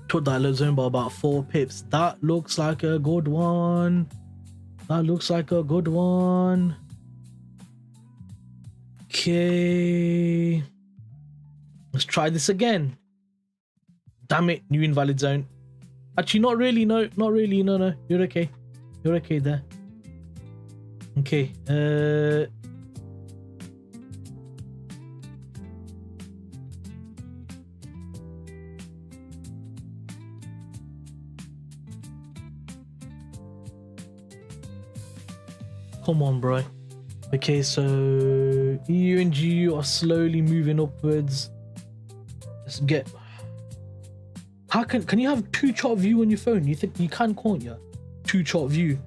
Took that little zone by about 4 pips. That looks like a good one. That looks like a good one. Okay. Let's try this again. Damn it, new invalid zone. Actually, not really. No, not really. No. You're okay. You're okay there. Okay. Come on, bro. Okay, so EU and GU are slowly moving upwards. Let's get. How can you have two chart view on your phone? You think you can, can't you? Two chart view.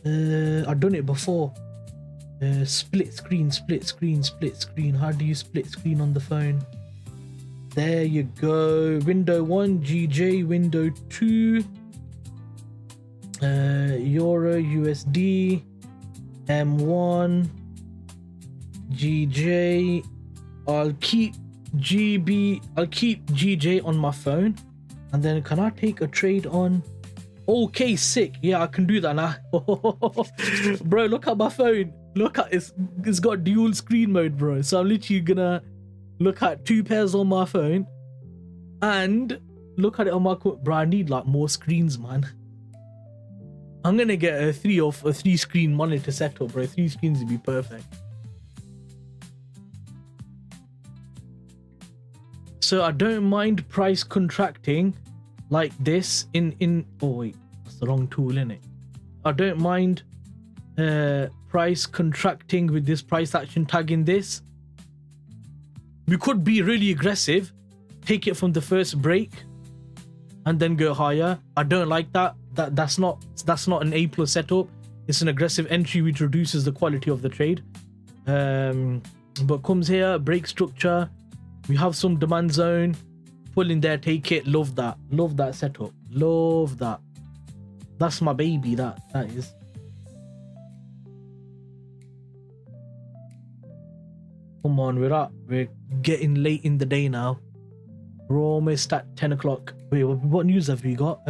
I've done it before. Split screen. How do you split screen on the phone? There you go. Window 1 GJ, window 2 Euro USD, M1 GJ. I'll keep GJ on my phone, and then can I take a trade on? Okay, sick. Yeah, I can do that now. Bro, look at my phone. Look at it's got dual screen mode, bro. So I'm literally gonna look at two pairs on my phone and look at it on my bro. I need like more screens, man. I'm gonna get a three screen monitor setup, bro. 3 screens would be perfect. So I don't mind price contracting like this in oh wait, that's the wrong tool, innit? I don't mind price contracting with this price action tag in this. We could be really aggressive, take it from the first break and then go higher. I don't like that. That's not an A+ setup. It's an aggressive entry which reduces the quality of the trade. But comes here, break structure, we have some demand zone, pull in there, take it. Love that setup, love that. That's my baby. That is. Come on, we're getting late in the day now. We're almost at 10 o'clock. Wait, what news have we got?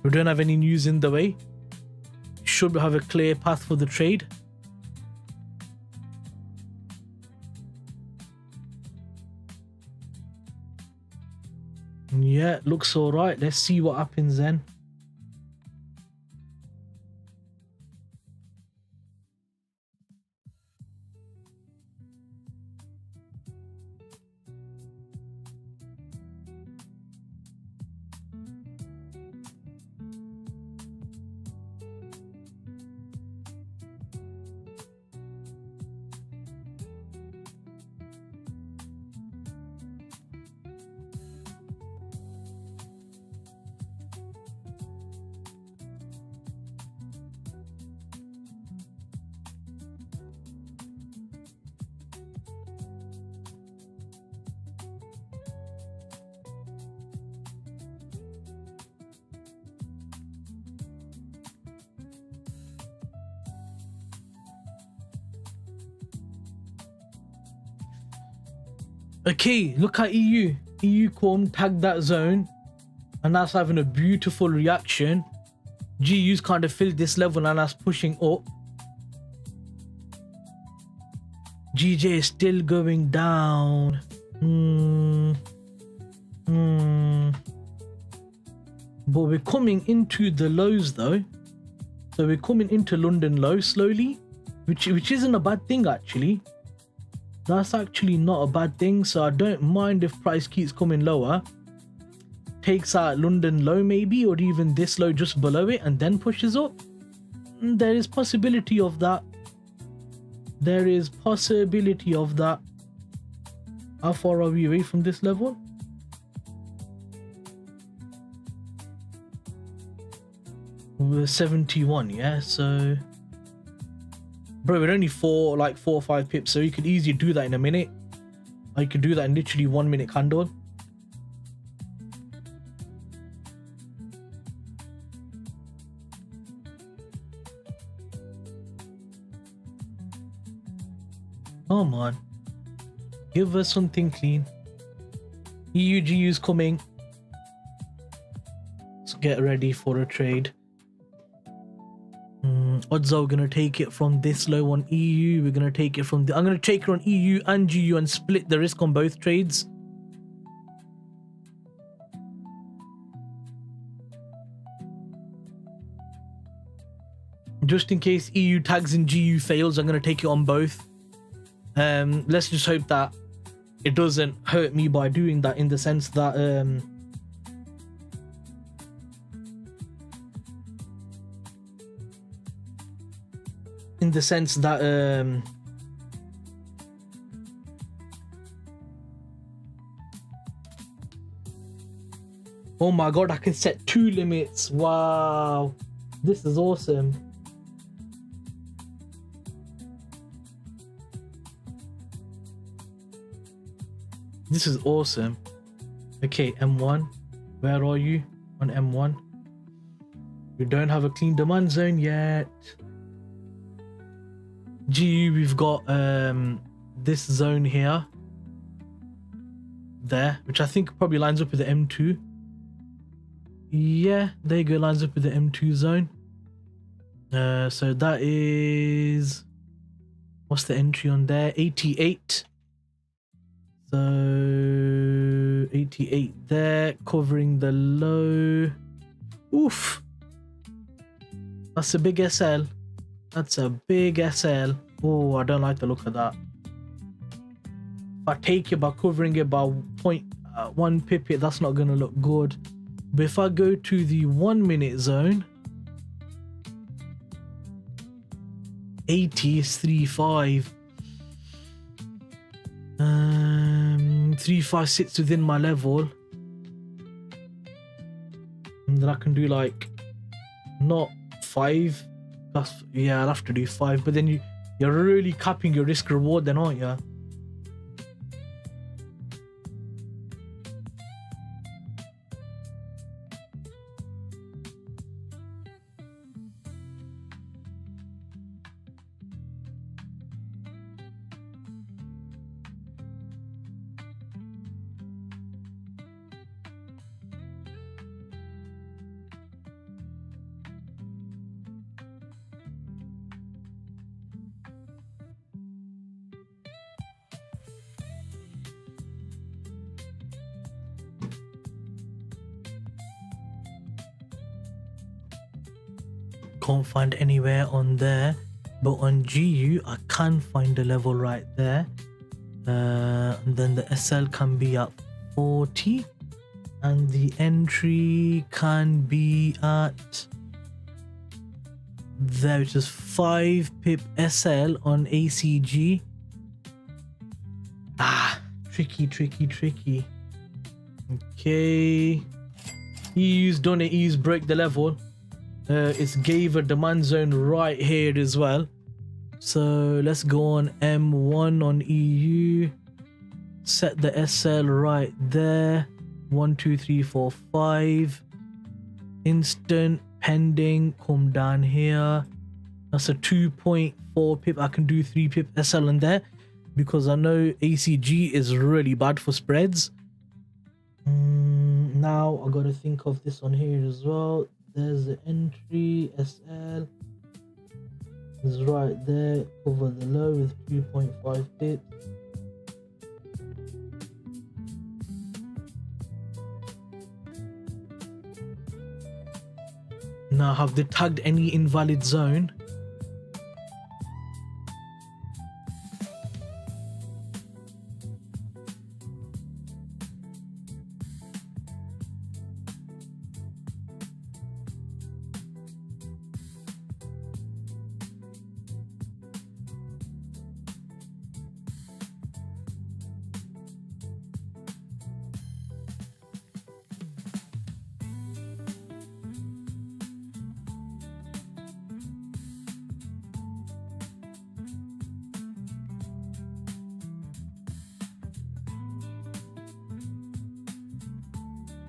We don't have any news in the way. Should have a clear path for the trade. Yeah, looks all right. Let's see what happens then. Okay, look at EU. EU come, tag that zone, and that's having a beautiful reaction. GU's kind of filled this level and that's pushing up. GJ is still going down. But we're coming into the lows though. So we're coming into London low slowly, which isn't a bad thing actually. That's actually not a bad thing. So I don't mind if price keeps coming lower, takes out London low maybe, or even this low just below it and then pushes up. There is possibility of that. There is possibility of that. How far are we away from this level? We're 71, yeah. So bro, we're only four or five pips, so you could easily do that in a minute. Or you could do that in literally 1 minute candle. Come on, give us something clean. EUGU is coming. It's get ready for a trade. Odds are we're gonna take it from this low on EU. We're gonna take it from I'm gonna take it on EU and GU and split the risk on both trades. Just in case EU tags and GU fails, I'm gonna take it on both. Let's just hope that it doesn't hurt me by doing that, in the sense that oh my god, I can set 2 limits. Wow, this is awesome. This is awesome. Okay, M1, where are you on M1? We don't have a clean demand zone yet. GU, we've got this zone here, there, which I think probably lines up with the M2. Yeah, there you go, lines up with the M2 zone. So that is, what's the entry on there? 88. So 88 there, covering the low. Oof, that's a big SL. That's a big SL. Oh, I don't like the look of that. If I take it by covering it by 0.1 pip, that's not gonna look good. But if I go to the 1 minute zone, 80 is 3.5. 3.5 sits within my level, and then I can do like not 5. That's, yeah, I'll have to do 5. But then you're really capping your risk reward, then, aren't you? Can't find anywhere on there, but on GU I can find a level right there. And then the SL can be at 40, and the entry can be at there, which is 5 pip SL on ACG. Tricky. Okay, EU's done it. EU's break the level. It's gave a demand zone right here as well. So let's go on M1 on EU. Set the SL right there. 1, 2, 3, 4, 5. Instant, pending, come down here. That's a 2.4 pip. I can do 3 pip SL in there because I know ACG is really bad for spreads. Now I gotta think of this on here as well. There's the entry, SL is right there, over the low with 2.5 pips. Now, have they tagged any invalid zone?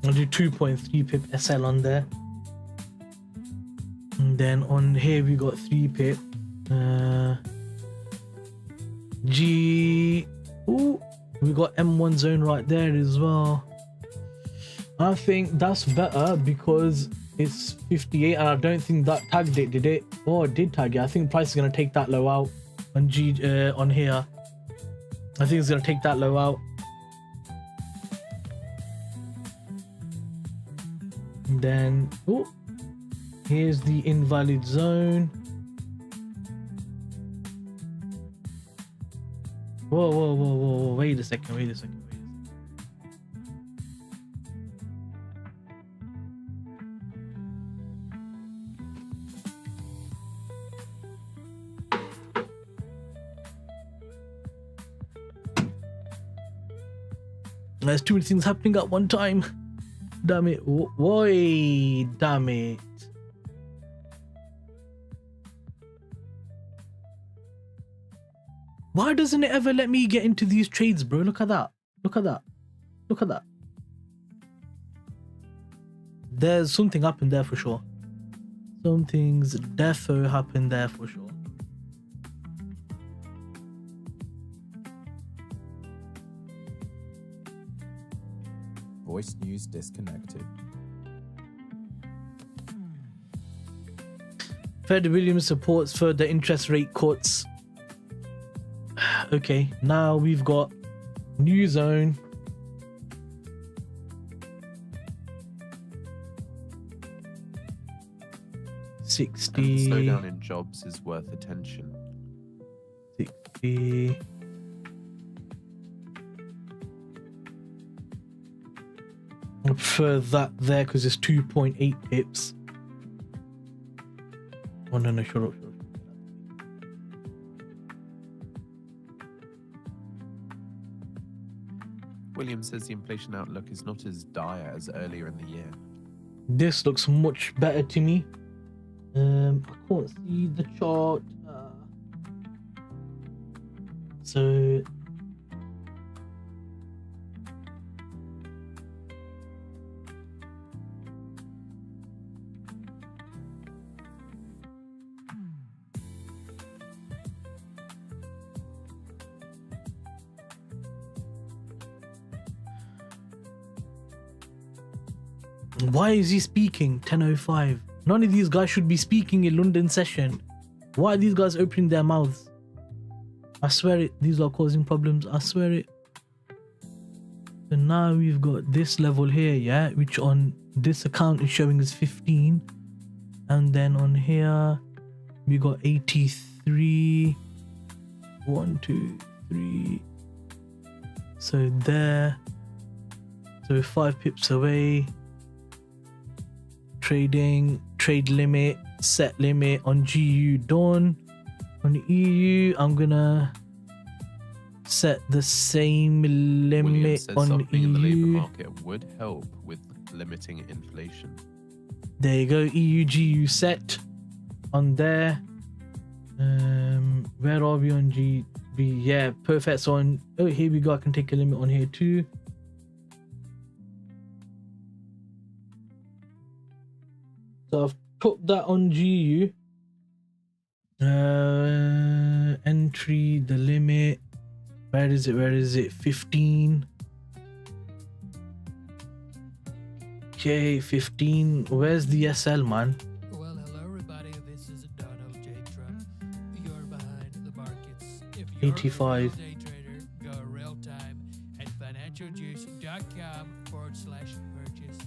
I'll do 2.3 pip SL on there. And then on here we got 3 pip. We got M1 zone right there as well. I think that's better because It's 58, and I don't think that tagged it, did it? Oh, it did tag it. I think price is gonna take that low out on on here. I think it's gonna take that low out. And then, oh, here's the invalid zone. Whoa. Wait a second. There's too many things happening at one time. Damn it. Why? Damn it. Why doesn't it ever let me get into these trades, bro? Look at that. There's something happened there for sure. Something's defo happened there for sure. Voice news disconnected. Fed Williams supports further interest rate cuts. Okay, now we've got new zone. And 60. the slowdown in jobs is worth attention. 60. I prefer that there because it's 2.8 pips. Oh no, shut up. Williams says the inflation outlook is not as dire as earlier in the year. This looks much better to me. I can't see the chart. So why is he speaking 10:05? None of these guys should be speaking in London session. Why are these guys opening their mouths? I swear it, these are causing problems. I swear it. So now we've got this level here, yeah, which on this account is showing as 15. And then on here, we got 83. 1, 2, 3. So there. So 5 pips away. Trading, trade limit, set limit on GU done. On EU, I'm gonna set the same limit says on softening in the labour EU. market would help with limiting inflation. There you go, EU GU set on there. Where are we on GB? Yeah, perfect. So on, oh, here we go. I can take a limit on here too. So I've put that on GU. Entry, the limit. Where is it? 15. Okay, 15. Where's the SL, man? Well, hello everybody, this is Donald J. Trump. You're behind the markets. If you're 85. a real day trader, go real time at financialjuice.com/purchase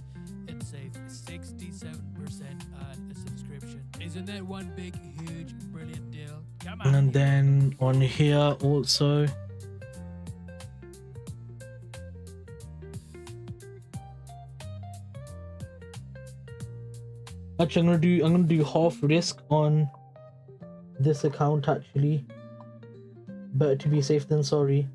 and save 67% on a subscription. Isn't that one big, huge, brilliant deal? Come on. And then on here also. Actually, I'm gonna do half risk on this account actually. Better to be safe than sorry.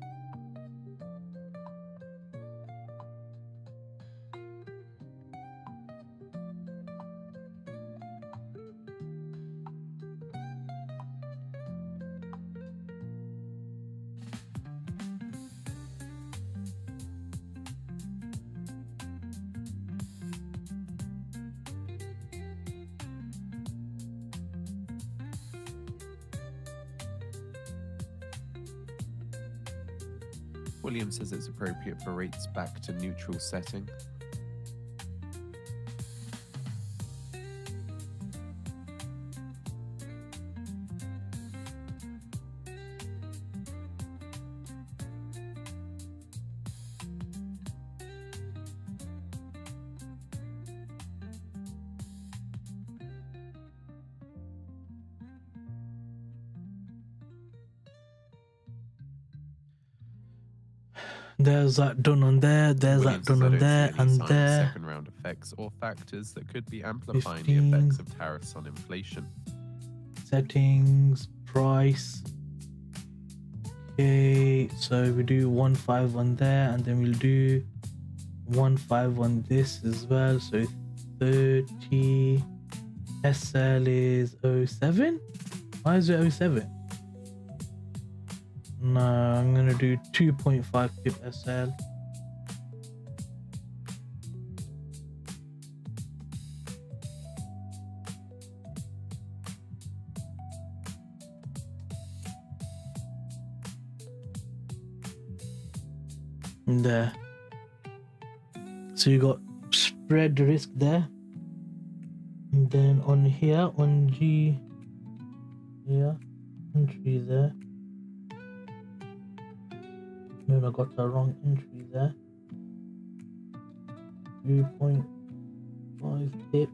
Williams says it's appropriate for rates back to neutral setting. There's that done on there. There's that done on there and there. Second round effects or factors that could be amplifying 15. the effects of tariffs on inflation. Settings, price. Okay, so we do 1.5 on there, and then we'll do 1.5 on this as well. So 30. SL is 07. Why is it 07? No, I'm gonna do 2.5 pip SL. There. So you got spread risk there. And then on here, on G, yeah, entry there. No, I got the wrong entry there. 3.5 pip.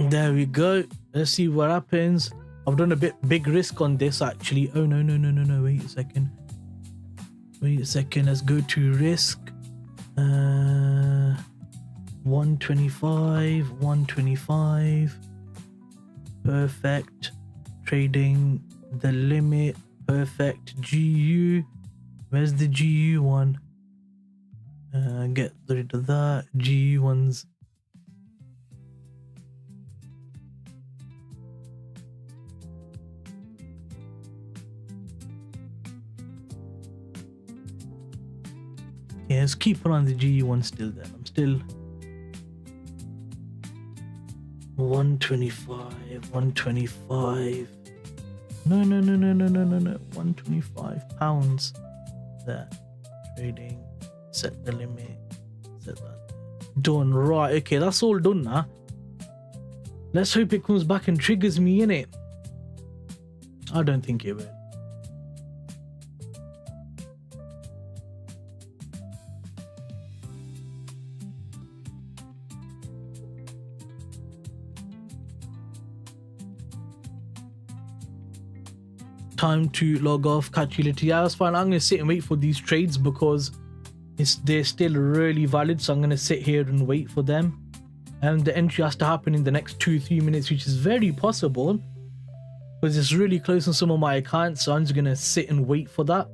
There we go. Let's see what happens. I've done a bit big risk on this actually. Oh no. Wait a second. Let's go to risk. 125. Perfect. Trading the limit. Perfect. GU. Where's the GU one? Get rid of that. GU ones. Yeah, let's keep it on the GE one still then. I'm still 125. No. 125 pounds. There. Trading. Set the limit. Set that. Done. Right. Okay, that's all done now. Let's hope it comes back and triggers me in it. I don't think it will. Time to log off. Catch you later. Yeah, that's fine. I'm gonna sit and wait for these trades because they're still really valid, so I'm gonna sit here and wait for them, and the entry has to happen in the next 2-3 minutes, which is very possible because it's really close on some of my accounts, so I'm just gonna sit and wait for that.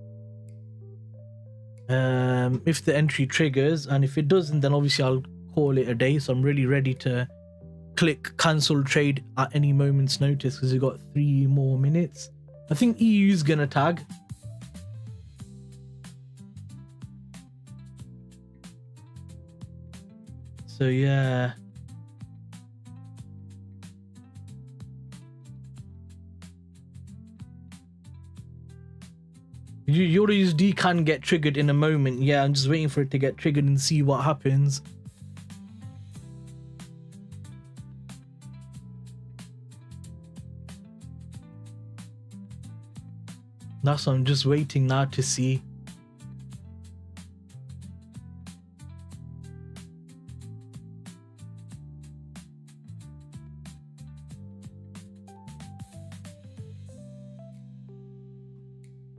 If the entry triggers, and if it doesn't, then obviously I'll call it a day. So I'm really ready to click cancel trade at any moment's notice because we've got 3 more minutes. I think EU is gonna tag. So yeah. eurusd can get triggered in a moment. Yeah, I'm just waiting for it to get triggered and see what happens. That's what I'm just waiting now to see.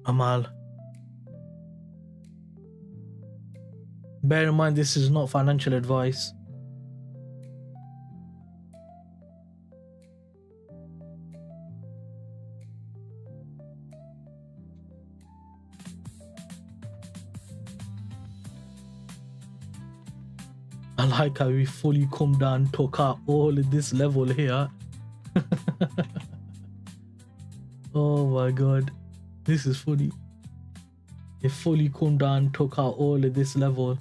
Amal. Bear in mind, this is not financial advice. I like how we fully come down, took out all of this level here. Oh my god. This is funny. It fully come down, took out all of this level.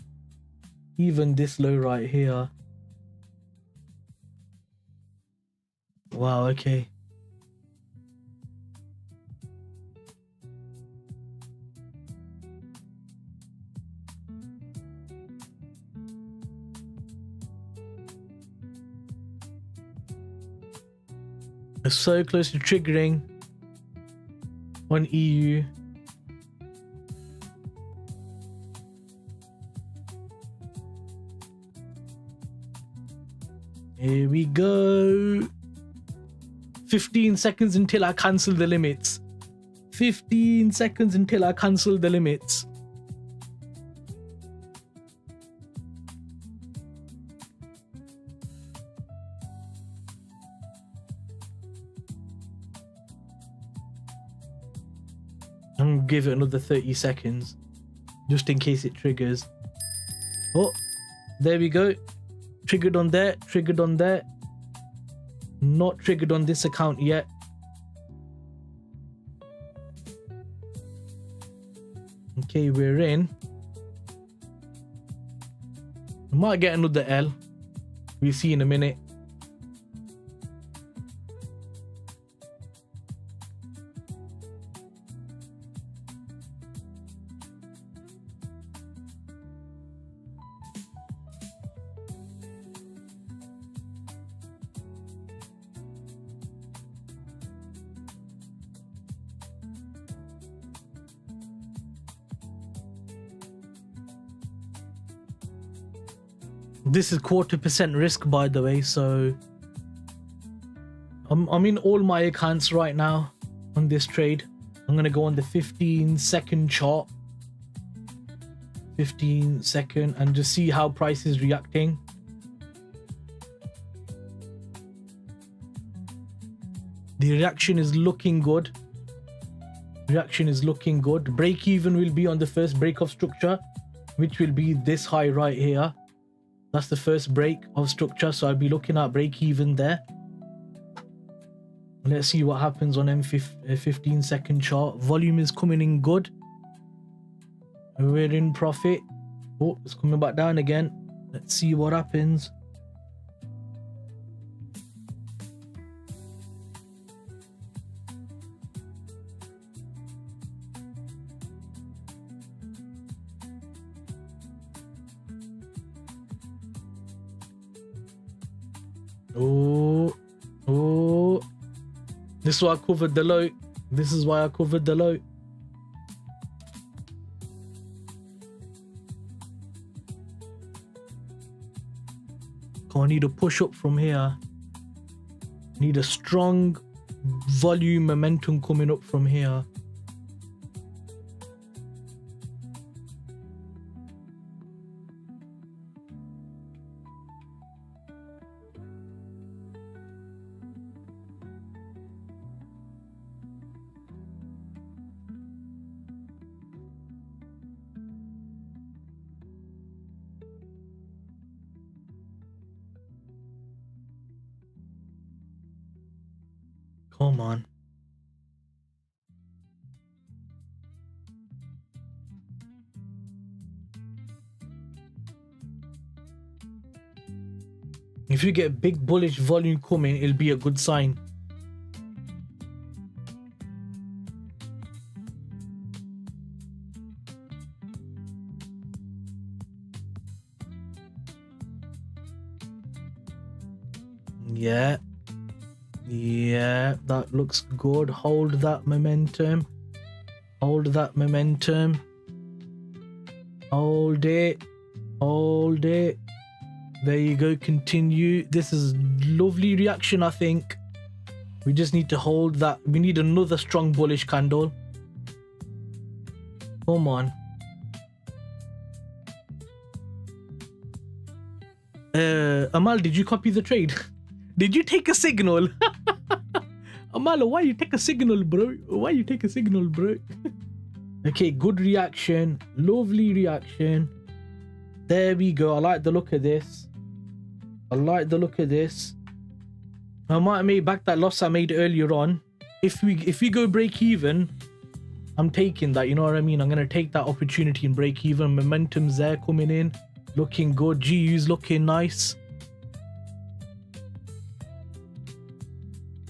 Even this low right here. Wow, okay. We're so close to triggering on EU. Here we go. 15 seconds until I cancel the limits. 15 seconds until I cancel the limits. I'm gonna give it another 30 seconds just in case it triggers. Oh, there we go. Triggered on there, triggered on there. Not triggered on this account yet. Okay, we're in. We might get another L. We'll see in a minute. This is 0.25% risk, by the way, so I'm in all my accounts right now on this trade. I'm gonna go on the 15-second chart, 15-second, and just see how price is reacting. The reaction is looking good. Reaction is looking good. Break even will be on the first break of structure, which will be this high right here. That's the first break of structure, so I'll be looking at break even there. Let's see what happens on 15-second chart. Volume is coming in good. We're in profit. Oh, it's coming back down again. Let's see what happens. Oh, this is why I covered the low. This is why I covered the low. I need a push up from here. Need a strong volume momentum coming up from here. Come on. If you get big bullish volume coming, it'll be a good sign. Yeah, that looks good. Hold that momentum. Hold that momentum. Hold it. Hold it. There you go. Continue. This is lovely reaction, I think. We just need to hold that. We need another strong bullish candle. Come on. Amal, did you copy the trade? Did you take a signal? Amal, why you take a signal, bro? Why you take a signal, bro? Okay, good reaction. Lovely reaction. There we go. I like the look of this. I like the look of this. I might have made back that loss I made earlier on. If we go break even, I'm taking that. You know what I mean? I'm going to take that opportunity and break even. Momentum's there coming in. Looking good. GU's looking nice.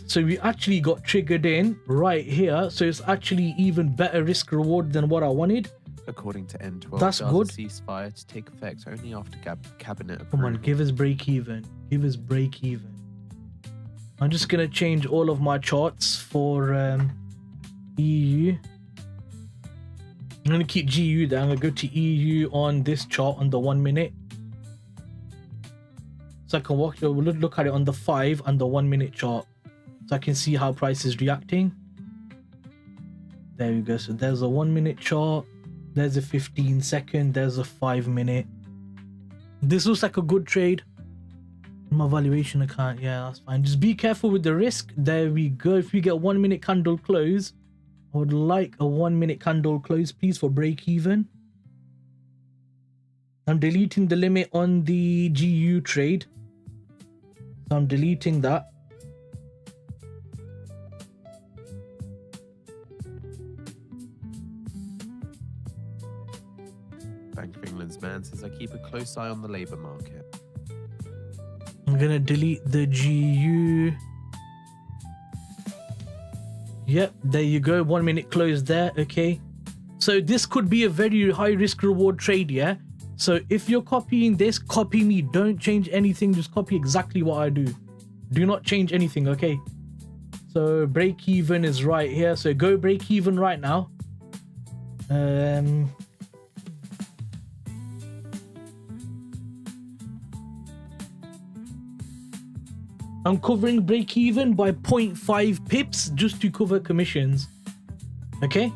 So we actually got triggered in right here. So it's actually even better risk reward than what I wanted. According to N12, that's good. Ceasefire to take effect only after cabinet approval. Come on, give us break even. Give us break even. I'm just gonna change all of my charts for EU. I'm gonna keep GU there. I'm gonna go to EU on this chart on the 1 minute, so I can look at it on the 5 and the 1 minute chart, so I can see how price is reacting. There we go. So there's a 1 minute chart, there's a 15-second, there's a 5 minute. This looks like a good trade. My valuation account, yeah, that's fine. Just be careful with the risk. There we go. If we get 1 minute candle close, I would like a 1 minute candle close, please, for break even. I'm deleting the limit on the GU trade, so I'm deleting that. Bank of England's man says I keep a close eye on the labour market. I'm gonna delete the GU. Yep, there you go. 1 minute close there. Okay, so this could be a very high risk reward trade, yeah? So if you're copying this, copy me. Don't change anything. Just copy exactly what I do. Do not change anything, okay? So break even is right here. So go break even right now. I'm covering break even by 0.5 pips just to cover commissions. Okay?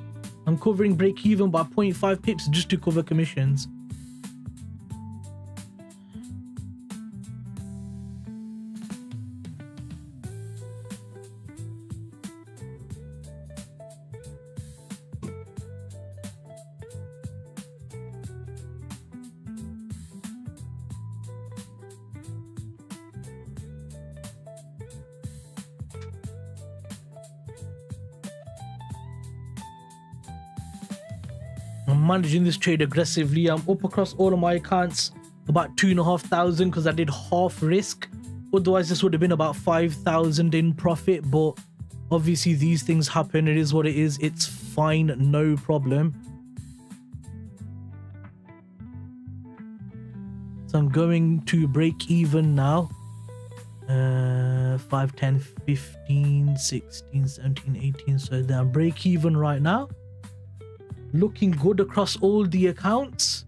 I'm covering break even by 0.5 pips just to cover commissions. I'm managing this trade aggressively. I'm up across all of my accounts about 2,500 because I did half risk. Otherwise this would have been about 5,000 in profit, but obviously these things happen. It is what it is. It's fine, no problem. So I'm going to break even now. 5, 10, 15, 16, 17, 18. So then I'm break even right now. Looking good across all the accounts.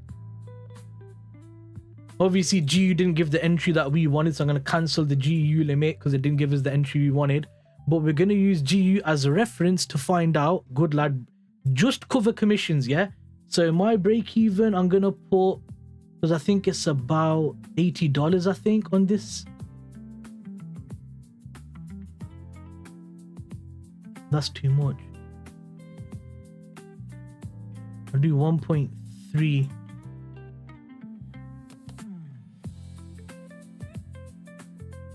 Obviously GU didn't give the entry that we wanted, so I'm going to cancel the GU limit because it didn't give us the entry we wanted. But we're going to use GU as a reference to find out. Good lad. Just cover commissions, yeah? So my break even, I'm going to put, because I think it's about $80, I think, on this. That's too much. I'll do 1.3.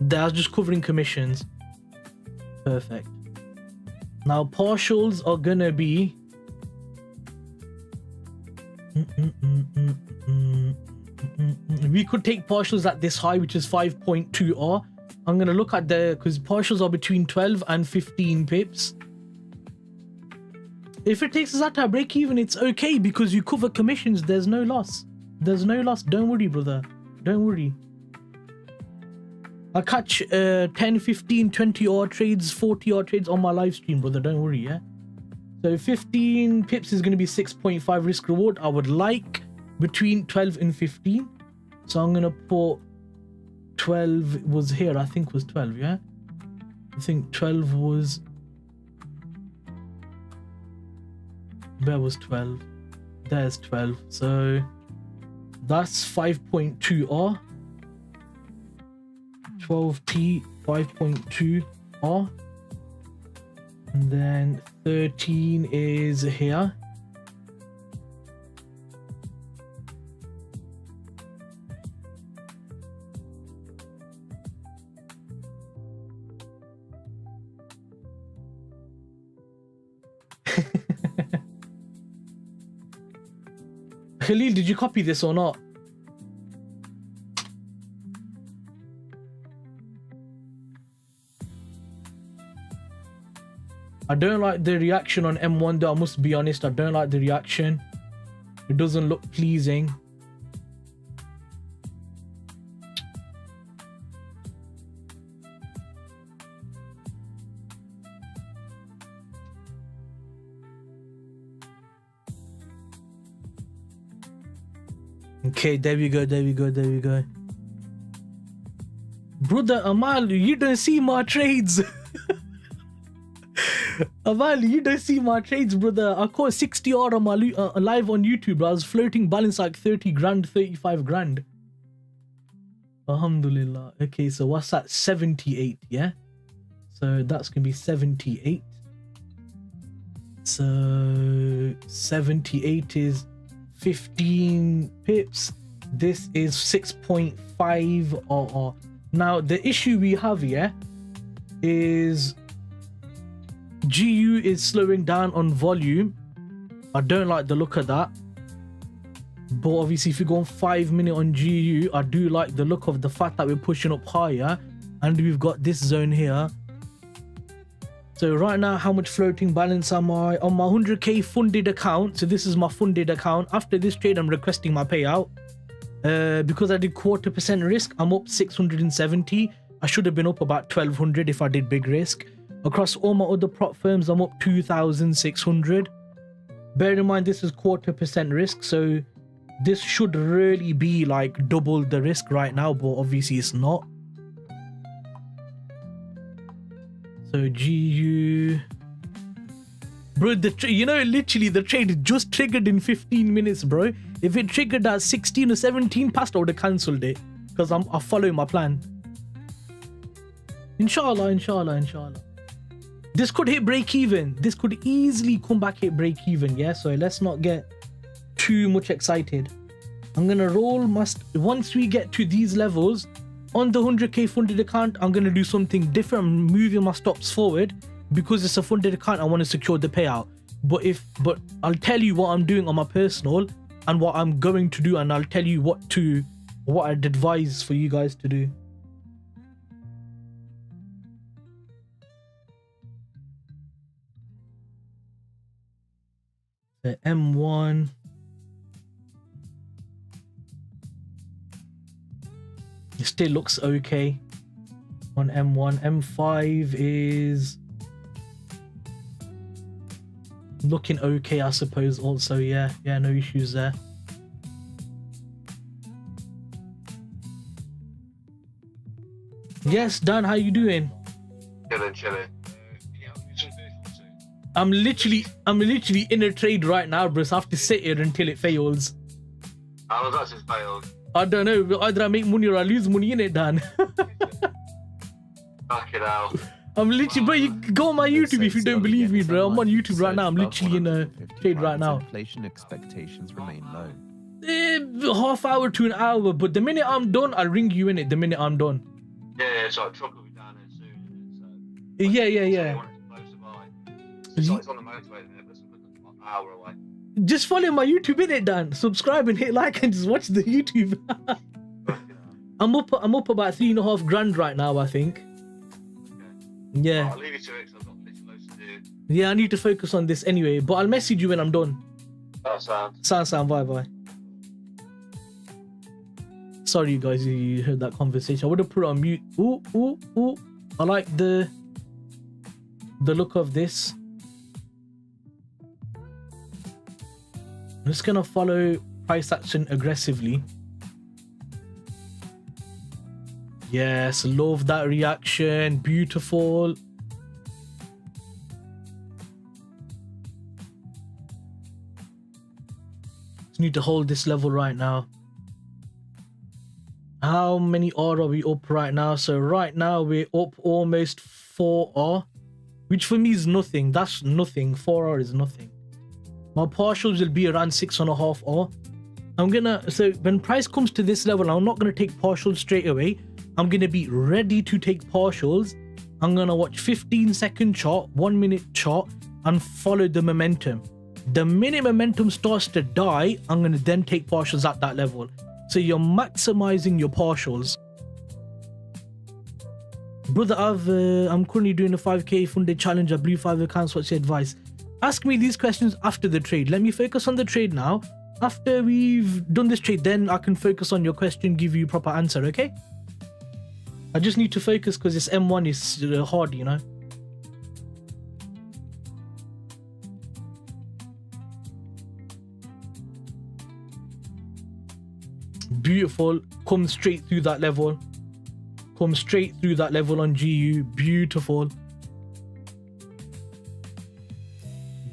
That's just covering commissions. Perfect. Now partials are gonna be we could take partials at this high, which is 5.2R. I'm gonna look at the, because partials are between 12 and 15 pips. If it takes us out to break even, it's okay because you cover commissions. There's no loss. There's no loss. Don't worry, brother. Don't worry. I'll catch 10, 15, 20 trades, 40 trades on my live stream, brother. Don't worry, yeah? So 15 pips is going to be 6.5 risk reward. I would like between 12 and 15. So I'm going to put 12 was here. I think was 12, yeah? I think 12 was... Where was 12? There's 12. So that's 5.2R. 12P, 5.2R. And then 13 is here. Khalil, did you copy this or not? I don't like the reaction on M1 though, I must be honest. I don't like the reaction. It doesn't look pleasing. Okay, there we go, there we go, there we go. Brother Amal, you don't see my trades. Amal, you don't see my trades, brother. I caught 60 odd on my live on YouTube. I was floating balance like 30 grand, 35 grand. Alhamdulillah. Okay, so what's that? 78, yeah? So that's going to be 78. So 78 is 15 pips. This is 6.5 or now the issue we have here is GU is slowing down on volume. I don't like the look of that, but obviously if you go on 5 minute on GU, I do like the look of the fact that we're pushing up higher and we've got this zone here. So right now, how much floating balance am I on my 100k funded account? So this is my funded account. After this trade, I'm requesting my payout. Because I did 0.25% risk, I'm up 670. I should have been up about 1200 if I did big risk. Across all my other prop firms, I'm up 2600. Bear in mind, this is 0.25% risk, so this should really be like double the risk right now, but obviously it's not. So GU, bro, you know, literally the trade just triggered in 15 minutes, bro. If it triggered at 16 or 17 past, I would have cancelled it because I follow my plan. Inshallah, inshallah, inshallah. This could hit break even. This could easily come back hit break even, yeah? So let's not get too much excited. I'm going to roll once we get to these levels, on the 100k funded account, I'm going to do something different. I'm moving my stops forward because it's a funded account. I want to secure the payout. But I'll tell you what I'm doing on my personal and what I'm going to do, and I'll tell you what I'd advise for you guys to do. The M1. It still looks okay on M1. M5 is looking okay, I suppose. Also, yeah, no issues there. Yes, Dan, how you doing? Chilling. I'm literally in a trade right now, bro. So I have to sit here until it fails. How was that since failed? I don't know. Either I make money or I lose money in it, Dan. Fucking hell. I'm literally, bro. You go on my YouTube if you don't believe me, bro. I'm on YouTube right now. I'm literally in a trade right now. Inflation expectations remain low. Half hour to an hour, but the minute I'm done, I'll ring you in it. The minute I'm done. Yeah, it's like truck will be down there soon. So, Yeah. It's on the motorway there, but it's an hour away. Just follow my YouTube in it, Dan. Subscribe and hit like and just watch the YouTube. I'm up about 3.5 grand right now, I think. Okay. Yeah. I'll leave you to it because I've got literally loads to do. Yeah, I need to focus on this anyway, but I'll message you when I'm done. That sounds. Sound, bye. Sorry, you guys, you heard that conversation. I would have put it on mute. Ooh. I like the look of this. I'm just gonna follow price action aggressively. Yes, love that reaction. Beautiful. Just need to hold this level right now. How many R are we up right now? So right now we're up almost 4 R, which for me is nothing. That's nothing. 4 R is nothing. My partials will be around 6.5 R. So when price comes to this level, I'm not gonna take partials straight away. I'm gonna be ready to take partials. I'm gonna watch 15-second chart, 1 minute chart, and follow the momentum. The minute momentum starts to die, I'm gonna then take partials at that level. So you're maximizing your partials. Brother, I'm currently doing a 5k funded challenge. I blew 5 accounts. What's your advice? Ask me these questions after the trade. Let me focus on the trade now. After we've done this trade, then I can focus on your question, give you a proper answer, okay? I just need to focus because this M1 is hard, you know? Beautiful. Come straight through that level. Come straight through that level on GU. Beautiful.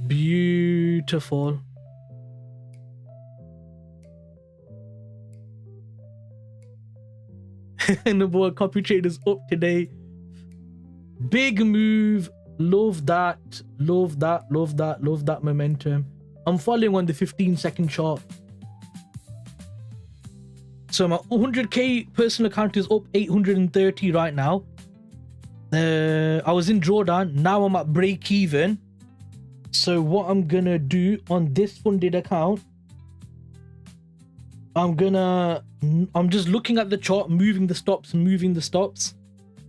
Beautiful. Number one copy traders up today. Big move. Love that. Love that. Love that. Love that momentum. I'm following on the 15-second chart. So my 100k personal account is up 830 right now. I was in drawdown. Now I'm at break even. So what I'm gonna do on this funded account, I'm just looking at the chart, moving the stops,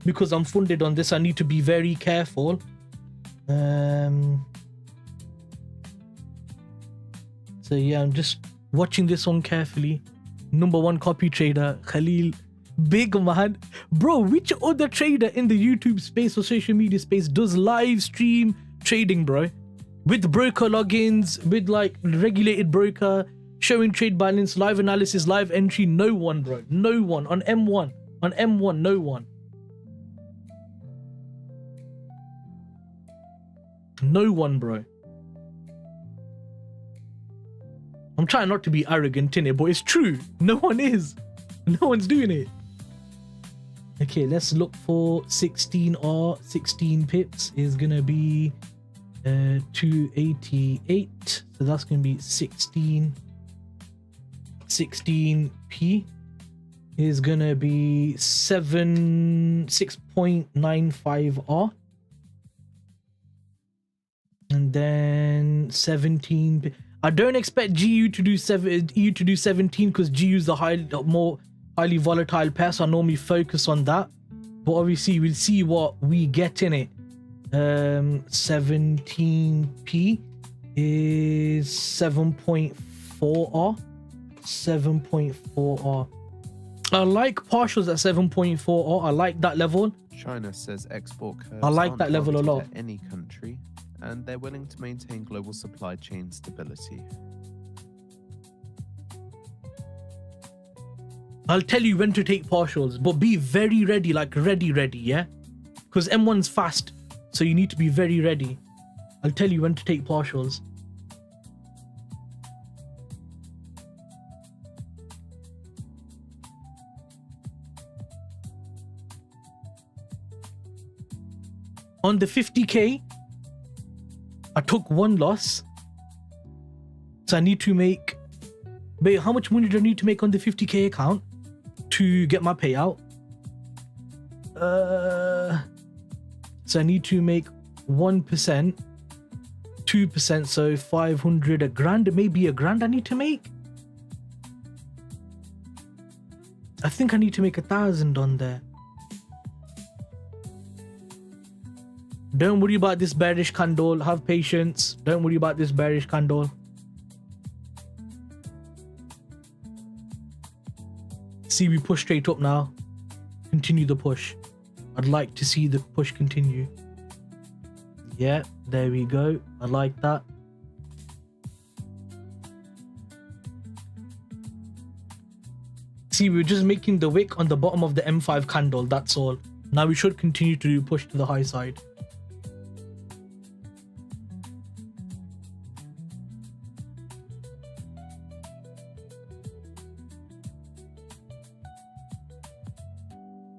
because I'm funded on this. I need to be very careful. So yeah, I'm just watching this one carefully. Number one copy trader, Khalil. Big man. Bro, which other trader in the YouTube space or social media space does live stream trading, bro? With broker logins, with like regulated broker, showing trade balance, live analysis, live entry. No one, bro. No one. On M1. On M1, no one. No one, bro. I'm trying not to be arrogant in it, but it's true. No one is. No one's doing it. Okay, let's look for 16R. 16 pips is gonna be 288. So that's gonna be 16. 16p is gonna be 6.95R. And then 17. I don't expect GU to do 17 because GU is the more highly volatile pair, so I normally focus on that. But obviously we'll see what we get in it. 17p is 7.4R. 7.4R. I like partials at 7.4R. I like that level. China says export curves I like that level a lot. At any country, and they're willing to maintain global supply chain stability. I'll tell you when to take partials, but be very ready, like ready, yeah? Because M1's fast, so you need to be very ready. I'll tell you when to take partials. On the 50k, I took one loss. So I need to make... Wait, how much money do I need to make on the 50k account to get my payout? So I need to make 1%, 2%, so 500, a grand, maybe a grand I need to make. I think I need to make 1,000 on there. Don't worry about this bearish candle. Have patience. Don't worry about this bearish candle. See, we push straight up now. Continue the push. I'd like to see the push continue. Yeah, there we go. I like that. See, we're just making the wick on the bottom of the M5 candle. That's all. Now we should continue to push to the high side.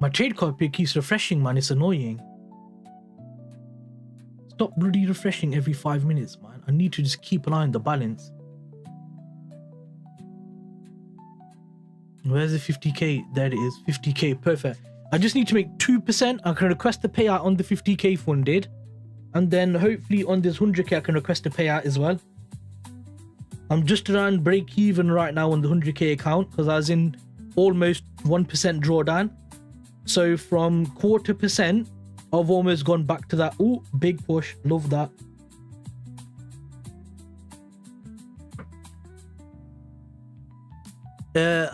My trade copy keeps refreshing, man. It's annoying. Stop bloody refreshing every 5 minutes, man. I need to just keep an eye on the balance. Where's the 50k? There it is. 50k. Perfect. I just need to make 2%. I can request the payout on the 50k funded. And then hopefully on this 100k, I can request a payout as well. I'm just around break even right now on the 100k account because I was in almost 1% drawdown. So from 0.25%, I've almost gone back to that. Oh, big push. Love that.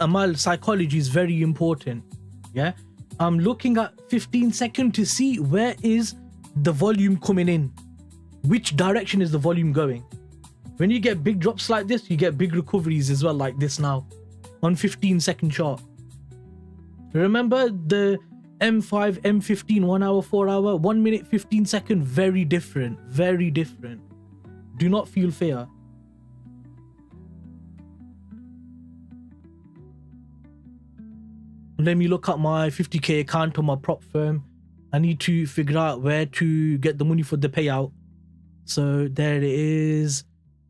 Amal, psychology is very important. Yeah. I'm looking at 15 seconds to see where is the volume coming in. Which direction is the volume going? When you get big drops like this, you get big recoveries as well, like this now. on 15-second chart. Remember the M5, M15, 1 hour, 4 hour, 1 minute, 15 second, very different, very different. Do not feel fear. Let me look at my 50k account on my prop firm. I need to figure out where to get the money for the payout. So there it is.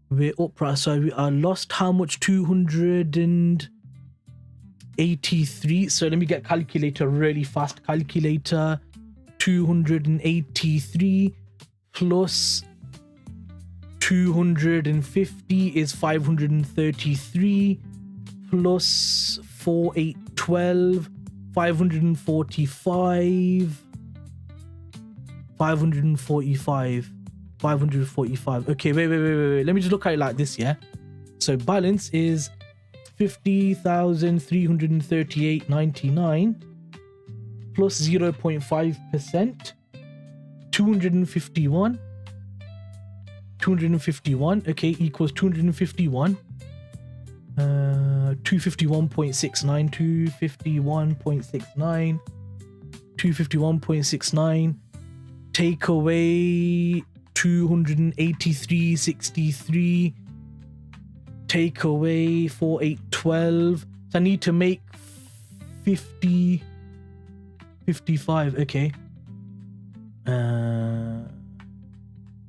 We're up, so I lost how much? 283. So let me get calculator really fast. Calculator. 283 plus 250 is 533 plus 4812, 545, 545. Okay, wait. Let me just look at it like this, yeah? So balance is 50,338.99 plus 0.5%, 251. 251, okay, equals 251. 251.69, 251.69, 251.69. Take away 283.63. Take away 4812. So I need to make 55. Okay.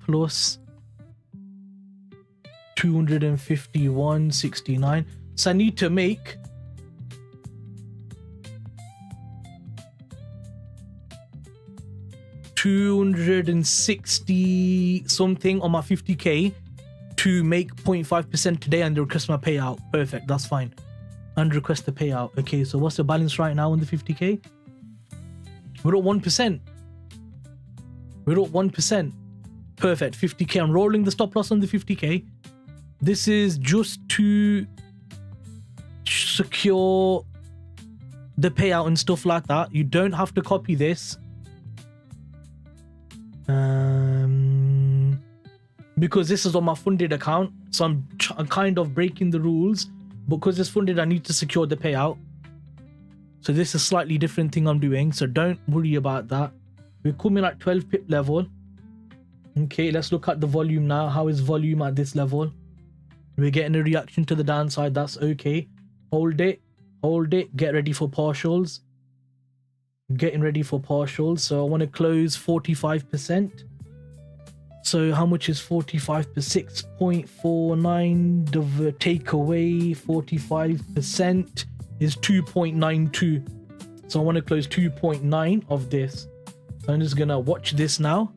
Plus 251.69. So I need to make 260 something on my 50k to make 0.5% today and request my payout. Perfect, that's fine. And request the payout. Okay, so what's the balance right now on the 50k? We're at 1%. We're at 1%. Perfect, 50k. I'm rolling the stop loss on the 50k. This is just to secure the payout and stuff like that. You don't have to copy this. Because this is on my funded account, so I'm kind of breaking the rules. Because it's funded, I need to secure the payout. So this is a slightly different thing I'm doing, so don't worry about that. We're coming at 12 pip level. Okay, let's look at the volume now. How is volume at this level? We're getting a reaction to the downside. That's okay. Hold it. Get ready for partials. Getting ready for partials. So I want to close 45%. So how much is 45 per 6.49? Take away 45% is 2.92. So I want to close 2.9 of this. So I'm just gonna watch this now.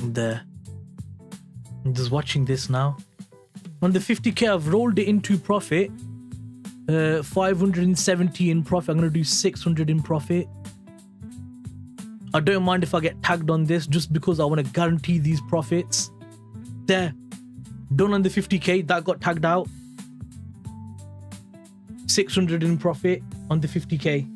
There. I'm just watching this now. On the 50k, I've rolled it into profit. 570 in profit. I'm gonna do 600 in profit. I don't mind if I get tagged on this just because I want to guarantee these profits. There. Done on the 50k. That got tagged out. 600 in profit on the 50k.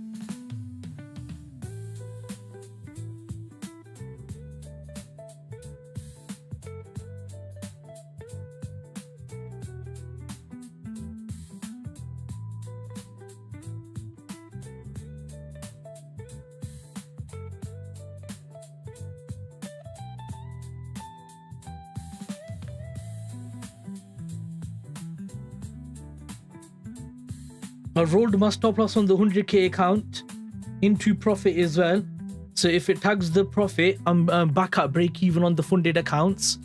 I've rolled my stop loss on the 100k account into profit as well. So if it tags the profit, I'm back at break even on the funded accounts.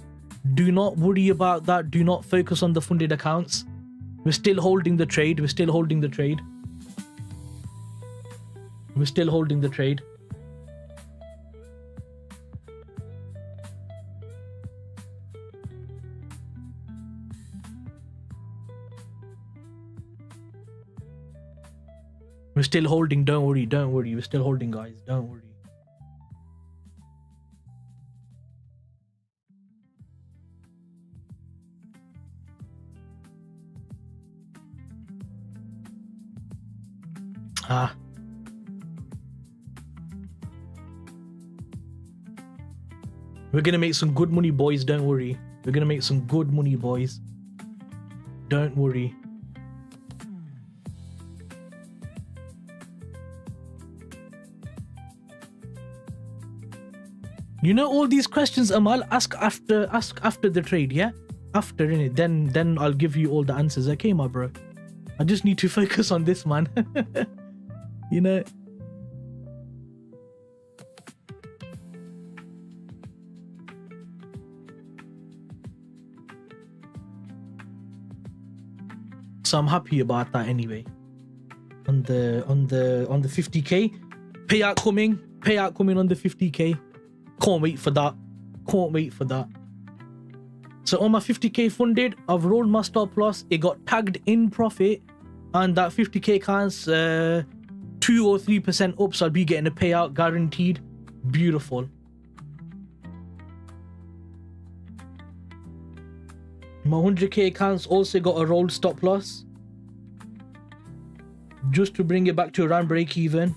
Do not worry about that. Do not focus on the funded accounts. We're still holding the trade. We're still holding the trade. We're still holding the trade. We're still holding. Don't worry. Don't worry. We're still holding, guys. Don't worry. Ah. We're gonna make some good money, boys, don't worry. We're gonna make some good money, boys. Don't worry. You know all these questions, Amal, ask after the trade, yeah? After, innit? Then I'll give you all the answers. Okay, my bro. I just need to focus on this, man. You know. So I'm happy about that anyway. On the 50k, payout coming on the 50k. Can't wait for that. Can't wait for that. So on my 50k funded, I've rolled my stop loss. It got tagged in profit, and that 50k counts 2 or 3% up. So I'll be getting a payout guaranteed. Beautiful. My 100k accounts also got a rolled stop loss, just to bring it back to around break even.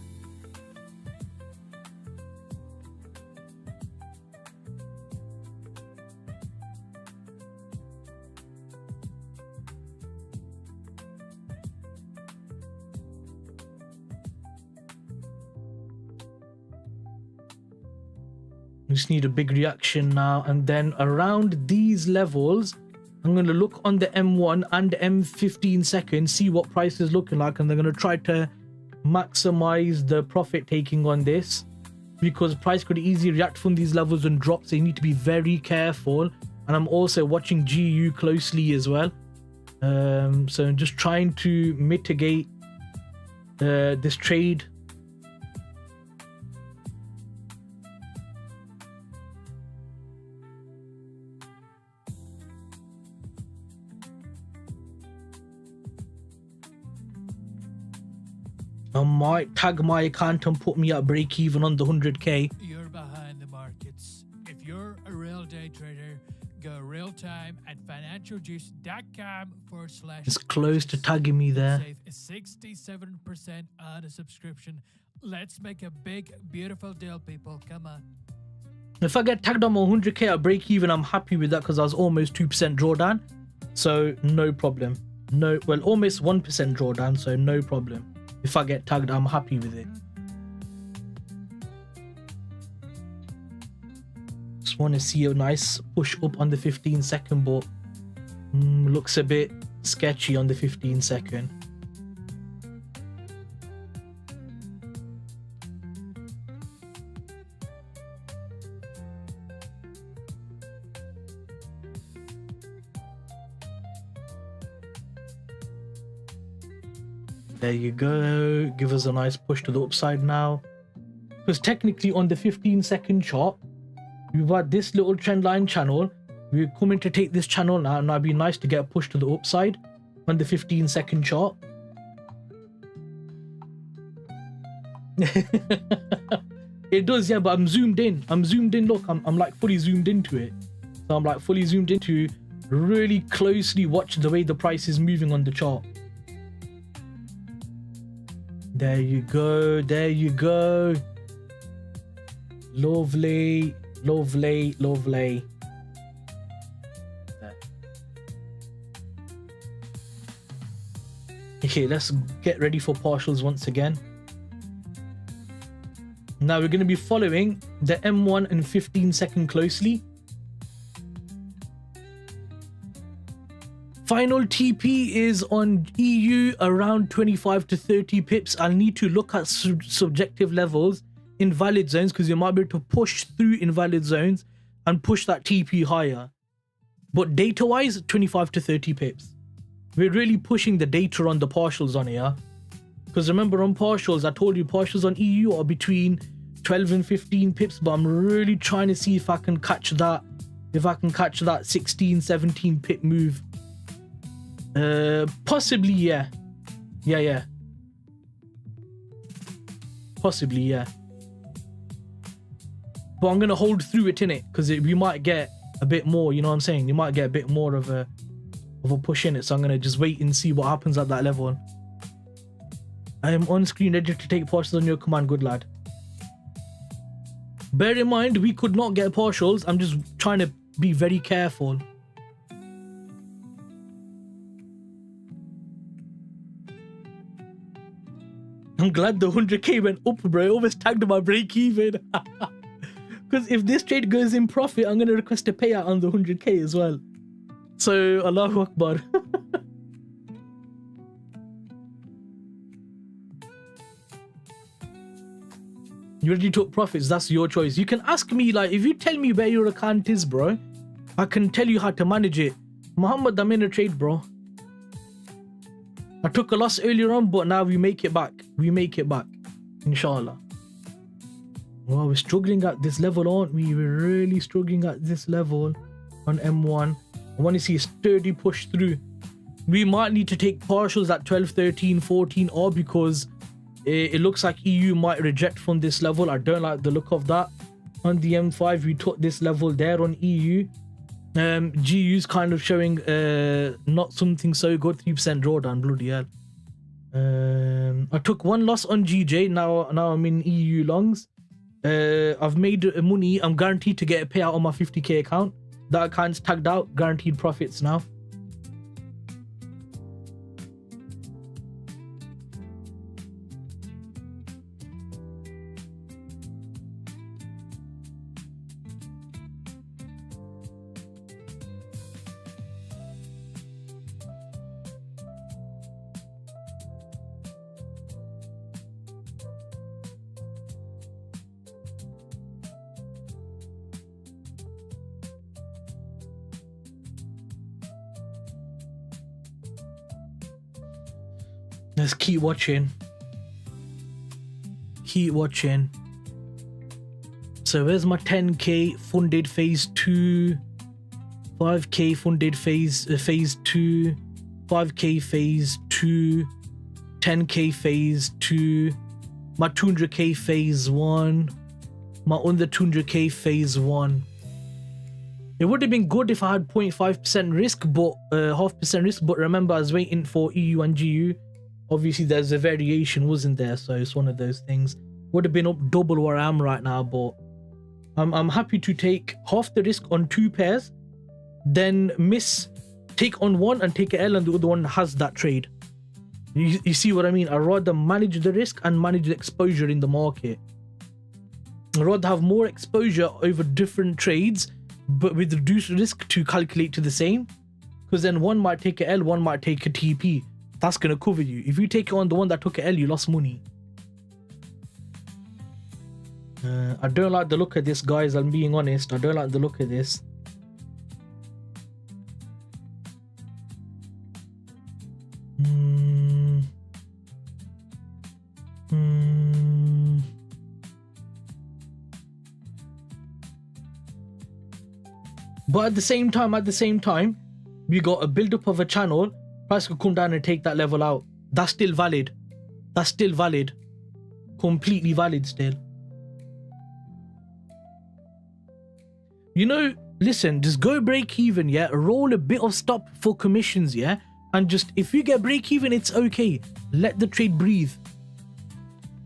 Just need a big reaction now, and then around these levels I'm going to look on the M1 and the M15 second, see what price is looking like, and they're going to try to maximize the profit taking on this, because price could easily react from these levels and drop, so you need to be very careful. And I'm also watching GU closely as well, so I'm just trying to mitigate this trade. I might tag my account and put me at break even on the 100k. You're behind the markets. If you're a real day trader, go real time at financialjuice.com/. It's close to tagging me there. Save 67% on a subscription. Let's make a big, beautiful deal, people. Come on. If I get tagged on my 100k at break even, I'm happy with that, because I was almost 2% drawdown. So no problem. No, well, almost 1% drawdown, so no problem. If I get tagged, I'm happy with it. Just want to see a nice push up on the 15 second, but looks a bit sketchy on the 15 second. There you go. Give us a nice push to the upside now. Because technically on the 15-second chart, we've got this little trend line channel. We're coming to take this channel now, and it'd be nice to get a push to the upside on the 15-second chart. It does, yeah, but I'm zoomed in. Look, I'm like fully zoomed into it. So I'm like fully zoomed in to really closely watch the way the price is moving on the chart. There you go. There you go. Lovely. Lovely. Lovely. There. Okay, let's get ready for partials once again. Now we're going to be following the M1 and 15-second closely. Final TP is on EU around 25 to 30 pips. I'll need to look at subjective levels, invalid zones, because you might be able to push through invalid zones and push that TP higher. But data-wise, 25 to 30 pips. We're really pushing the data on the partials on here. Because remember, on partials, I told you partials on EU are between 12 and 15 pips, but I'm really trying to see if I can catch that. If I can catch that 16, 17 pip move. Possibly, yeah. Yeah. Possibly, yeah. But I'm gonna hold through it, innit? Because we might get a bit more, you know what I'm saying? You might get a bit more of a push in it. So I'm gonna just wait and see what happens at that level. I am on screen ready to take partials on your command, good lad. Bear in mind, we could not get partials. I'm just trying to be very careful. I'm glad the 100k went up, bro. It almost tagged my break even. Because if this trade goes in profit, I'm going to request a payout on the 100k as well. So, Allahu Akbar. You already took profits, that's your choice. You can ask me, like, if you tell me where your account is, bro, I can tell you how to manage it. Muhammad, I'm in a trade, bro. I took a loss earlier on, but now we make it back. We make it back, inshallah. Well, we're struggling at this level, aren't we? We're really struggling at this level on M1. I want to see a sturdy push through. We might need to take partials at 12, 13, 14, or because it looks like EU might reject from this level. I don't like the look of that. On the M5, we took this level there on EU. GU's kind of showing not something so good. 3% drawdown, bloody hell. I took one loss on GJ. Now I'm in EU longs. I've made money. I'm guaranteed to get a payout on my 50k account. That account's tagged out. Guaranteed profits now. Let's keep watching. Keep watching. So where's my 10k funded phase 2, 5k funded phase 2, 5k phase 2, 10k phase 2, my 200k phase 1, my under 200k phase 1. It would have been good if I had 0.5% risk, but 0.5% risk, but remember I was waiting for EU and GU. Obviously there's a variation, wasn't there? So it's one of those things. Would have been up double where I am right now, but I'm happy to take half the risk on 2 pairs, then take on one and take an L, and the other one has that trade. You see what I mean? I'd rather manage the risk and manage the exposure in the market. I'd rather have more exposure over different trades, but with reduced risk to calculate to the same. Because then one might take an L, one might take a TP. That's going to cover you. If you take on the one that took an L, you lost money. I don't like the look of this, guys. I'm being honest. I don't like the look of this. But at the same time, we got a build-up of a channel. Price could come down and take that level out. That's still valid. That's still valid. Completely valid still. You know, listen, just go break even, yeah? Roll a bit of stop for commissions, yeah? And just, if you get break even, it's okay. Let the trade breathe.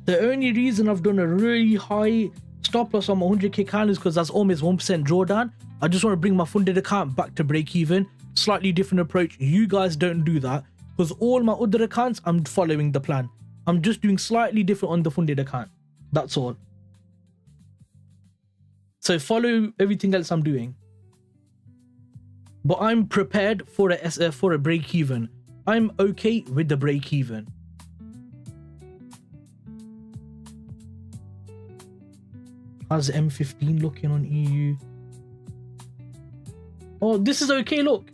The only reason I've done a really high stop loss on my 100k account is because that's almost 1% drawdown. I just want to bring my funded account back to break even. Slightly different approach. You guys don't do that, because all my other accounts, I'm following the plan. I'm just doing slightly different on the funded account. That's all. So follow everything else I'm doing. But I'm prepared for a break even. I'm okay with the break even. How's M15 looking on EU? Oh, this is okay, look.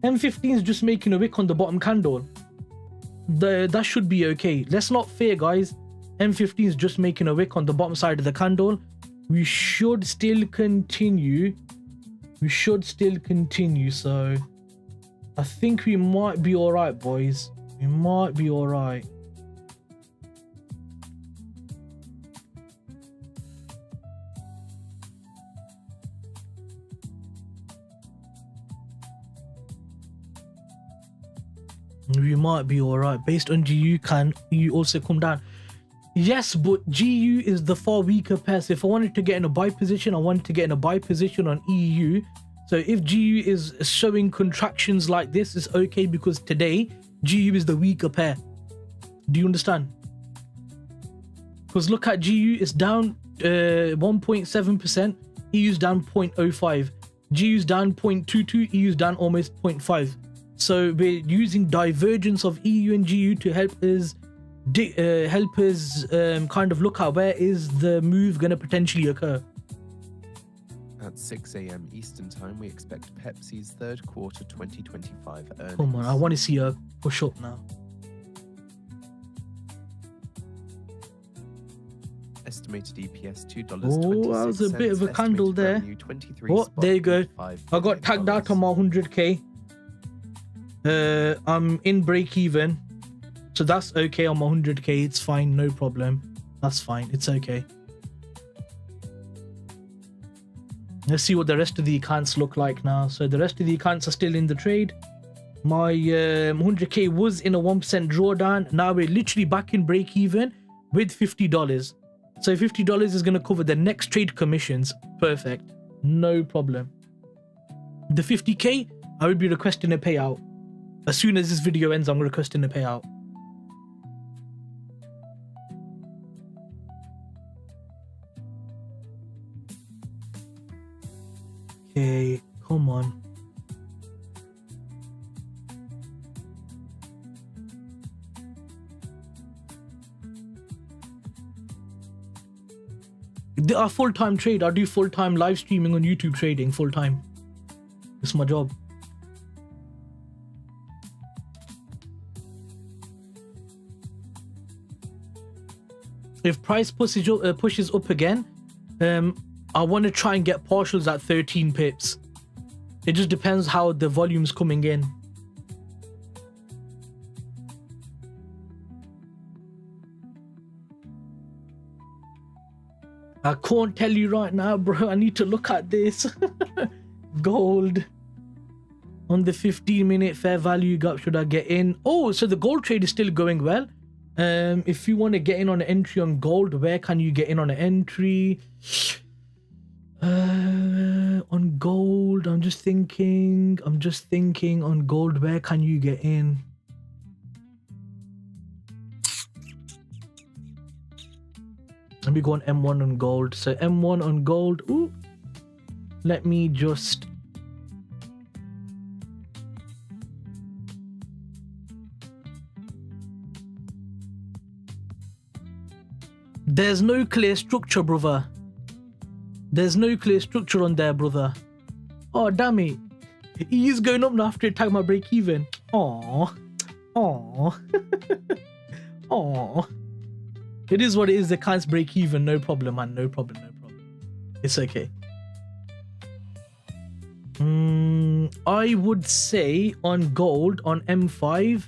M15 is just making a wick on the bottom candle. That should be okay. Let's not fear, guys. M15 is just making a wick on the bottom side of the candle. We should still continue. So I think we might be all right, boys. We might be all right. We might be alright. Based on GU, can you also come down? Yes, but GU is the far weaker pair. So if I wanted to get in a buy position, I wanted to get in a buy position on EU. So if GU is showing contractions like this, it's okay because today GU is the weaker pair. Do you understand? Because look at GU, it's down 1.7%, EU's down 0.05, GU's down 0.22, EU's down almost 0.5. So we're using divergence of EU and GU to help us kind of look at where is the move going to potentially occur. At 6 a.m. Eastern Time, we expect Pepsi's third quarter 2025 earnings. Come on, I want to see a push up now. Estimated EPS $2.26. Oh, that was a bit of a candle there. Estimated Oh, there you go. $23.5 I got tagged out on my 100k. I'm in break even, so that's okay on my 100k. It's fine, no problem. That's fine, it's okay. Let's see what the rest of the accounts look like now. So the rest of the accounts are still in the trade. My 100k was in a 1% drawdown. Now we're literally back in break even with $50. So $50 is going to cover the next trade commissions. Perfect, no problem. The 50k, I would be requesting a payout. As soon as this video ends, I'm requesting a payout. Okay, come on. A full-time trade. I do full-time live streaming on YouTube trading full-time. It's my job. If price pushes up again, I want to try and get partials at 13 pips. It just depends how the volume's coming in. I can't tell you right now, bro. I need to look at this. Gold. On the 15-minute fair value gap, should I get in? Oh, so the gold trade is still going well. If you want to get in on an entry on gold, where can you get in on an entry? On gold, I'm just thinking on gold, where can you get in? Let me go on M1 on gold. So M1 on gold. Ooh. Let me just... There's no clear structure, brother. There's no clear structure on there, brother. Oh, damn it. He is going up now after I tag my break even. Aww. Aww. Aww. It is what it is. They can't break even. No problem, man. No problem. No problem. It's okay. I would say on gold, on M5,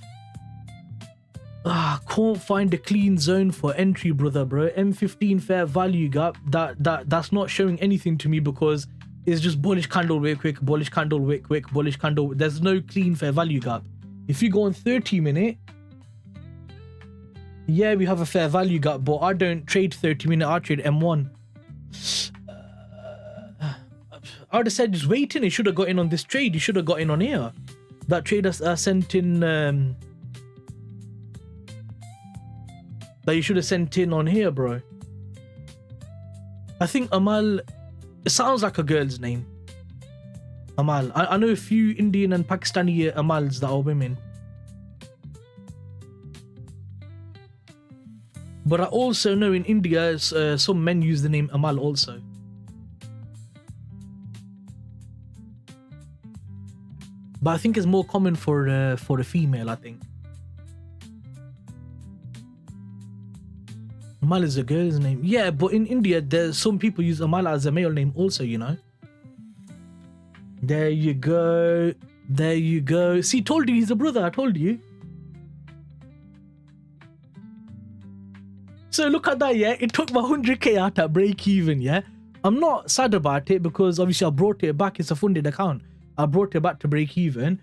can't find a clean zone for entry, brother, bro. M15 fair value gap, that's not showing anything to me because it's just bullish candle way quick, bullish candle way quick, bullish candle. There's no clean fair value gap. If you go on 30-minute, yeah, we have a fair value gap, but I don't trade 30-minute, I trade M1. I would have said just wait in. You should have got in on this trade. You should have got in on here. That trade sent in... that you should have sent in on here, bro. I think Amal... It sounds like a girl's name. Amal. I know a few Indian and Pakistani Amals that are women. But I also know in India, some men use the name Amal also. But I think it's more common for a female, I think. Amal is a girl's name. Yeah, but in India, there's some people use Amal as a male name also, you know. There you go. There you go. See, told you he's a brother. I told you. So look at that, yeah. It took my 100k out at break even, yeah. I'm not sad about it because obviously I brought it back. It's a funded account. I brought it back to break even.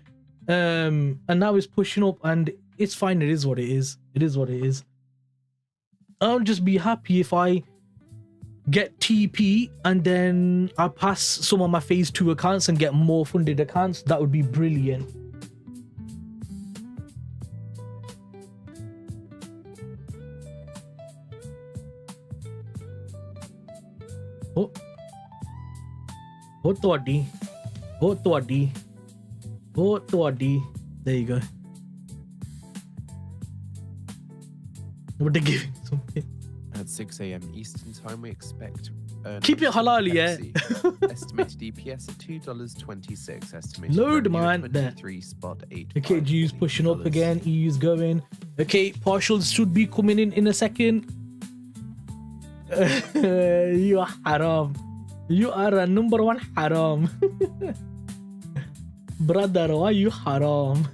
And now it's pushing up, and it's fine. It is what it is. It is what it is. I'll just be happy if I get TP and then I pass some of my phase 2 accounts and get more funded accounts. That would be brilliant. Oh, ਤੁਹਾਡੀ there you go. What they giving something. At 6 a.m. Eastern Time, we expect Keep it halal, yeah. Estimated EPS at $2.26. Estimated Load, revenue at man. There. 23.8. Okay, G's pushing up again. EU's going. Okay, partials should be coming in a second. You are haram. You are a number 1 haram. Brother, why you haram?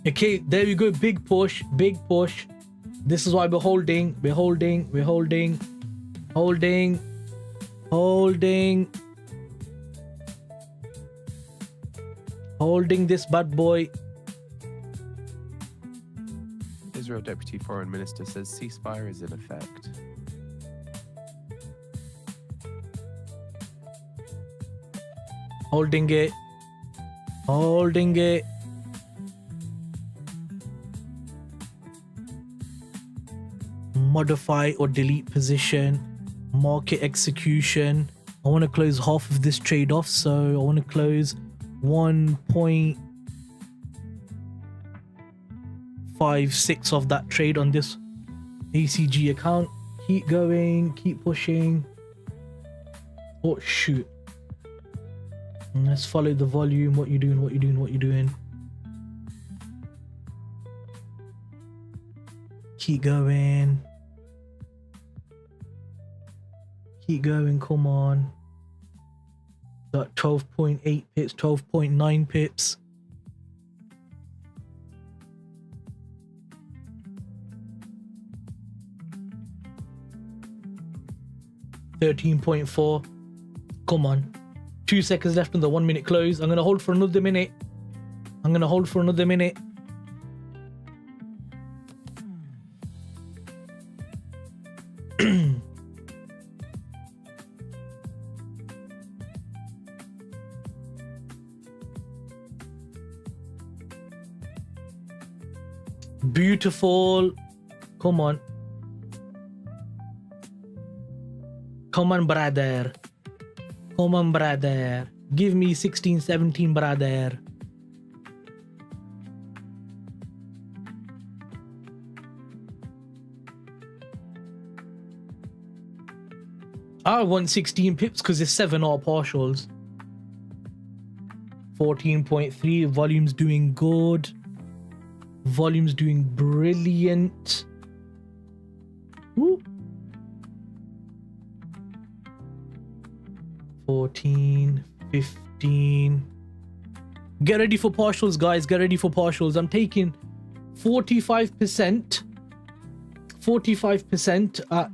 Okay, there we go. Big push. Big push. This is why we're holding. We're holding. We're holding. Holding. Holding. Holding this bad boy. Israel Deputy Foreign Minister says ceasefire is in effect. Holding it. Holding it. Modify or delete position. Market execution. I want to close half of this trade off, so I want to close 1.56 of that trade on this ACG account. Keep going, keep pushing. Oh shoot. Let's follow the volume. What you doing? What you doing? What you doing? Keep going. Keep going. Come on. Got 12.8 pips, 12.9 pips. $13.4. Come on. 2 seconds left on the 1 minute close. I'm gonna hold for another minute. I'm gonna hold for another minute. Beautiful. Come on. Come on, brother. Come on, brother. Give me 16, 17, brother. I want 16 pips because it's 7 all partials. 14.3. Volume's doing good. Volume's doing brilliant. Woo. 14, 15. Get ready for partials, guys. Get ready for partials. I'm taking 45%. 45% at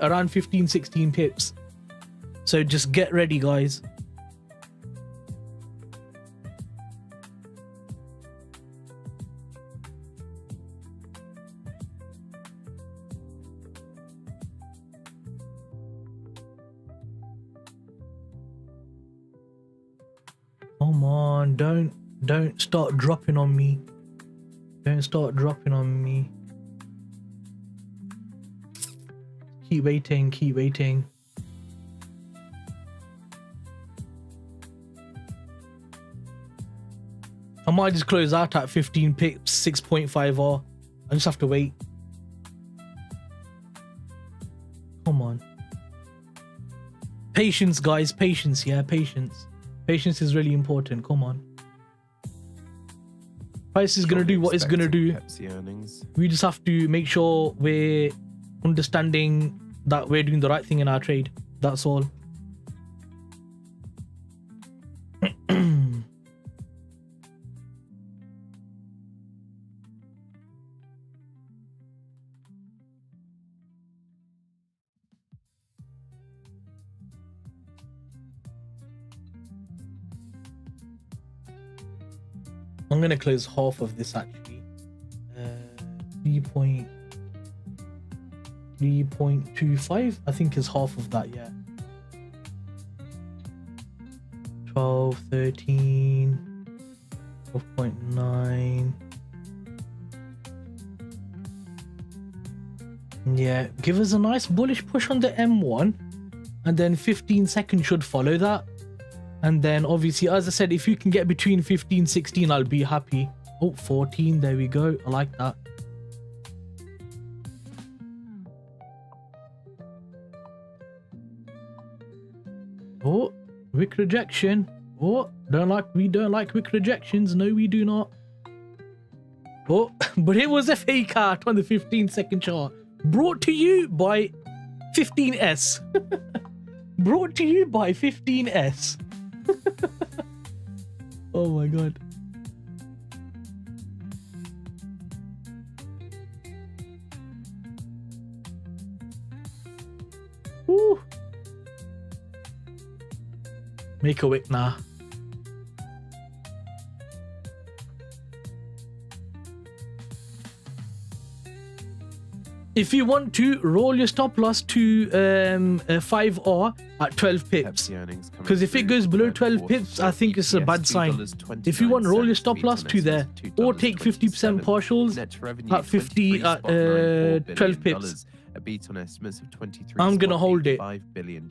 around 15, 16 pips. So just get ready, guys. Come on, don't start dropping on me. Don't start dropping on me. Keep waiting, keep waiting. I might just close out at 15 pips, 6.5R. I just have to wait. Come on. Patience, guys, patience, yeah, patience. Patience is really important. Come on. Price is gonna do what it's gonna do. We just have to make sure we're understanding that we're doing the right thing in our trade. That's all. I'm gonna close half of this actually. 3.25, I think is half of that, yeah. 12, 13, 12.9. Yeah, give us a nice bullish push on the M1, and then 15 seconds should follow that. And then obviously, as I said, if you can get between 15, 16, I'll be happy. Oh, 14, there we go. I like that. Oh, wick rejection. Oh, we don't like wick rejections. No, we do not. Oh, but it was a fake out on the 15-second chart. Brought to you by 15S. Brought to you by 15S. Oh my god. Woo. Make a wick now. If you want to, roll your stop loss to 5R at 12 pips. Because if it goes below 12 pips, I think it's a bad sign. If you want, roll your stop loss to there. Or take 50% partials at 12 pips. A beat on estimates of 23. I'm gonna hold it. $5 billion.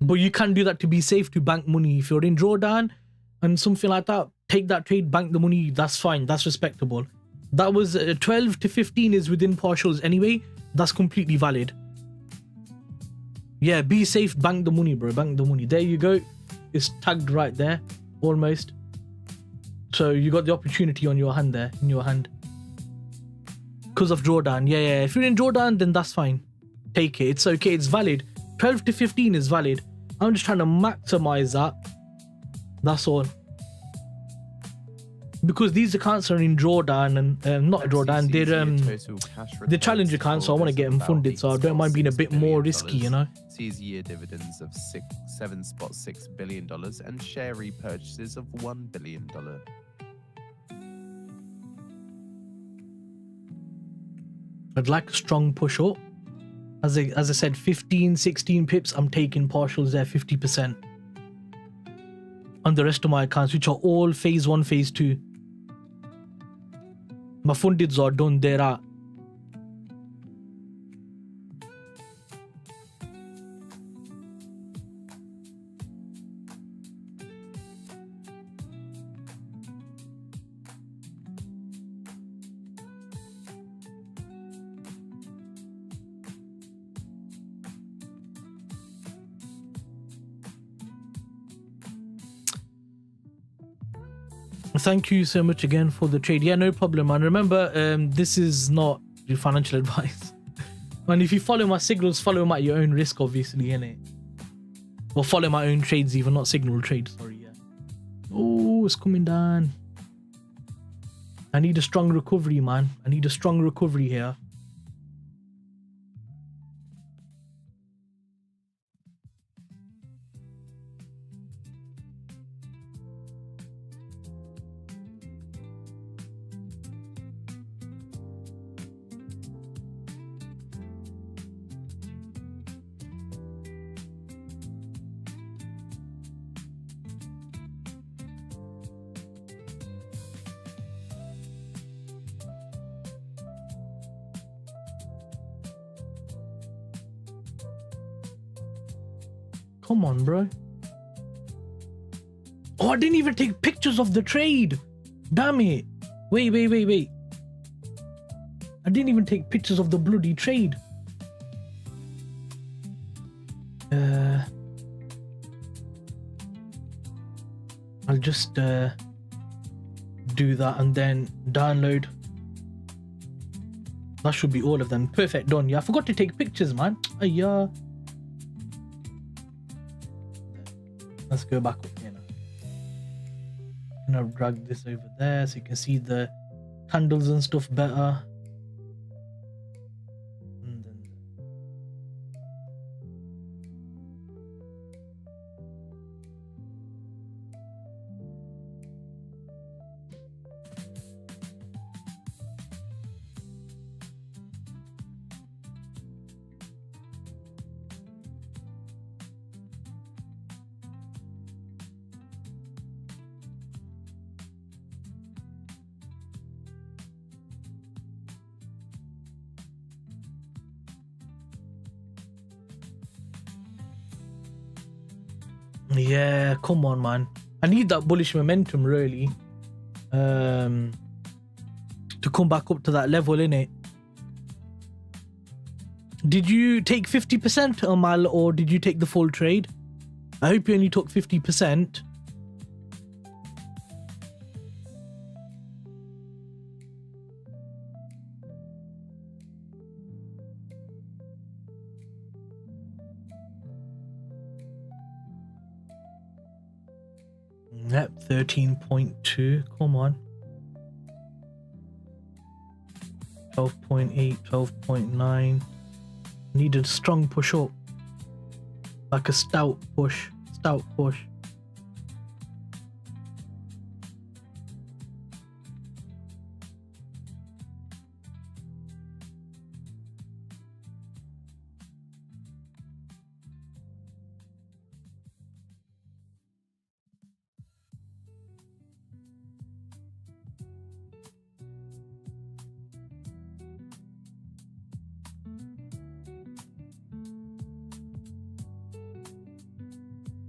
But you can do that to be safe, to bank money. If you're in drawdown and something like that, take that trade, bank the money. That's fine. That's respectable. That was 12 to 15 is within partials anyway. That's completely valid. Yeah, be safe, bank the money, bro. Bank the money. There you go. It's tagged right there, almost. So you got the opportunity on your hand there, in your hand. Because of drawdown. Yeah. If you're in drawdown, then that's fine. Take it. It's okay. It's valid. 12 to 15 is valid. I'm just trying to maximize that. That's all. Because these accounts are in drawdown and not drawdown, they're challenge accounts, so I want to get them funded, so I don't mind being a bit more risky, you know. Sees year dividends of $7.6 billion and share repurchases of $1 billion. I'd like a strong push up. As I said, 15, 16 pips, I'm taking partials there, 50%. On the rest of my accounts, which are all phase 1, phase 2. My fundeds are done there at. Thank you so much again for the trade. Yeah, no problem. And remember, this is not financial advice. And if you follow my signals, follow them at your own risk, obviously, innit? Or follow my own trades, even not signal trades. Sorry, yeah. Oh, it's coming down. I need a strong recovery, man. I need a strong recovery here. Come on, bro. Oh, I didn't even take pictures of the trade. Damn it. Wait. I didn't even take pictures of the bloody trade. I'll just do that and then download. That should be all of them. Perfect, done. Yeah, I forgot to take pictures, man. Yeah. Let's go back up here now. I'm gonna drag this over there so you can see the handles and stuff better. And then Yeah, come on, man. I need that bullish momentum really, to come back up to that level, innit? Did you take 50%, Amal, or did you take the full trade? I hope you only took 50%. Yep, 13.2. Come on. 12.8, 12.9. Needed a strong push up. Like a stout push. Stout push.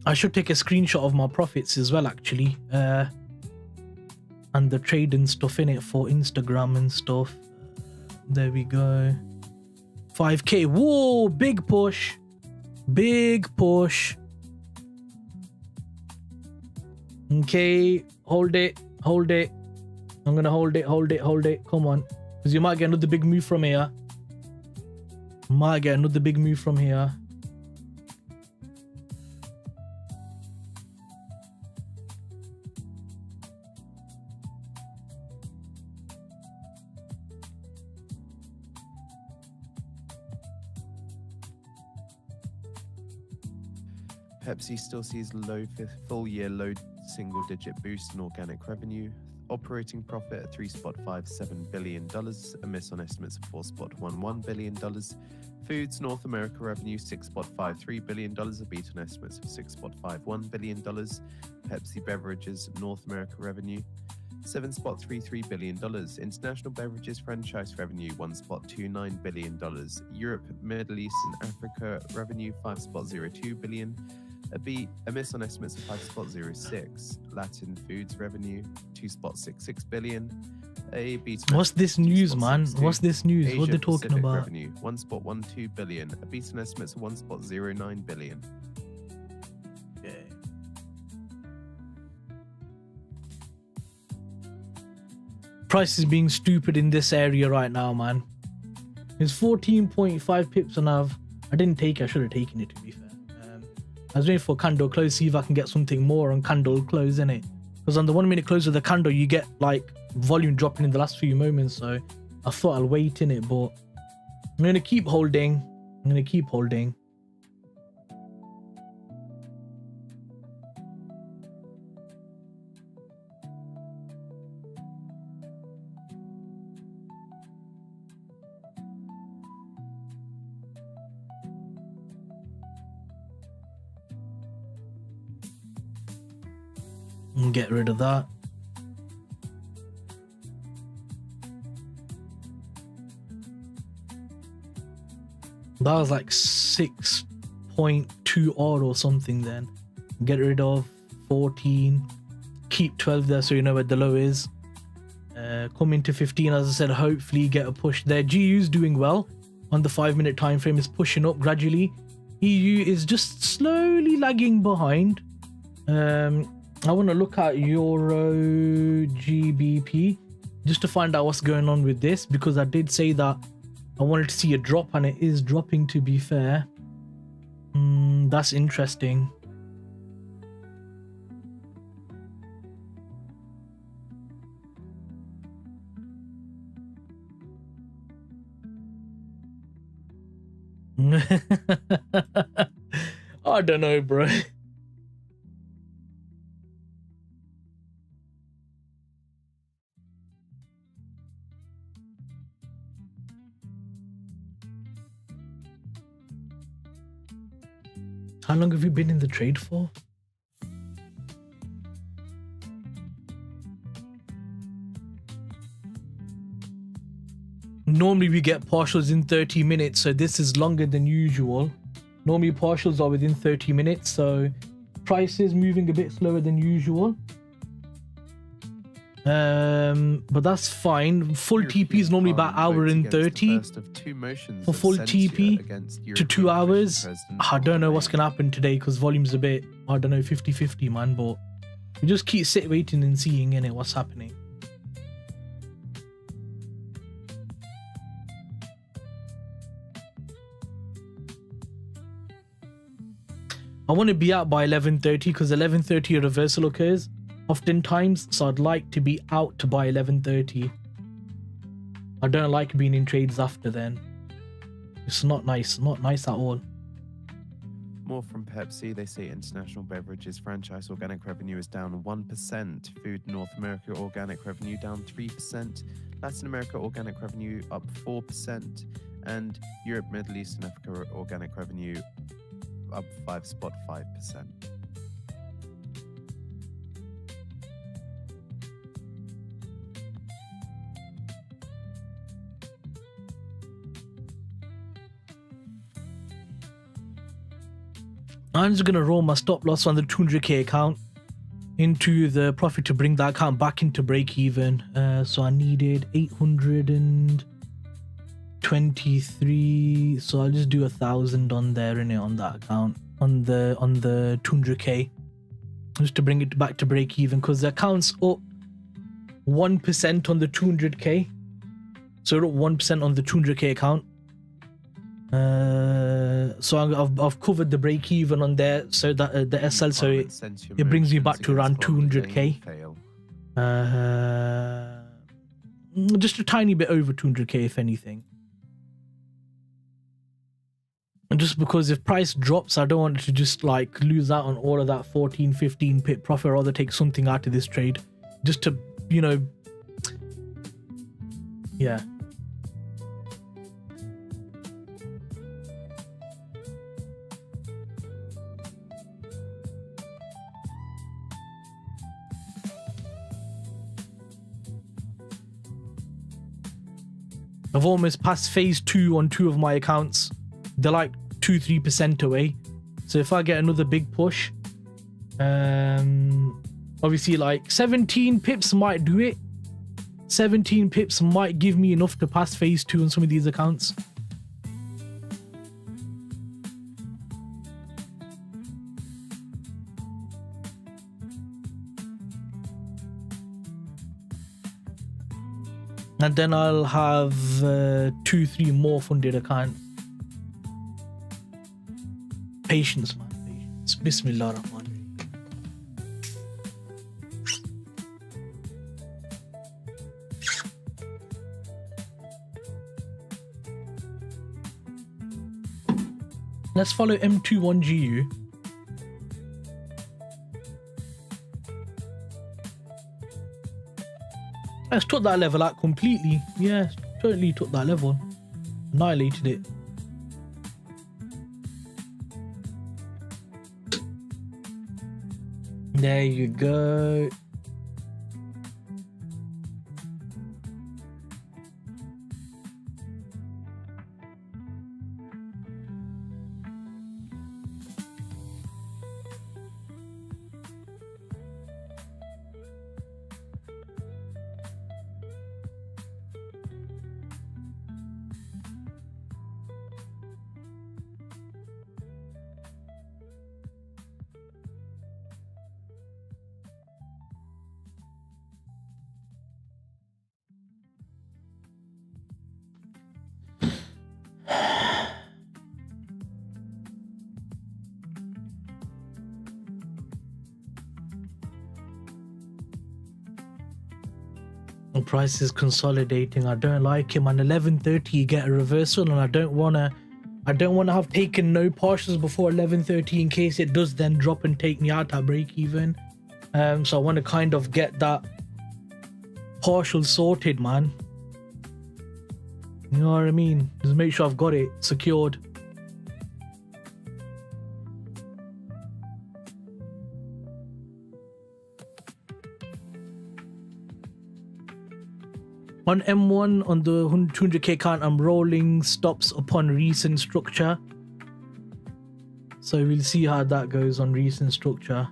I should take a screenshot of my profits as well, actually, and the trade and stuff in it for Instagram and stuff. There we go. 5k. Whoa, big push. Big push. Okay, hold it. Hold it. I'm gonna hold it, hold it, hold it. Come on, because you might get another big move from here. Might get another big move from here. Pepsi still sees full-year low single-digit boost in organic revenue. Operating profit at $3.57 billion, a miss on estimates of $4.11 billion. Foods North America revenue $6.53 billion, a beat on estimates of $6.51 billion. Pepsi Beverages North America revenue $7.33 billion. International Beverages franchise revenue $1.29 billion. Europe, Middle East and Africa revenue $5.02 billion. A miss on estimates of 5.06. Latin foods revenue 2.66 billion. A beat. What's this news, man? What's this news? Asia What they're talking Pacific about? Revenue 1.12 billion. A beat on estimates of 1.09 billion. Okay. Price is being stupid in this area right now, man. It's 14.5 pips and I didn't take it. I should have taken it, to be fair. I was waiting for candle close, see if I can get something more on candle close, innit? Because on the 1 minute close of the candle, you get like volume dropping in the last few moments. So I thought I'll wait in it, but I'm going to keep holding. I'm going to keep holding. And get rid of that. That was like 6.2 odd or something then. Get rid of 14. Keep 12 there so you know where the low is. Come into 15, as I said, hopefully get a push there. GU is doing well on the 5 minute time frame, is pushing up gradually. EU is just slowly lagging behind. I want to look at Euro GBP just to find out what's going on with this, because I did say that I wanted to see a drop and it is dropping, to be fair. That's interesting. I don't know, bro. How long have you been in the trade for? Normally we get partials in 30 minutes, so this is longer than usual. Normally partials are within 30 minutes, so price is moving a bit slower than usual. But that's fine. Full TP is normally about hour and 30 for full TP to 2 hours. I don't know what's gonna happen today because volume's a bit, I don't know, 50-50, man. But we just keep waiting and seeing in it what's happening. I want to be out by 11:30 because 11:30 a reversal occurs oftentimes, so I'd like to be out by 11:30. I don't like being in trades after then. It's not nice, not nice at all. More from Pepsi. They say international beverages franchise organic revenue is down 1%. Food North America organic revenue down 3%. Latin America organic revenue up 4%. And Europe, Middle East and Africa organic revenue up 5.5%. I'm just gonna roll my stop loss on the 200k account into the profit to bring that account back into break even. So I needed 823. So I'll just do 1,000 on there in it on that account on the 200k just to bring it back to break even because the account's up 1% on the 200k. So we're up 1% on the 200k account. So I've covered the break even on there, so that the SL, so it brings me back to around 200k. Just a tiny bit over 200k if anything. And just because if price drops, I don't want to just like lose out on all of that 14-15 pip profit. I'd rather take something out of this trade just to, you know, yeah. I've almost passed phase 2 on 2 of my accounts. They're like 2-3% away. So if I get another big push, obviously like 17 pips might do it. 17 pips might give me enough to pass phase 2 on some of these accounts. And then I'll have 2-3 more funded accounts. Patience, man. Patience. Bismillah Rahman. Let's follow M21GU. Let's took that level out completely. Yeah, totally took that level. Annihilated it. There you go. Price is consolidating. I don't like him. On 11:30 you get a reversal, and I don't wanna have taken no partials before 11:30 in case it does then drop and take me out at break even. So I want to kind of get that partial sorted, man. You know what I mean? Just make sure I've got it secured. On M1, on the 200k account, I'm rolling stops upon recent structure. So we'll see how that goes on recent structure.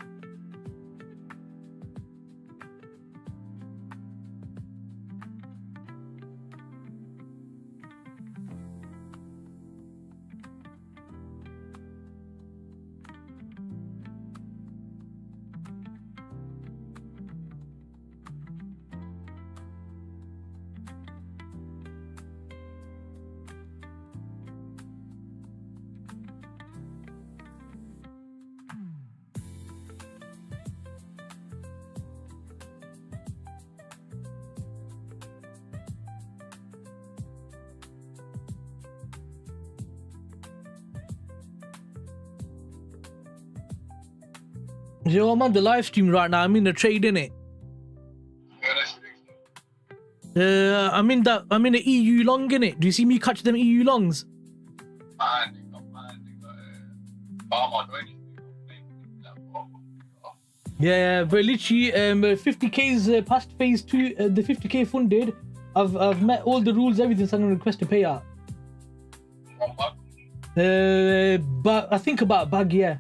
Yo, I'm on the live stream right now. I'm in a trade, innit? I'm in the EU long, innit? Do you see me catch them EU longs? Yeah, but literally 50k's past phase 2, the 50k funded. I've met all the rules, everything, so I'm gonna request a payout. But I think about a bag, yeah.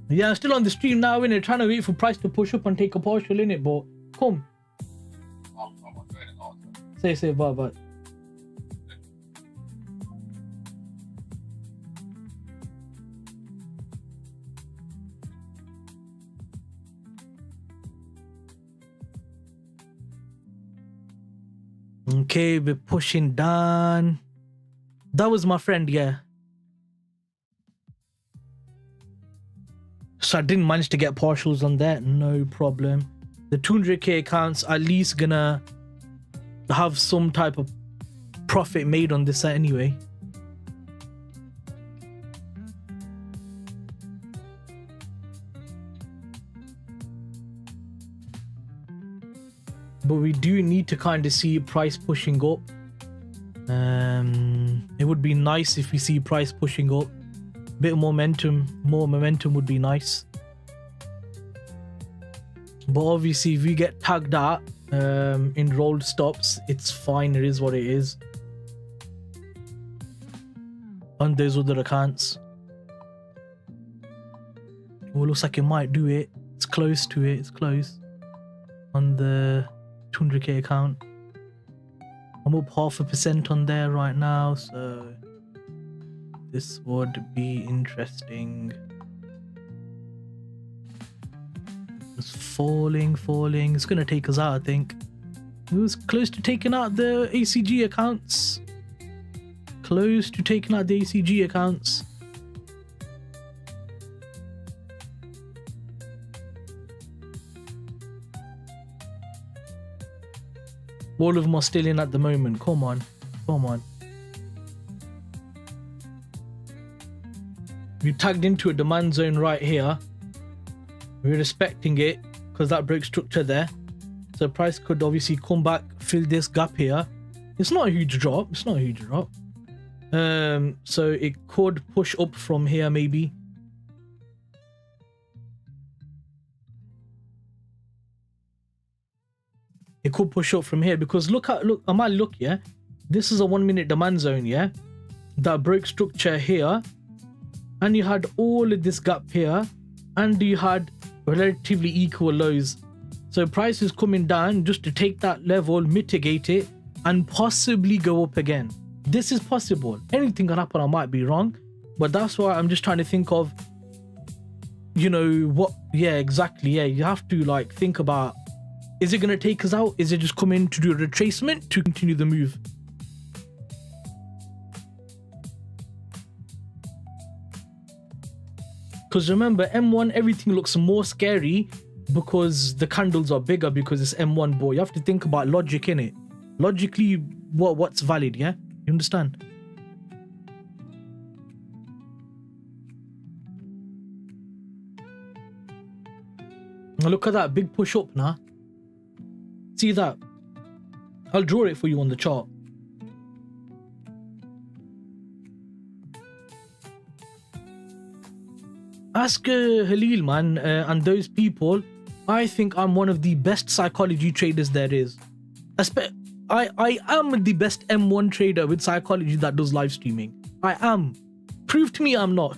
Yeah, I'm still on the stream now, innit? Trying to wait for price to push up and take a partial, innit? But come. Say, bye. Okay, we're pushing down. That was my friend, yeah. So I didn't manage to get partials on that, no problem. The 200k accounts at least gonna have some type of profit made on this anyway. But we do need to kind of see price pushing up. It would be nice if we see price pushing up. Bit of momentum, more momentum would be nice. But obviously if we get tagged out in rolled stops, it's fine, it is what it is on those other accounts. Well, looks like it might do it. It's close to it, it's close on the 200k account. I'm up 0.5% on there right now, so this would be interesting. It's falling. It's gonna take us out, I think. It was close to taking out the ACG accounts. Close to taking out the ACG accounts. All of them are still in at the moment. Come on. We tagged into a demand zone right here. We're respecting it because that broke structure there. So price could obviously come back, fill this gap here. It's not a huge drop. So it could push up from here maybe. It could push up from here because look, yeah. This is a 1 minute demand zone, yeah. That broke structure here. And you had all of this gap here. And you had relatively equal lows. So price is coming down just to take that level, mitigate it, and possibly go up again. This is possible. Anything can happen, I might be wrong. But that's why I'm just trying to think of, you know, what, yeah, exactly. Yeah, you have to like think about, is it going to take us out? Is it just coming to do a retracement to continue the move? Because remember, M1, everything looks more scary because the candles are bigger because it's M1, boy. You have to think about logic, innit? Logically, what's valid, yeah? You understand? Now look at that, big push up now. See that? I'll draw it for you on the chart. Ask Halil, man, and those people. I think I'm one of the best psychology traders there is. I am the best M1 trader with psychology that does live streaming. I am. Prove to me I'm not.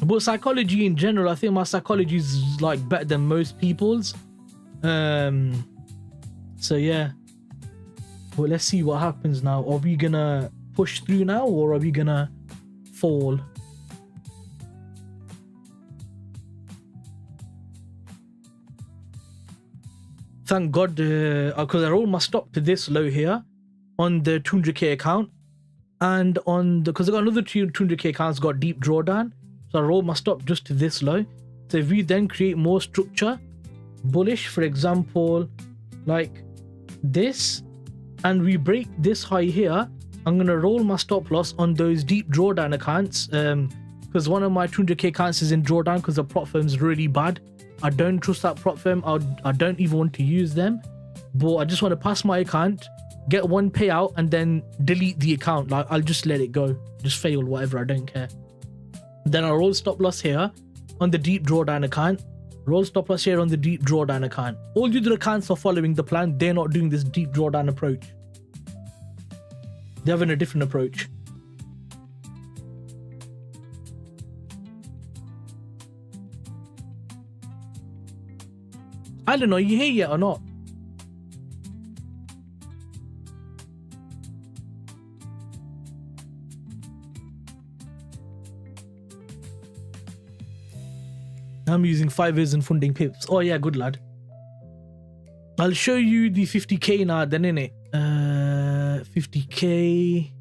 But psychology in general, I think my psychology is like better than most people's. So yeah. Well, let's see what happens now. Are we gonna push through now, or are we gonna fall? Thank God, because I rolled my stop to this low here on the 200k account, and on the, because I got another 200k accounts got deep drawdown, so I rolled my stop just to this low. So if we then create more structure, bullish, for example, like this, and we break this high here, I'm gonna roll my stop loss on those deep drawdown accounts, because one of my 200k accounts is in drawdown because the prop firm's really bad. I don't trust that prop firm. I don't even want to use them, but I just want to pass my account, get one payout, and then delete the account. Like, I'll just let it go, just fail, whatever, I don't care. Then I'll roll stop loss here on the deep drawdown account, roll stop loss here on the deep drawdown account. All the other accounts are following the plan. They're not doing this deep drawdown approach. They're having a different approach. I don't know, you here yet or not? I'm using 5 years and funding pips. Oh yeah, good lad. I'll show you the 50k now then, innit? 50k.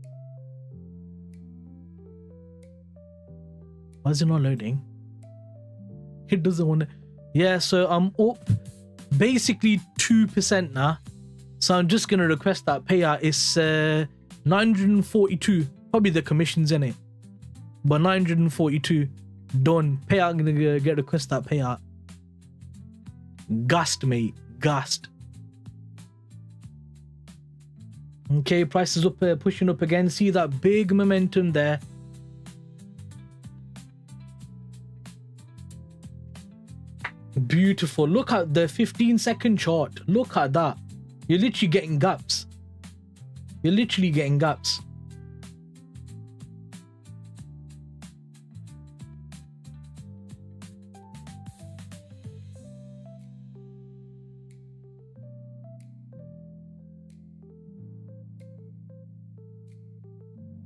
Why is it not loading? It doesn't want to. Yeah, so I'm up basically 2% now. So I'm just going to request that payout. It's 942. Probably the commission's in it. But 942. Done. Payout, I'm going to get request that payout. Gassed, mate. Gassed. Okay, price is up, pushing up again. See that big momentum there. Beautiful. Look at the 15-second chart. Look at that. You're literally getting gaps. You're literally getting gaps.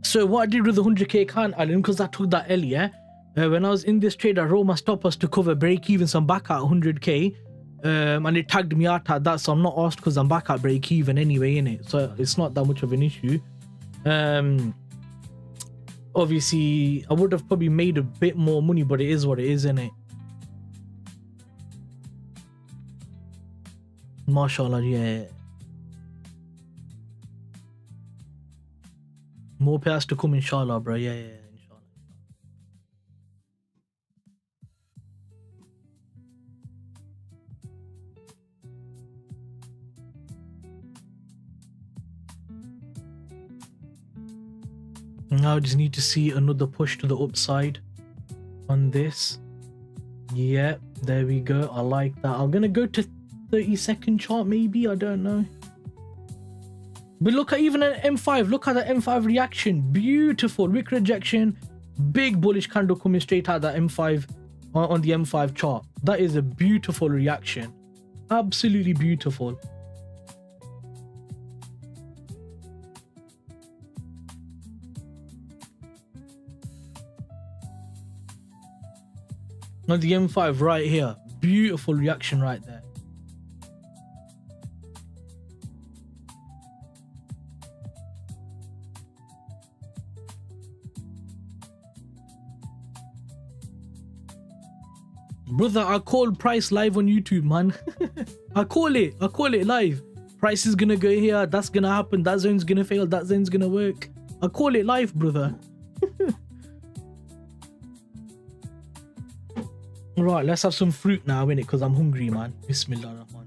So what I did with the 100k account, Alan, because I took that L, yeah? When I was in this trade, I rolled my stop loss to cover break even, so I'm back at 100k, and it tagged me out at that, so I'm not asked because I'm back at break even anyway, innit? So it's not that much of an issue. Obviously, I would have probably made a bit more money, but it is what it is, innit? Mashallah, yeah. More payouts to come, inshallah, bro. Yeah, inshallah. Now I just need to see another push to the upside on this. Yeah, there we go. I like that. I'm gonna go to 30-second chart, maybe. I don't know. But look at even an M5. Look at the M5 reaction. Beautiful. Wick rejection. Big bullish candle coming straight out that M5 on the M5 chart. That is a beautiful reaction. Absolutely beautiful. On the M5 right here. Beautiful reaction right there. Brother, I call price live on YouTube, man. I call it live. Price is gonna go here, that's gonna happen, that zone's gonna fail, that zone's gonna work. I call it live, brother. Right, let's have some fruit now, innit? Because I'm hungry, man. Bismillah ar-Rahman.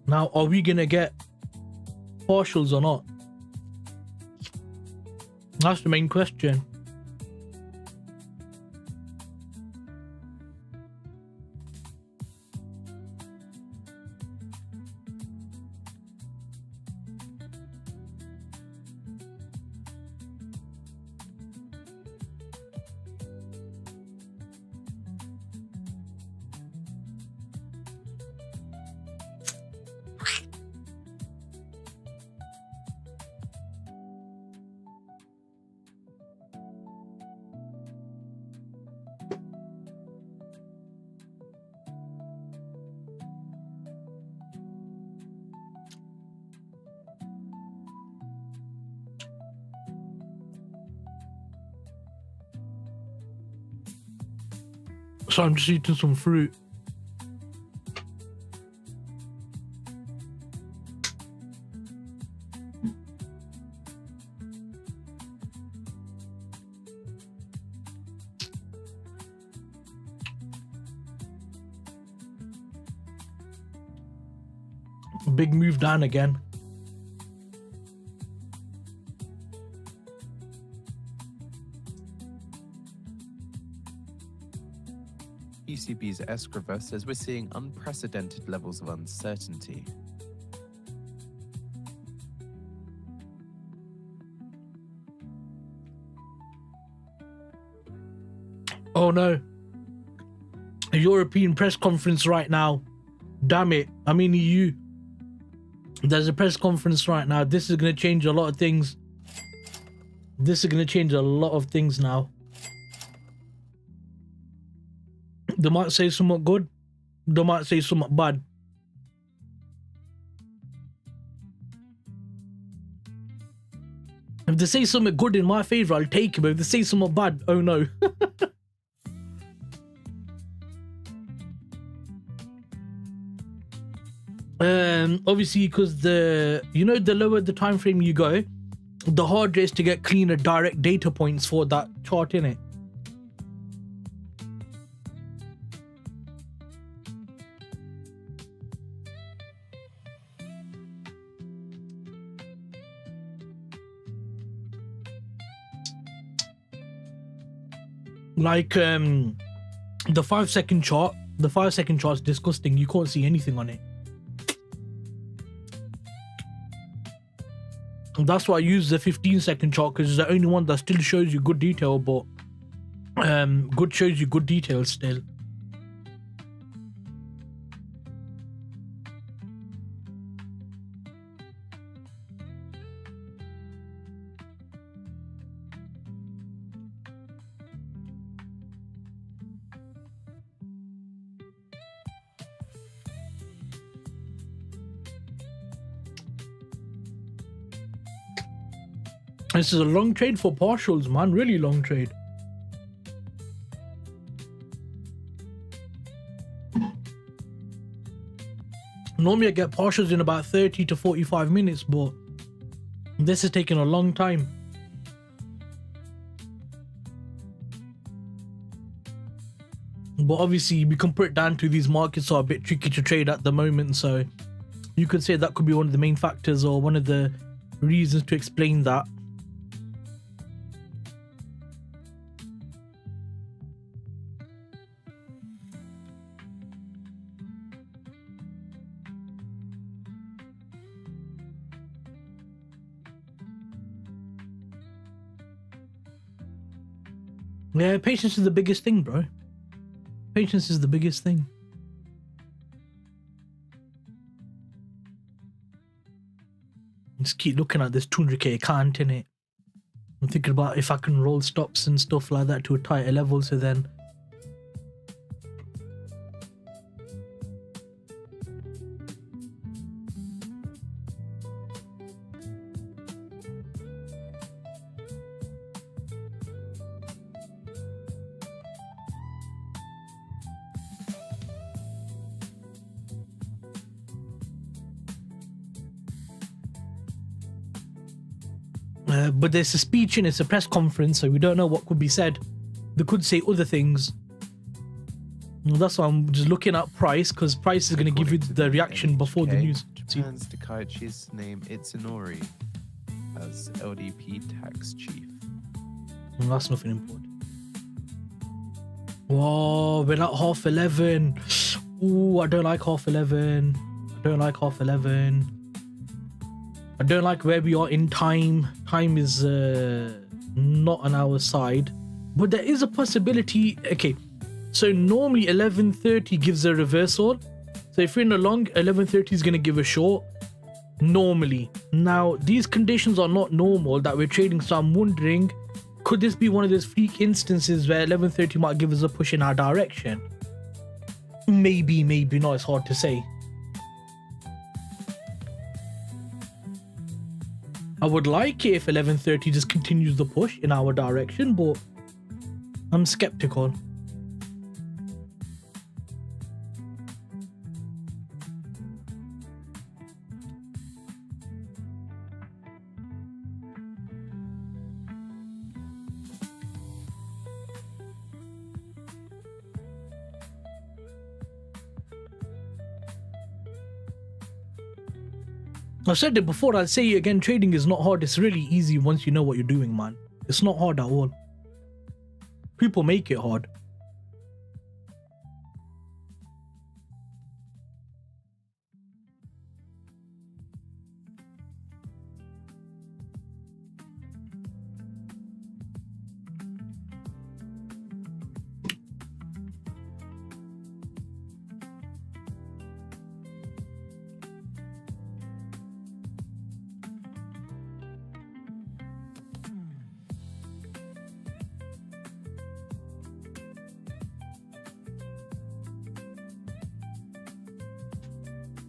Now, are we gonna get partials or not? That's the main question. So I'm just eating some fruit. Big move down again. ECB's Escriva says we're seeing unprecedented levels of uncertainty. Oh no. A European press conference right now. Damn it. I mean EU. There's a press conference right now. This is going to change a lot of things. This is going to change a lot of things now. They might say something good. They might say something bad. If they say something good in my favor, I'll take it. But if they say something bad, oh no. Obviously, because the lower the time frame you go, the harder it is to get cleaner direct data points for that chart in it. Like the 5-second chart. The 5-second chart is disgusting. You can't see anything on it. And that's why I use the 15-second chart, because it's the only one that still shows you good detail, but shows you good detail still. This is a long trade for partials, man. Really long trade. Normally I get partials in about 30 to 45 minutes, but this is taking a long time. But obviously we can put it down to these markets are a bit tricky to trade at the moment, so you could say that could be one of the main factors or one of the reasons to explain that. Yeah, patience is the biggest thing, bro. Patience is the biggest thing. Just keep looking at this 200k account, innit? I'm thinking about if I can roll stops and stuff like that to a tighter level, so then but there's a speech and it's a press conference, so we don't know what could be said. They could say other things. Well, that's why I'm just looking at price, because price is going to give you the reaction before the news. Japan's Takaichi's name Itsunori as LDP tax chief. That's nothing important. Whoa, we're at half 11. Ooh, I don't like half 11. I don't like half 11. I don't like where we are in time. Time is not on our side. But there is a possibility. Okay, so normally 11:30 gives a reversal. So if we're in a long, 11:30 is going to give a short. Normally. Now, these conditions are not normal that we're trading. So I'm wondering, could this be one of those freak instances where 11:30 might give us a push in our direction? Maybe, maybe not. It's hard to say. I would like it if 11:30 just continues the push in our direction, but I'm skeptical. I've said it before, I'll say it again, trading is not hard. It's really easy once you know what you're doing, man. It's not hard at all. People make it hard.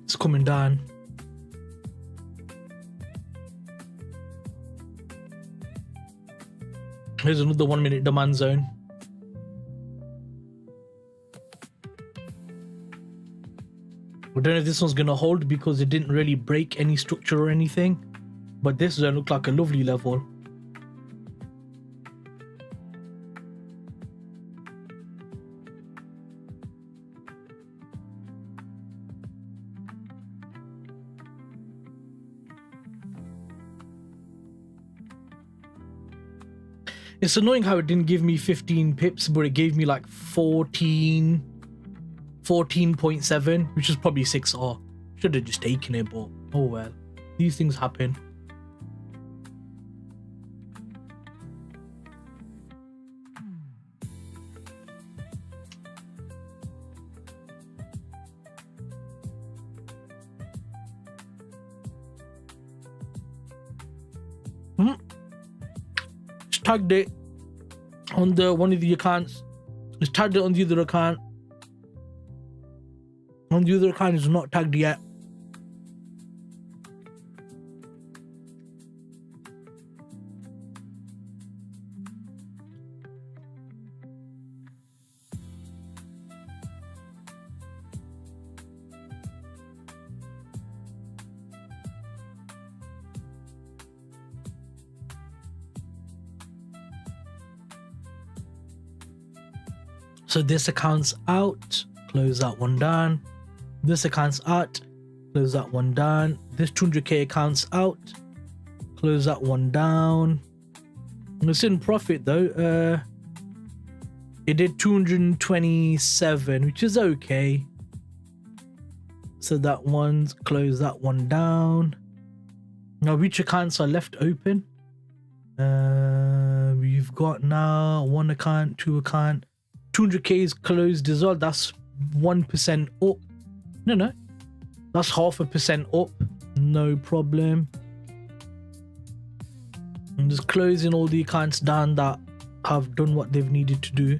It's coming down. Here's another 1 minute demand zone. I don't know if this one's gonna hold because it didn't really break any structure or anything, but this zone looked like a lovely level. It's annoying how it didn't give me 15 pips, but it gave me like 14.7, which is probably 6R. Should have just taken it, but oh well. These things happen. Tagged it on the one of the accounts. It's tagged it on the other account. On the other account is not tagged yet. So this account's out, close that one down. This account's out, close that one down. This 200k account's out, close that one down. It's in profit though. It did 227, which is okay. So that one's close that one down. Now which accounts are left open? We've got now one account, two account. 200k is closed as well. That's 1% up. No, that's 0.5% up. No problem. I'm just closing all the accounts down that have done what they've needed to do.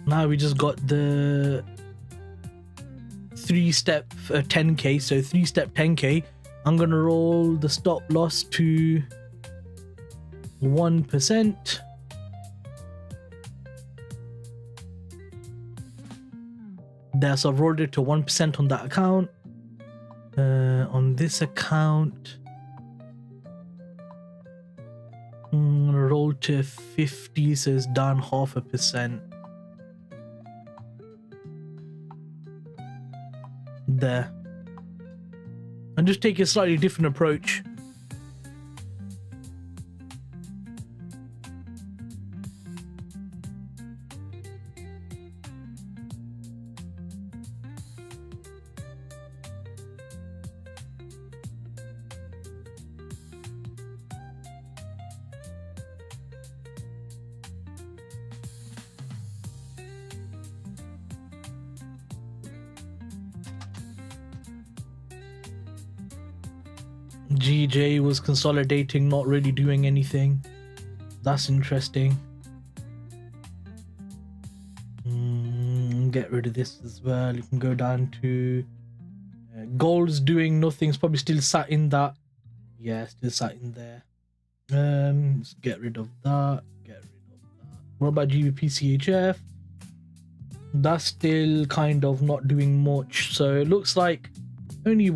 Now we just got the 3-step 10k, so 3-step 10k. I'm gonna roll the stop loss to 1%. There, so I've rolled it to 1% on that account. On this account, I'm gonna roll to 50, so it's down 0.5%. there and just take a slightly different approach. GJ was consolidating, not really doing anything. That's interesting. Get rid of this as well. You can go down to gold's doing nothing. It's probably still sat in that. Yeah, still sat in there. Let's get rid of that. Get rid of that. What about gbpchf? That's still kind of not doing much. So it looks like only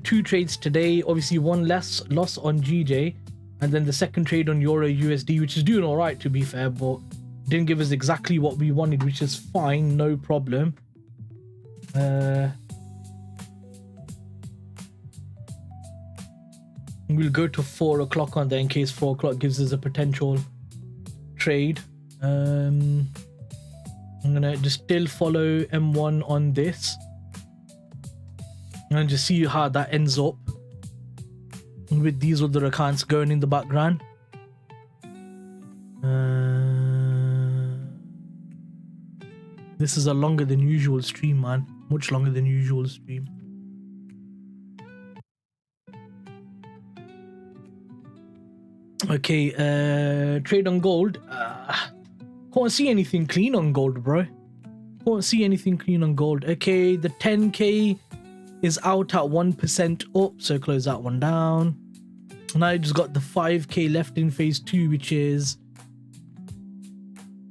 two trades today. Obviously one less loss on GJ, and then the second trade on eurusd, which is doing all right to be fair, but didn't give us exactly what we wanted, which is fine, no problem. We'll go to 4 o'clock on there in case 4 o'clock gives us a potential trade. I'm gonna just still follow M1 on this and just see how that ends up with these other accounts going in the background. This is a longer than usual stream, man. Much longer than usual stream. Okay, trade on gold. Can't see anything clean on gold, bro. Can't see anything clean on gold. Okay, the 10k is out at 1% up, so close that one down. And I just got the 5k left in phase 2, which is,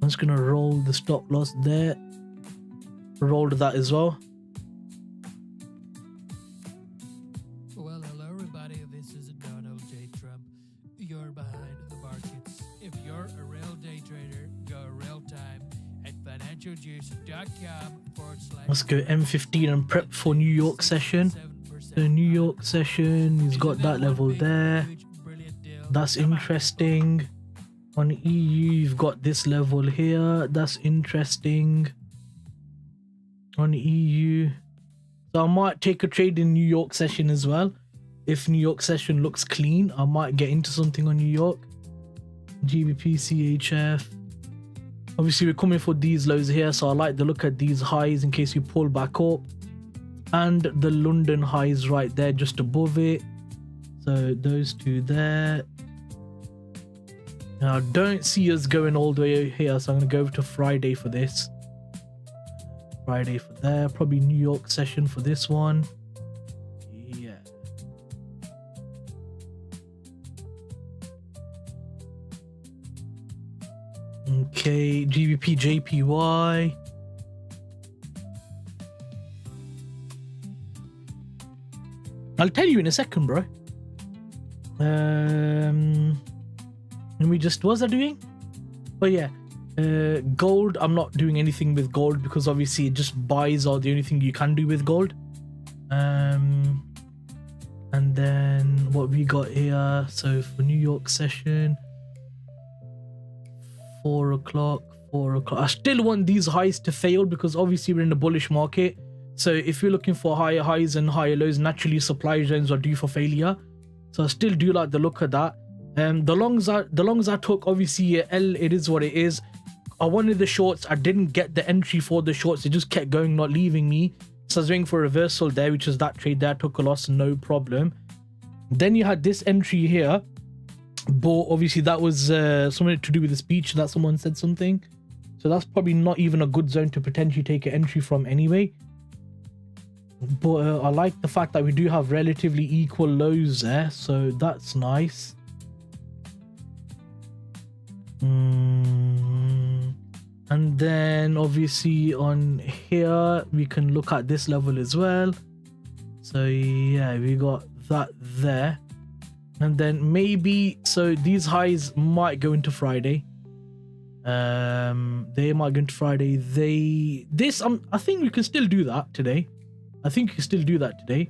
I'm just gonna roll the stop loss there. Rolled that as well. Well, hello everybody, this is Donald J. Trump. You're behind the markets. If you're a real day trader, go real time at financialjuice.com/. Let's go M15 and prep for New York session. The New York session, he's got that level there. That's interesting. On EU, you've got this level here. That's interesting. On EU, so I might take a trade in New York session as well. If New York session looks clean, I might get into something on New York. GBPCHF. Obviously, we're coming for these lows here, so I like to look at these highs in case you pull back up, and the London highs right there just above it. So those two there. Now I don't see us going all the way here, so I'm gonna go over to Friday for this. Friday for there, probably New York session for this one. Yeah. Okay, gbpjpy. I'll tell you in a second, bro. Let me just, what's that doing? Oh yeah. Gold, I'm not doing anything with gold because obviously it just buys are the only thing you can do with gold. And then what we got here, so for New York session, 4 o'clock. I still want these highs to fail because obviously we're in a bullish market. So if you're looking for higher highs and higher lows, naturally supply zones are due for failure. So I still do like the look of that. The longs I took, obviously L, it is what it is. I wanted the shorts. I didn't get the entry for the shorts. It just kept going, not leaving me. So I was waiting for a reversal there, which is that trade there. I took a loss, no problem. Then you had this entry here. But obviously that was something to do with the speech that someone said something. So that's probably not even a good zone to potentially take an entry from anyway. But I like the fact that we do have relatively equal lows there. So that's nice. And then obviously on here we can look at this level as well. So yeah, we got that there. And then maybe, so these highs might go into Friday. They might go into Friday. I think we can still do that today. I think you can still do that today.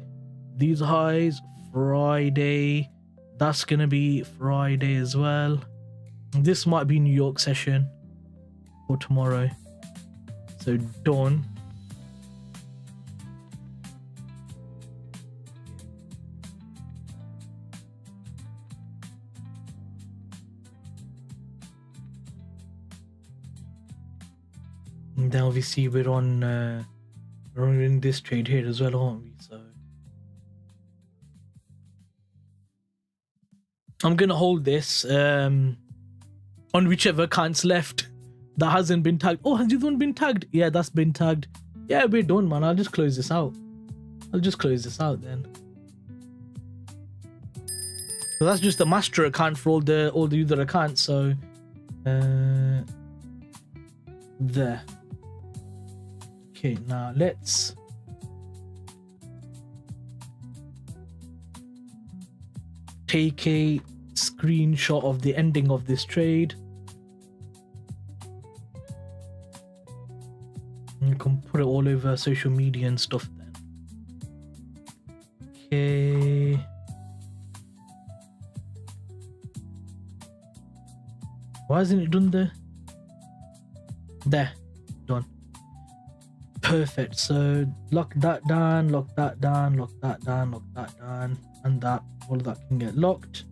These highs, Friday. That's gonna be Friday as well. This might be New York session for tomorrow. So done. And then obviously we're in this trade here as well, aren't we? So I'm gonna hold this on whichever account's left that hasn't been tagged. Oh, has this one been tagged? Yeah, that's been tagged. Yeah, we're done, man. I'll just close this out. Then. So that's just the master account for all the other accounts. So there. Okay, now let's take a screenshot of the ending of this trade. You can put it all over social media and stuff then. Okay. Why isn't it done there? There. Done. Perfect. So lock that down, lock that down, lock that down, lock that down, and that. All of that can get locked.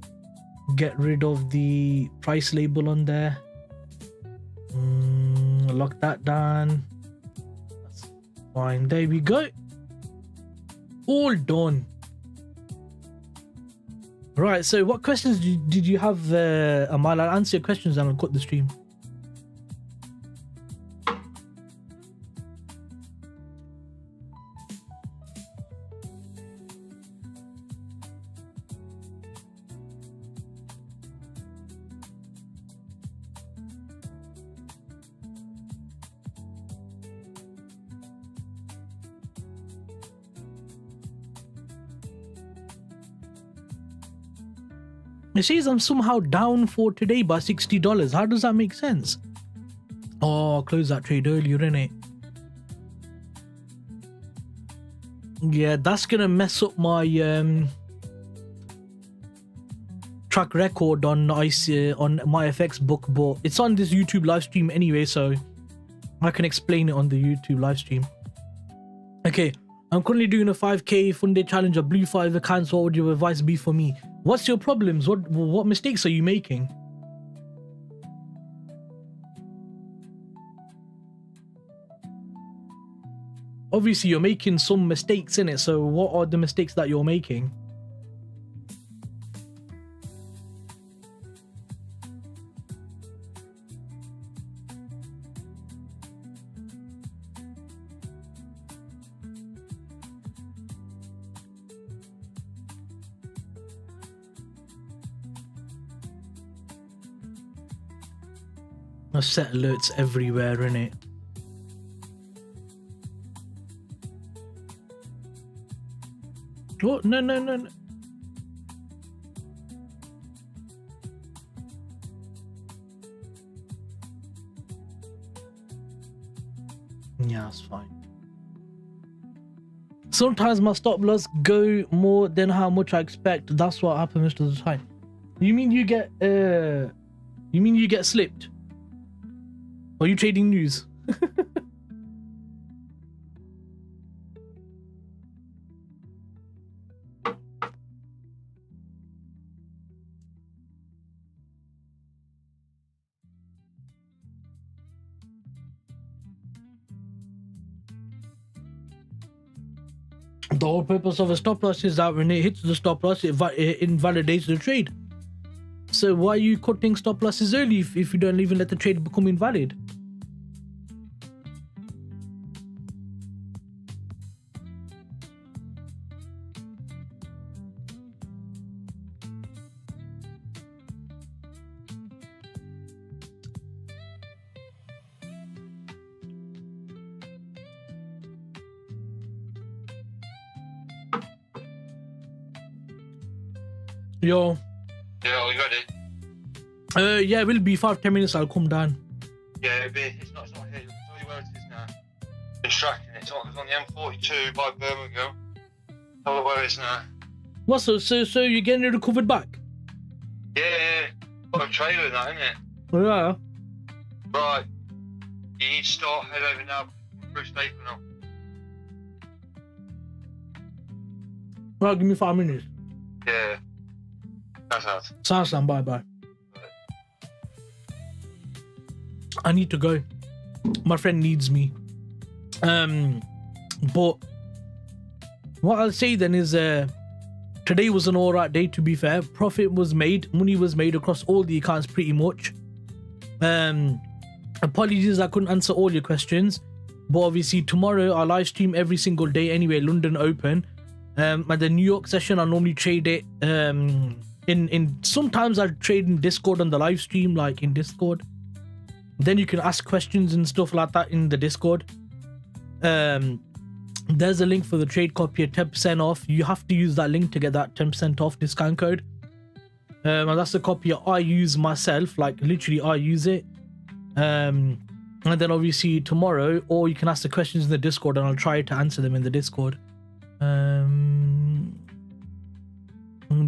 Get rid of the price label on there. Lock that down. That's fine. There we go. All done. Right. So what questions did you have, Amal? I'll answer your questions and I'll cut the stream. It says I'm somehow down for today by $60. How does that make sense? Oh, close that trade earlier, innit? Yeah, that's gonna mess up my track record on my FX book, but it's on this YouTube live stream anyway, so I can explain it on the YouTube live stream. Okay, I'm currently doing a 5k funded challenge. I blew 5 accounts. What would your advice be for me? What's your problems? What mistakes are you making? Obviously, you're making some mistakes in it. So what are the mistakes that you're making? I've set alerts everywhere, innit? What? No. Yeah, it's fine. Sometimes my stop loss go more than how much I expect. That's what happens most of the time. You mean you get slipped? Are you trading news? The whole purpose of a stop loss is that when it hits the stop loss, it invalidates the trade. So why are you cutting stop losses early if you don't even let the trade become invalid? Yo. Yeah, we got it. Yeah, it will be 5-10 minutes. I'll come down. Yeah, it's not here. I'll tell you where it is now. Been tracking it. It's on the M42 by Birmingham. Tell her where it is now. What? So you're getting it recovered back? Yeah. Got a trailer in that, isn't it? Yeah. Right. You need to start head over now through Staple now. Right, give me 5 minutes. Yeah. That's out. Sound, bye. I need to go. My friend needs me. But what I'll say then is today was an alright day, to be fair. Profit was made, money was made across all the accounts pretty much. Apologies I couldn't answer all your questions, but obviously tomorrow I live stream every single day anyway, London Open. And the New York session I normally trade it in sometimes I trade in Discord on the live stream, like in Discord. Then you can ask questions and stuff like that in the Discord. There's a link for the trade copy at 10% off. You have to use that link to get that 10% off discount code. And that's the copy I use myself, like literally I use it. And then obviously tomorrow, or you can ask the questions in the Discord and I'll try to answer them in the Discord. I'm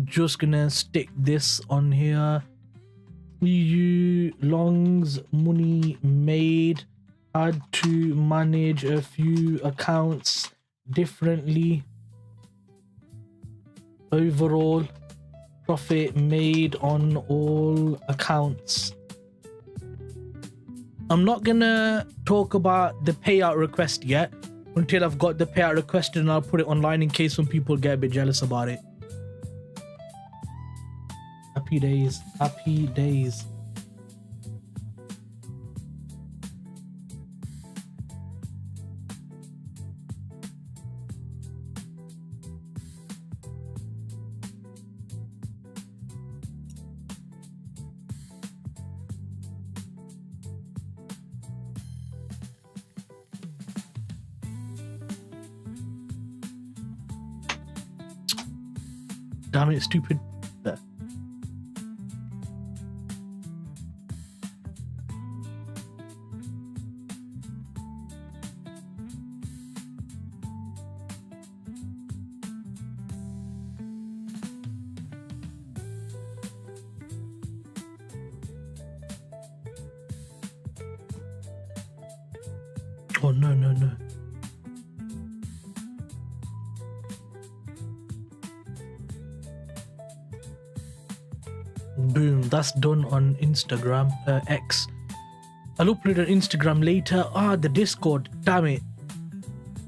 just gonna stick this on here. EU longs money made, had to manage a few accounts differently. Overall profit made on all accounts. I'm not gonna talk about the payout request yet until I've got the payout requested, and I'll put it online in case some people get a bit jealous about it. Happy days. Damn it, stupid. There. Oh, no. Boom, that's done on Instagram, X. I'll upload on Instagram later. The Discord, damn it.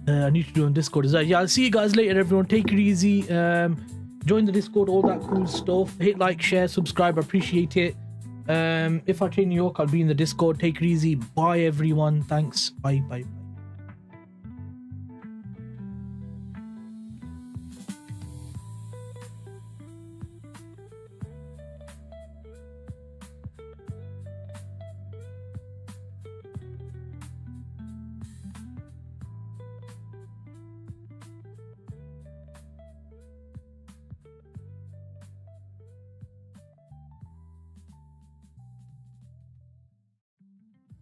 I need to do on Discord as well. Yeah, I'll see you guys later, everyone. Take it easy. Join the Discord, all that cool stuff. Hit like, share, subscribe. I appreciate it. If I trade New York, I'll be in the Discord. Take it easy. Bye, everyone. Thanks. Bye.